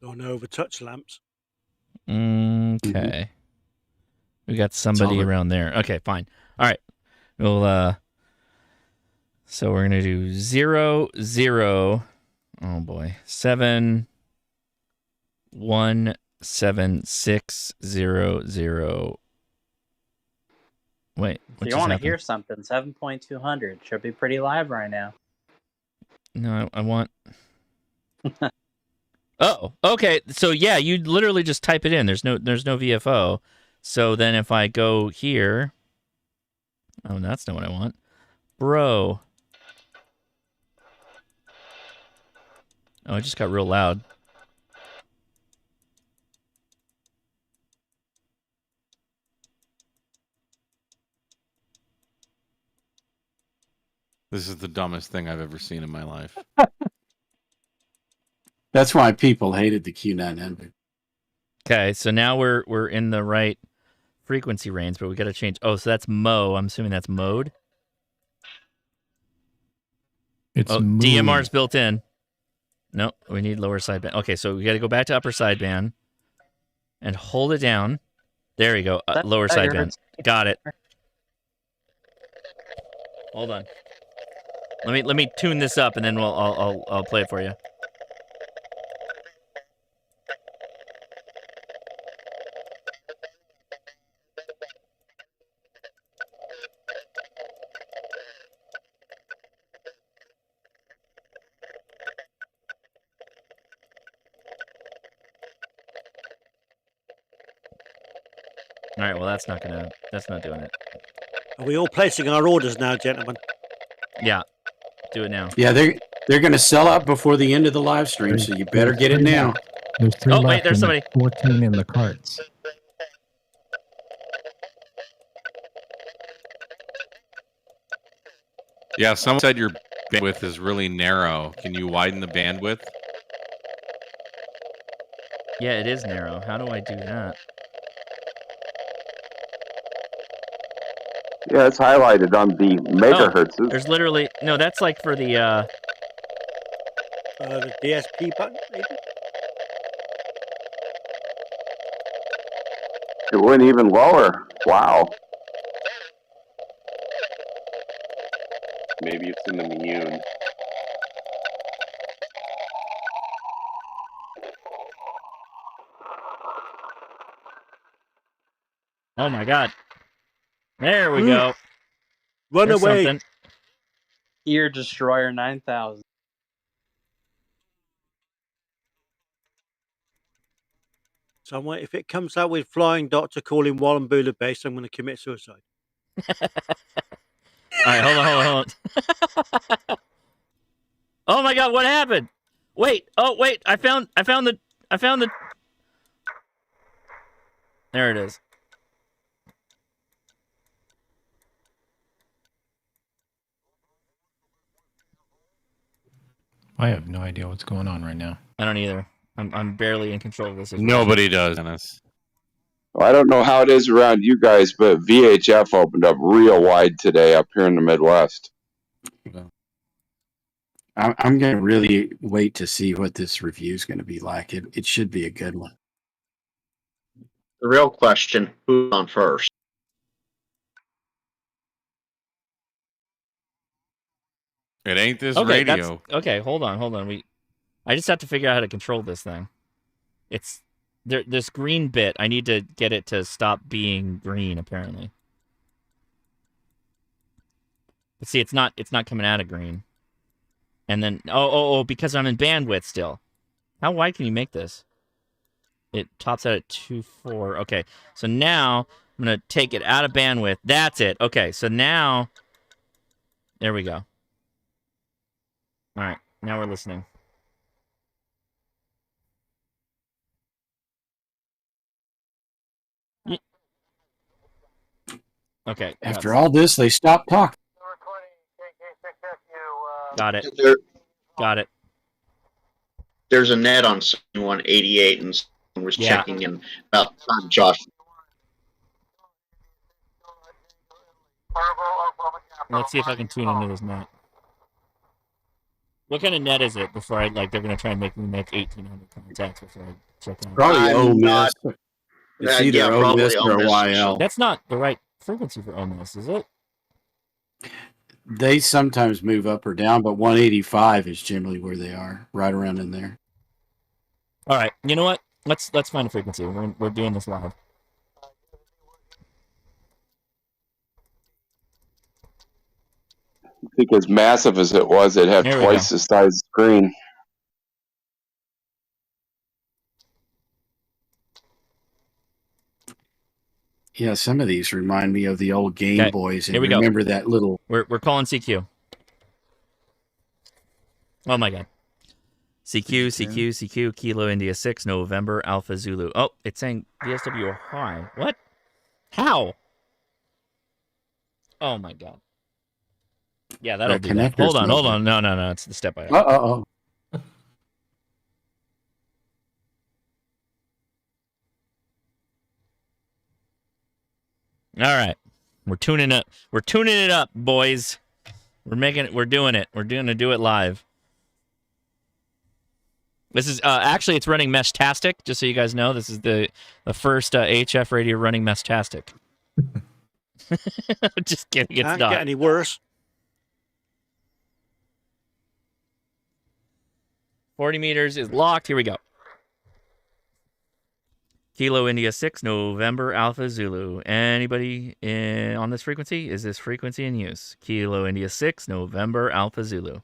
Don't over touch lamps. Okay. We got somebody around there. Okay, fine. All right. We'll so we're gonna do 0, 0. Oh boy. 7 1 7 6 0 0. Wait. If you want to hear something, 7.200 should be pretty live right now. No, I want. Oh, okay. So yeah, you literally just type it in. There's no VFO. So then if I go here, oh, that's not what I want, bro. Oh, it just got real loud. This is the dumbest thing I've ever seen in my life. That's why people hated the Q900. Okay, so now we're in the right frequency range, but we got to change. Oh, so that's Mo. I'm assuming that's mode. It's DMR's built in. No, we need lower sideband. Okay, so we got to go back to upper sideband and hold it down. There you go. Lower sideband. Got it. Hold on. Let me tune this up, and then I'll play it for you. All right, well, that's not doing it. Are we all placing our orders now, gentlemen? Yeah, do it now. Yeah, they're going to sell out before the end of the live stream, so you better get it now. There's 3 left. Wait, there's somebody. 14 in the carts. Yeah, someone said your bandwidth is really narrow. Can you widen the bandwidth? Yeah, it is narrow. How do I do that? Yeah, it's highlighted on the megahertz. Oh, there's literally no. That's like for the DSP button, maybe. It went even lower. Wow. Maybe it's in the Mune. Oh my God. There we go. Run There's away. something. Ear Destroyer 9000. Somewhere, if it comes out with Flying Doctor calling Wallumboola base, I'm going to commit suicide. All right, hold on. Oh my God, what happened? Wait. Oh wait, I found the. There it is. I have no idea what's going on right now. I don't either. I'm barely in control of this. Nobody does, Dennis. Well, I don't know how it is around you guys, but VHF opened up real wide today up here in the Midwest. I'm going to really wait to see what this review is going to be like. It should be a good one. The real question, who's on first? It ain't this radio. Okay, hold on. I just have to figure out how to control this thing. It's this green bit. I need to get it to stop being green, apparently. But see, it's not coming out of green. And then because I'm in bandwidth still. How wide can you make this? It tops out at 2.4. Okay, so now I'm gonna take it out of bandwidth. That's it. Okay, so now there we go. All right, now we're listening. Okay. After all this, they stopped talking. Got it. Got it. There's a net on 188, and someone was checking in about the time Josh. Let's see if I can tune into this net. What kind of net is it before they're going to try and make me make 1,800 contacts before I check out? Probably OMIS. It's either OMIS or YL. That's not the right frequency for OMIS, is it? They sometimes move up or down, but 185 is generally where they are, right around in there. All right, you know what? Let's find a frequency. We're doing this live. I think as massive as it was, it'd have twice the size screen. Yeah, some of these remind me of the old Game Boys. And here we remember go. That little... We're calling CQ. Oh, my God. CQ, Kilo India 6, November, Alpha Zulu. Oh, it's saying DSW high. What? How? Oh, my God. Yeah, that'll do that. Hold on. No. It's the step by step. Uh-oh. All right. We're tuning it up, boys. We're doing it. We're going to do it live. This is actually it's running Meshtastic, just so you guys know. This is the first HF radio running Meshtastic. Just kidding. It's Can't not. get any worse. 40 meters is locked. Here we go. Kilo India 6, November Alpha Zulu. Anybody on this frequency? Is this frequency in use? Kilo India 6, November Alpha Zulu.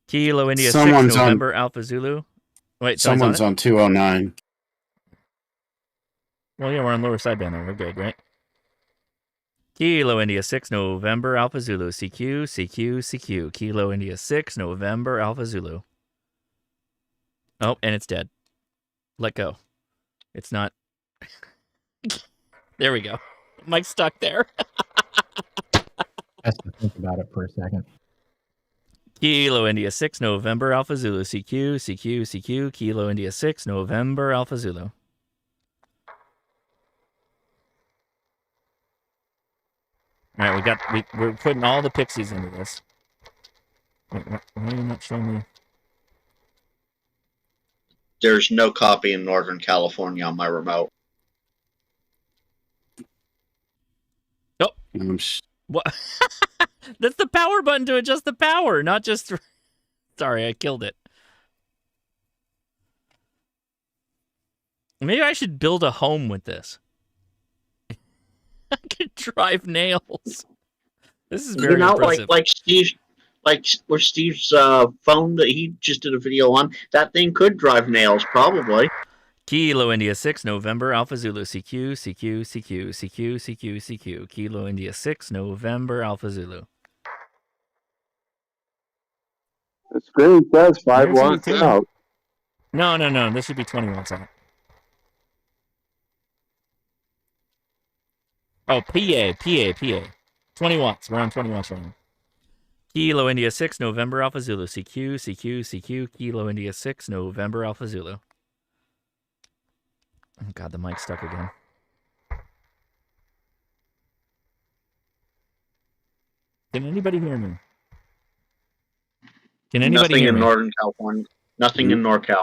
Kilo India 6, November Alpha Zulu. Wait, someone's on 209. Well, yeah, we're on lower sideband there. We're good, right? Kilo India 6, November Alpha Zulu. CQ. Kilo India 6, November Alpha Zulu. Oh, and it's dead. Let go. It's not. There we go. Mike's stuck there. I have to think about it for a second. Kilo India 6, November Alpha Zulu. CQ. Kilo India 6, November Alpha Zulu. All right, we're putting all the pixies into this. Wait, why are you not showing me? There's no copy in Northern California on my remote. Oh. What? That's the power button to adjust the power, not just... Sorry, I killed it. Maybe I should build a home with this. I could drive nails. This is very impressive. Like Steve... Like where Steve's phone that he just did a video on, that thing could drive nails, probably. Kilo India 6, November Alpha Zulu. CQ. Kilo India 6, November Alpha Zulu. The screen says 5 watts out. No. This should be 20 watts out. Oh, PA. 20 watts. We're on 20 watts right now. Kilo India 6, November Alpha Zulu. CQ. Kilo India 6, November Alpha Zulu. Oh, God, the mic's stuck again. Can anybody hear me? Can anybody Nothing hear in me? Northern California. Nothing in NorCal.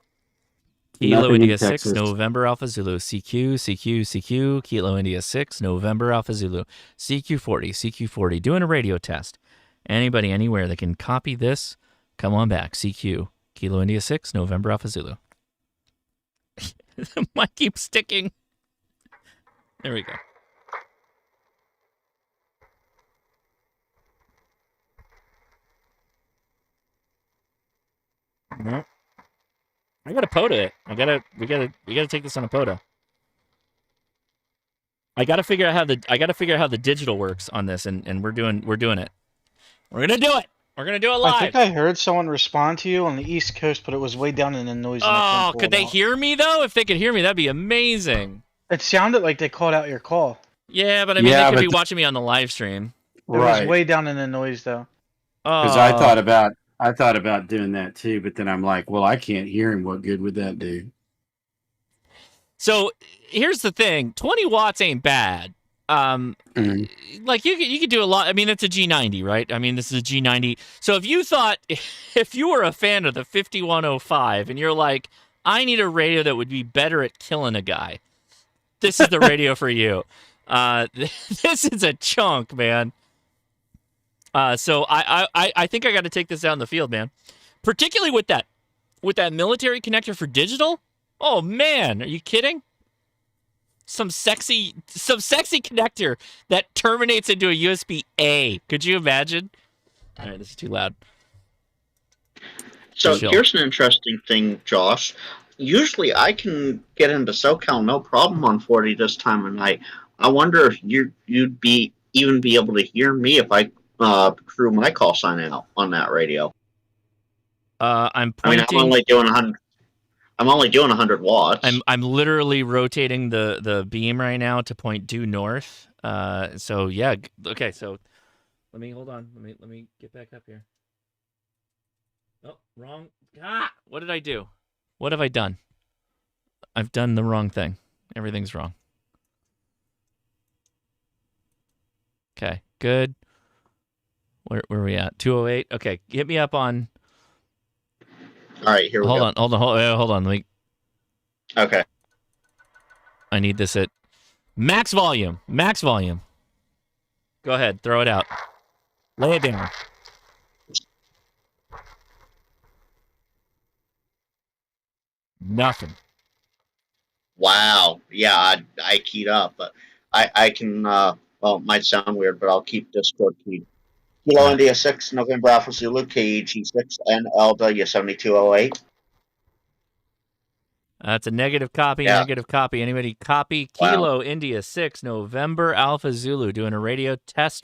Kilo Nothing India in 6, Texas. November Alpha Zulu. CQ. Kilo India 6, November Alpha Zulu. CQ40. Doing a radio test. Anybody, anywhere that can copy this, come on back. CQ. Kilo India 6, November Alpha Zulu. The mic keeps sticking. There we go. No. I gotta POTA it. We gotta take this on a POTA. I gotta figure out how the digital works on this, and we're doing it. We're gonna do it. We're gonna do it live. I think I heard someone respond to you on the East Coast, but it was way down in the noise. Oh, could they hear me though? If they could hear me, that'd be amazing. It sounded like they called out your call. Yeah, but I mean, they could be watching me on the live stream. It was way down in the noise though. Because I thought about doing that too, but then I'm like, well, I can't hear him. What good would that do? So here's the thing: 20 watts ain't bad. Like you could do a lot. I mean, it's a G90, right? I mean, this is a G90. So if you were a fan of the 5105 and you're like, I need a radio that would be better at killing a guy, this is the radio for you. This is a chunk, man. So I think I got to take this out in the field, man. Particularly with that military connector for digital. Oh man, are you kidding? Some sexy connector that terminates into a USB-A. Could you imagine? All right, this is too loud. So here's an interesting thing, Josh. Usually I can get into SoCal no problem on 40 this time of night. I wonder if you'd be able to hear me if I threw my call sign out on that radio. I'm pointing. I mean, I'm only doing 100 watts. I'm literally rotating the beam right now to point due north. So yeah, okay. So let me hold on. Let me get back up here. Oh, wrong. What did I do? What have I done? I've done the wrong thing. Everything's wrong. Okay, good. Where are we at? 208. Okay, hit me up on. All right, here we go. Hold on. Let me. Okay. I need this at max volume. Go ahead, throw it out. Lay it down. Nothing. Wow. Yeah, I keyed up, but I can. Well, it might sound weird, but I'll keep Discord keyed. Kilo India 6, November Alpha Zulu, KEG6, NLW 7208. That's a negative copy. Yeah. Negative copy. Anybody copy? Wow. Kilo India 6, November Alpha Zulu, doing a radio test,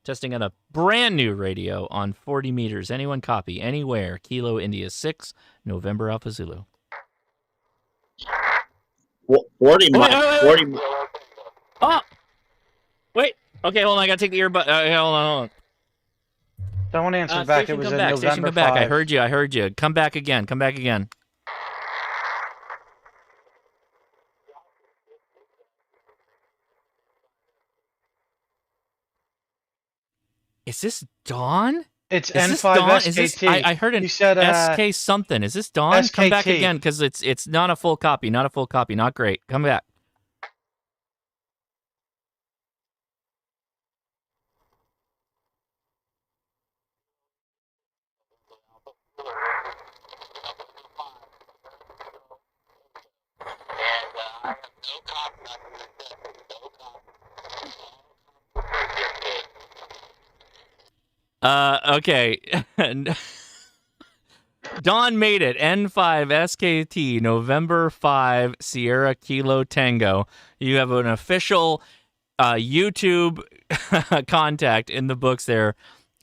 testing on a brand new radio on 40 meters. Anyone copy? Anywhere. Kilo India 6, November Alpha Zulu. 40 Oh! Wait. Okay, hold on. I gotta take the earbud. Hold on. Someone answered back. It was in Station, November come back. 5. I heard you. Come back again. Is this Dawn? It's Is this N5 Dawn? SKT. Is this, I heard an You said, SK something. Is this Dawn? SKT. Come back again, because it's not a full copy. Not great. Come back. Okay. Dawn made it. N5 SKT, November 5, Sierra Kilo Tango. You have an official YouTube contact in the books there.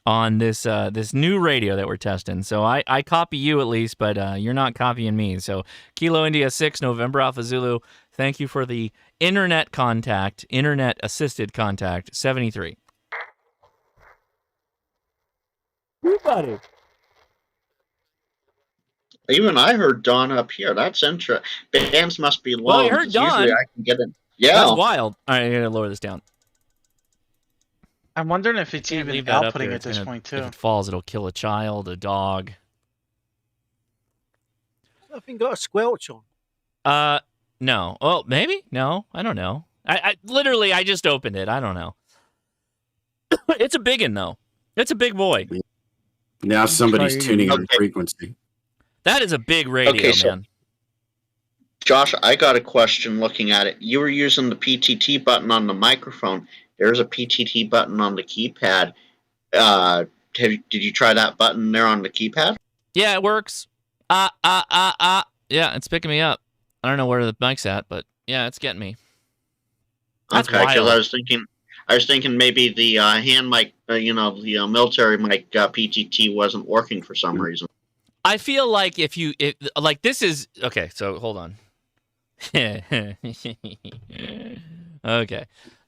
on this this new radio that we're testing. So I copy you at least, but you're not copying me. So Kilo India 6, November Alpha Zulu, thank you for the internet assisted contact 73. Buddy. Even I heard Dawn up here. That's interesting. Bands must be long. Well, you heard Dawn. Usually I can get it. Yeah. That's wild. All right, I gotta lower this down. I'm wondering if it's even outputting at this point too. If it falls, it'll kill a child, a dog. Nothing got a squelch on. No. Oh, maybe? No, I don't know. I literally I just opened it. I don't know. It's a big one though. It's a big boy. Now somebody's tuning on frequency. That is a big radio, man. Josh, I got a question looking at it. You were using the PTT button on the microphone. There's a PTT button on the keypad. Did you try that button there on the keypad? Yeah, it works. Yeah, it's picking me up. I don't know where the mic's at, but yeah, it's getting me. That's okay, because wild. I was thinking maybe the hand mic, the military mic PTT wasn't working for some reason. I feel like like this is okay. So hold on. Okay,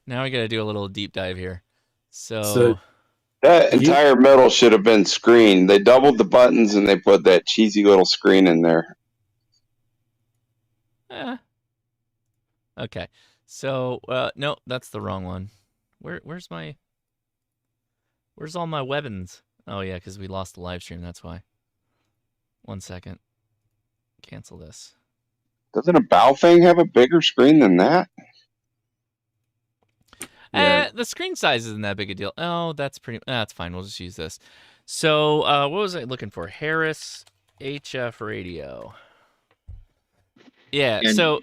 now we got to do a little deep dive here. So that entire middle should have been screen. They doubled the buttons and they put that cheesy little screen in there. Okay. So no, that's the wrong one. Where's all my weapons? Oh yeah, because we lost the live stream. That's why. 1 second. Cancel this. Doesn't a Baofeng have a bigger screen than that? Yeah. The screen size isn't that big a deal. Oh, that's fine. We'll just use this. So, what was I looking for? Harris HF radio. Yeah. And so,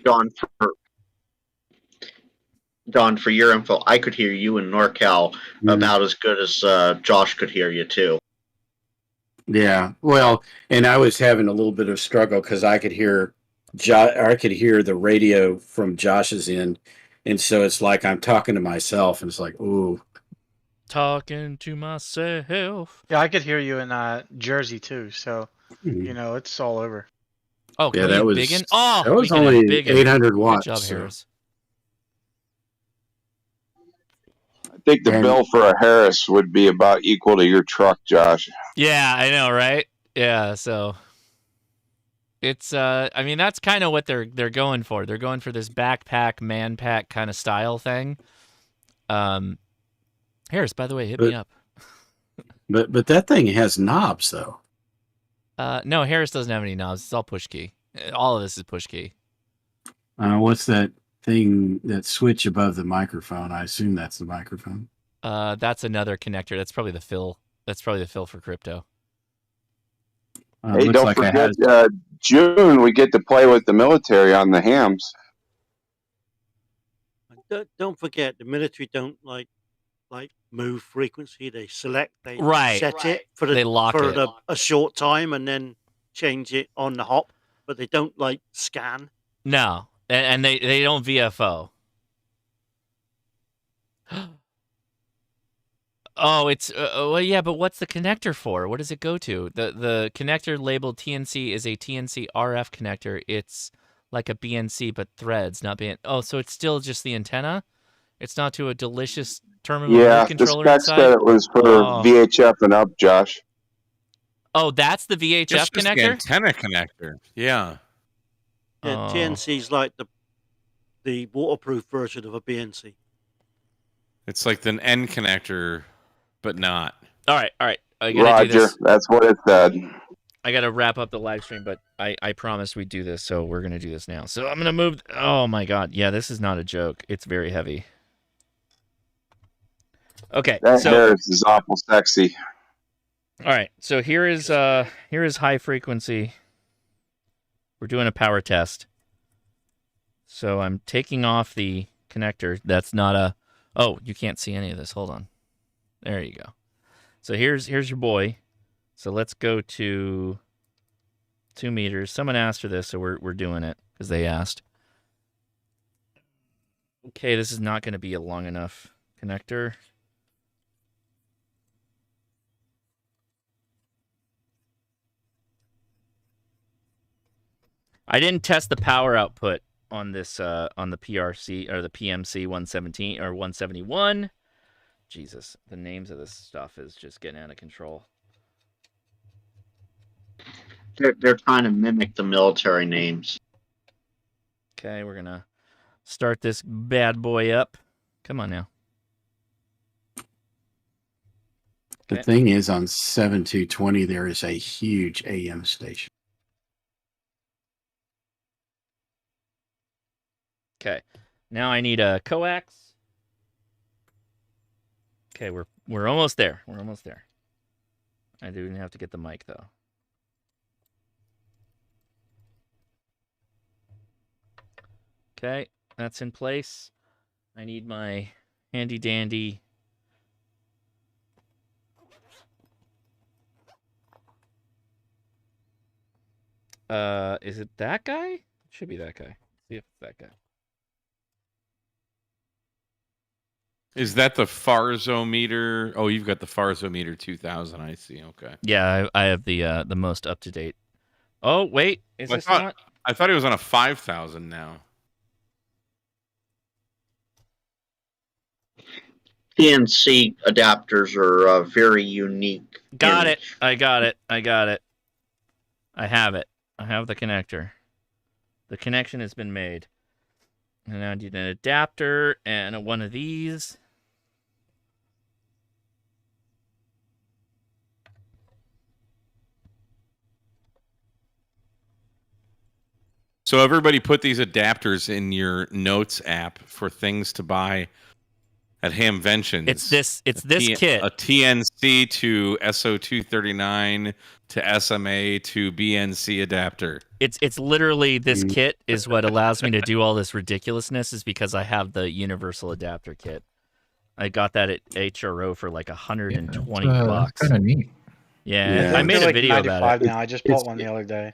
Don, for your info, I could hear you in NorCal about as good as Josh could hear you too. Yeah, well, and I was having a little bit of struggle because I could hear the radio from Josh's end, and so it's like I'm talking to myself, and it's like, ooh, talking to myself. Yeah, I could hear you in Jersey too, so it's all over. Oh, yeah, that was biggin? Oh, that was only 800 watts. Good job, Harris. I think the bill for a Harris would be about equal to your truck, Josh. Yeah, I know, right? Yeah, so it's I mean that's kind of what they're going for. They're going for this backpack, man pack kind of style thing. Harris, by the way, hit me up. But that thing has knobs though. No, Harris doesn't have any knobs. It's all push key. All of this is push key. What's that thing, that switch above the microphone? I assume that's the microphone. That's another connector. That's probably the fill. That's probably the fill for crypto. Hey, don't forget, June we get to play with the military on the hams. Don't forget, the military don't like move frequency. They select, they set it for a short time and then change it on the hop, but they don't scan. No, and they don't VFO. Oh, it's well, yeah, but what's the connector for? What does it go to? The connector labeled TNC is a TNC RF connector. It's like a BNC but threads, not BN. Oh, so it's still just the antenna? It's not to a delicious terminal controller the specs inside? said it was for VHF and up, Josh. Oh, that's the VHF Just connector? the antenna connector. Yeah. Yeah, TNC's like the waterproof version of a BNC. It's like the N connector, but not. All right. I gotta do this. That's what it said. I gotta wrap up the live stream, but I promised we'd do this, so we're gonna do this now. So I'm gonna move. Oh my god, yeah, this is not a joke. It's very heavy. Okay, that Harris is awful sexy. All right, so here is high frequency. We're doing a power test. So I'm taking off the connector. That's not a. Oh, you can't see any of this. Hold on. There you go. So here's your boy. So let's go to 2 meters. Someone asked for this, so we're doing it because they asked. Okay, this is not going to be a long enough connector. I didn't test the power output on this on the PRC or the PMC 117 or 171. Jesus, the names of this stuff is just getting out of control. They're trying to mimic the military names. Okay, we're gonna start this bad boy up. Come on now. The thing is, on 7220, there is a huge AM station. Okay, now I need a coax. Okay, we're almost there. We're almost there. I do have to get the mic though. Okay, that's in place. I need my handy dandy. Is it that guy? It should be that guy. Let's see if it's that guy. Is that the Farzometer? Oh, you've got the Farzometer 2000. I see. Okay. Yeah, I have the most up to date. Oh wait, is this not? I thought he was on a 5000 now. PNC adapters are very unique. Got it. I got it. I got it. I have it. I have the connector. The connection has been made. And now I need an adapter and one of these. So everybody put these adapters in your notes app for things to buy at Hamventions. It's this kit. A TNC to SO239 to SMA to BNC adapter. It's literally this kit is what allows me to do all this ridiculousness is because I have the universal adapter kit. I got that at HRO for like $120 bucks. Kind of neat. Yeah, I made a video about it. Now I just bought one the other day.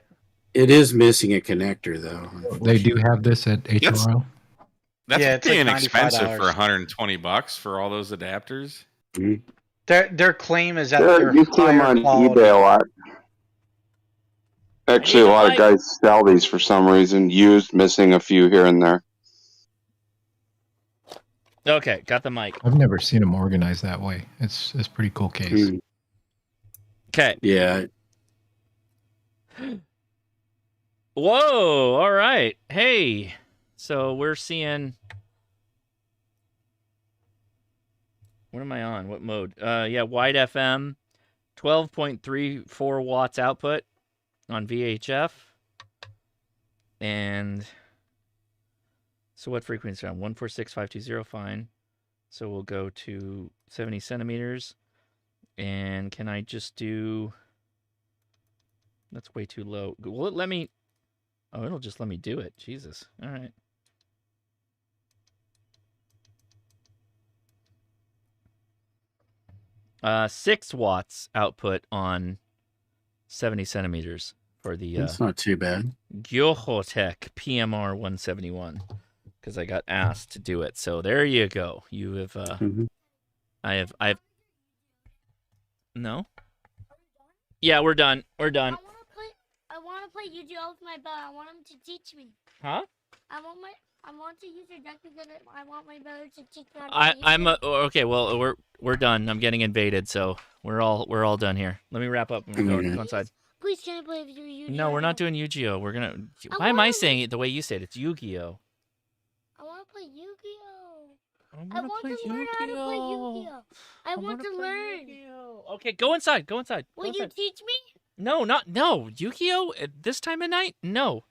It is missing a connector though. They do have this at HRO. That's pretty inexpensive for $120 for all those adapters. Their claim is that they're you see them on eBay a lot. Actually, a lot of guys sell these for some reason, used, missing a few here and there. Okay, got the mic. I've never seen them organized that way. It's a pretty cool case. Okay. Yeah. Whoa, all right. Hey, so we're seeing... What am I on? What mode? Yeah, wide FM, 12.34 watts output on VHF. And so what frequency on? 146.520, fine. So we'll go to 70 centimeters. And can I just do... That's way too low. Will it let me... Oh, it'll just let me do it. Jesus. All right. Uh, 6 watts output on 70 centimeters for the... That's not too bad. Gyohotech PMR 171. Because I got asked to do it. So there you go. You have... I have... No? Yeah, we're done. We're done. I want to play Yu-Gi-Oh with my bow. I want him to teach me. Huh? I want to use your deck because I want my bow to teach me. I'm okay. Well, we're done. I'm getting invaded, so we're all done here. Let me wrap up and go inside. Please, can I play with Yu-Gi-Oh? No, we're not doing Yu-Gi-Oh. We're gonna. Why am I saying it the way you said it? It's Yu-Gi-Oh. I want to play Yu-Gi-Oh. I want to learn how to play Yu-Gi-Oh. I want to learn. Okay, go inside. Go inside. Will you teach me? No, Yu-Gi-Oh at this time of night? No.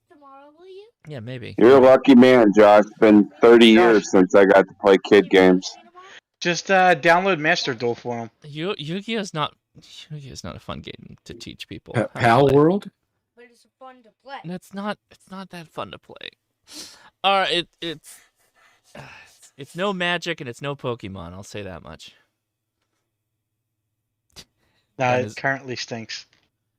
Tomorrow, will you? Yeah, maybe. You're a lucky man, Josh. It's been 30 years since I got to play kid games. Just download Master Duel for him. Yu-Gi-Oh's not a fun game to teach people. Pal World? But it's fun to play. And it's not that fun to play. All right, it's no Magic and it's no Pokemon. I'll say that much. No, it currently stinks.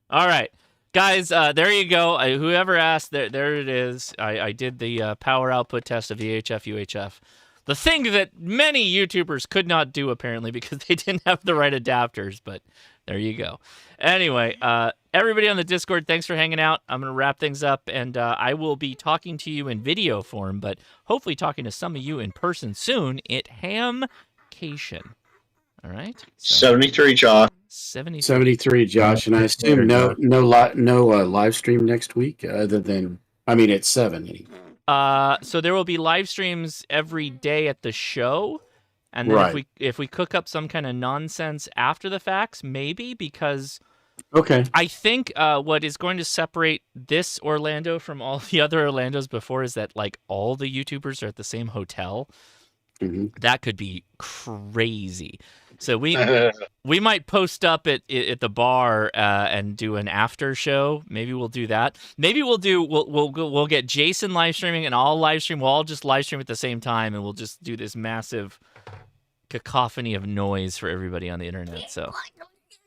All right, guys, there you go. Whoever asked, there it is. I did the power output test of VHF, UHF. The thing that many YouTubers could not do, apparently, because they didn't have the right adapters. But There you go. Anyway, everybody on the Discord, thanks for hanging out. I'm going to wrap things up, and I will be talking to you in video form, but hopefully talking to some of you in person soon at Hamcation. All right? So, 73, Josh. 73, Josh, and I assume no live stream next week other than, I mean, it's 7 anyway. So there will be live streams every day at the show. And then if we cook up some kind of nonsense after the facts, maybe, because I think what is going to separate this Orlando from all the other Orlandos before is that like all the YouTubers are at the same hotel. Mm-hmm. That could be crazy. So we might post up at the bar and do an after show. Maybe we'll do that. Maybe we'll get Jason live streaming and I'll live stream. We'll all just live stream at the same time, and we'll just do this massive cacophony of noise for everybody on the internet. So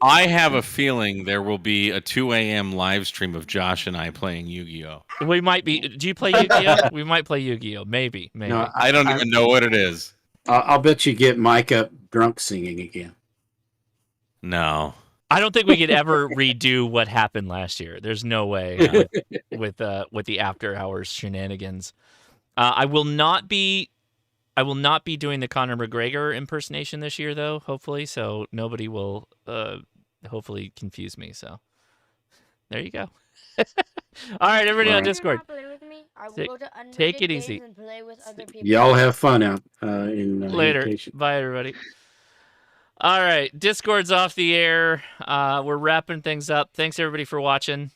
I have a feeling there will be a 2 a.m. live stream of Josh and I playing Yu-Gi-Oh. We might be. Do you play Yu-Gi-Oh? We might play Yu-Gi-Oh. Maybe. No, I don't even know what it is. I'll bet you get Mike up drunk singing again. No. I don't think we could ever redo what happened last year. There's no way with the after hours shenanigans. I will not be doing the Conor McGregor impersonation this year, though, hopefully, so nobody will hopefully confuse me. So there you go. All right, everybody on Discord. Take it easy. Y'all have fun out in later. Vacation. Bye, everybody. All right, Discord's off the air. We're wrapping things up. Thanks, everybody, for watching.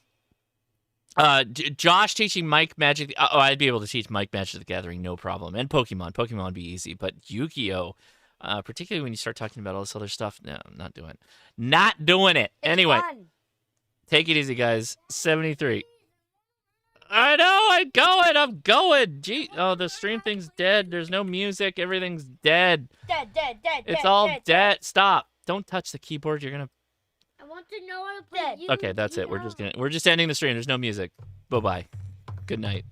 Josh teaching Mike Magic. I'd be able to teach Mike Magic the Gathering, no problem. And Pokemon. Pokemon would be easy. But Yu-Gi-Oh, particularly when you start talking about all this other stuff, no, I'm not doing it. Not doing it. Anyway, take it easy, guys. 73. I know, I'm going. Gee, oh, the stream thing's dead. There's no music. Everything's dead. Dead. It's all dead. Stop. Don't touch the keyboard. You're going to. I want to know how to play. Okay, that's it. We're just ending the stream. There's no music. Bye-bye. Good night.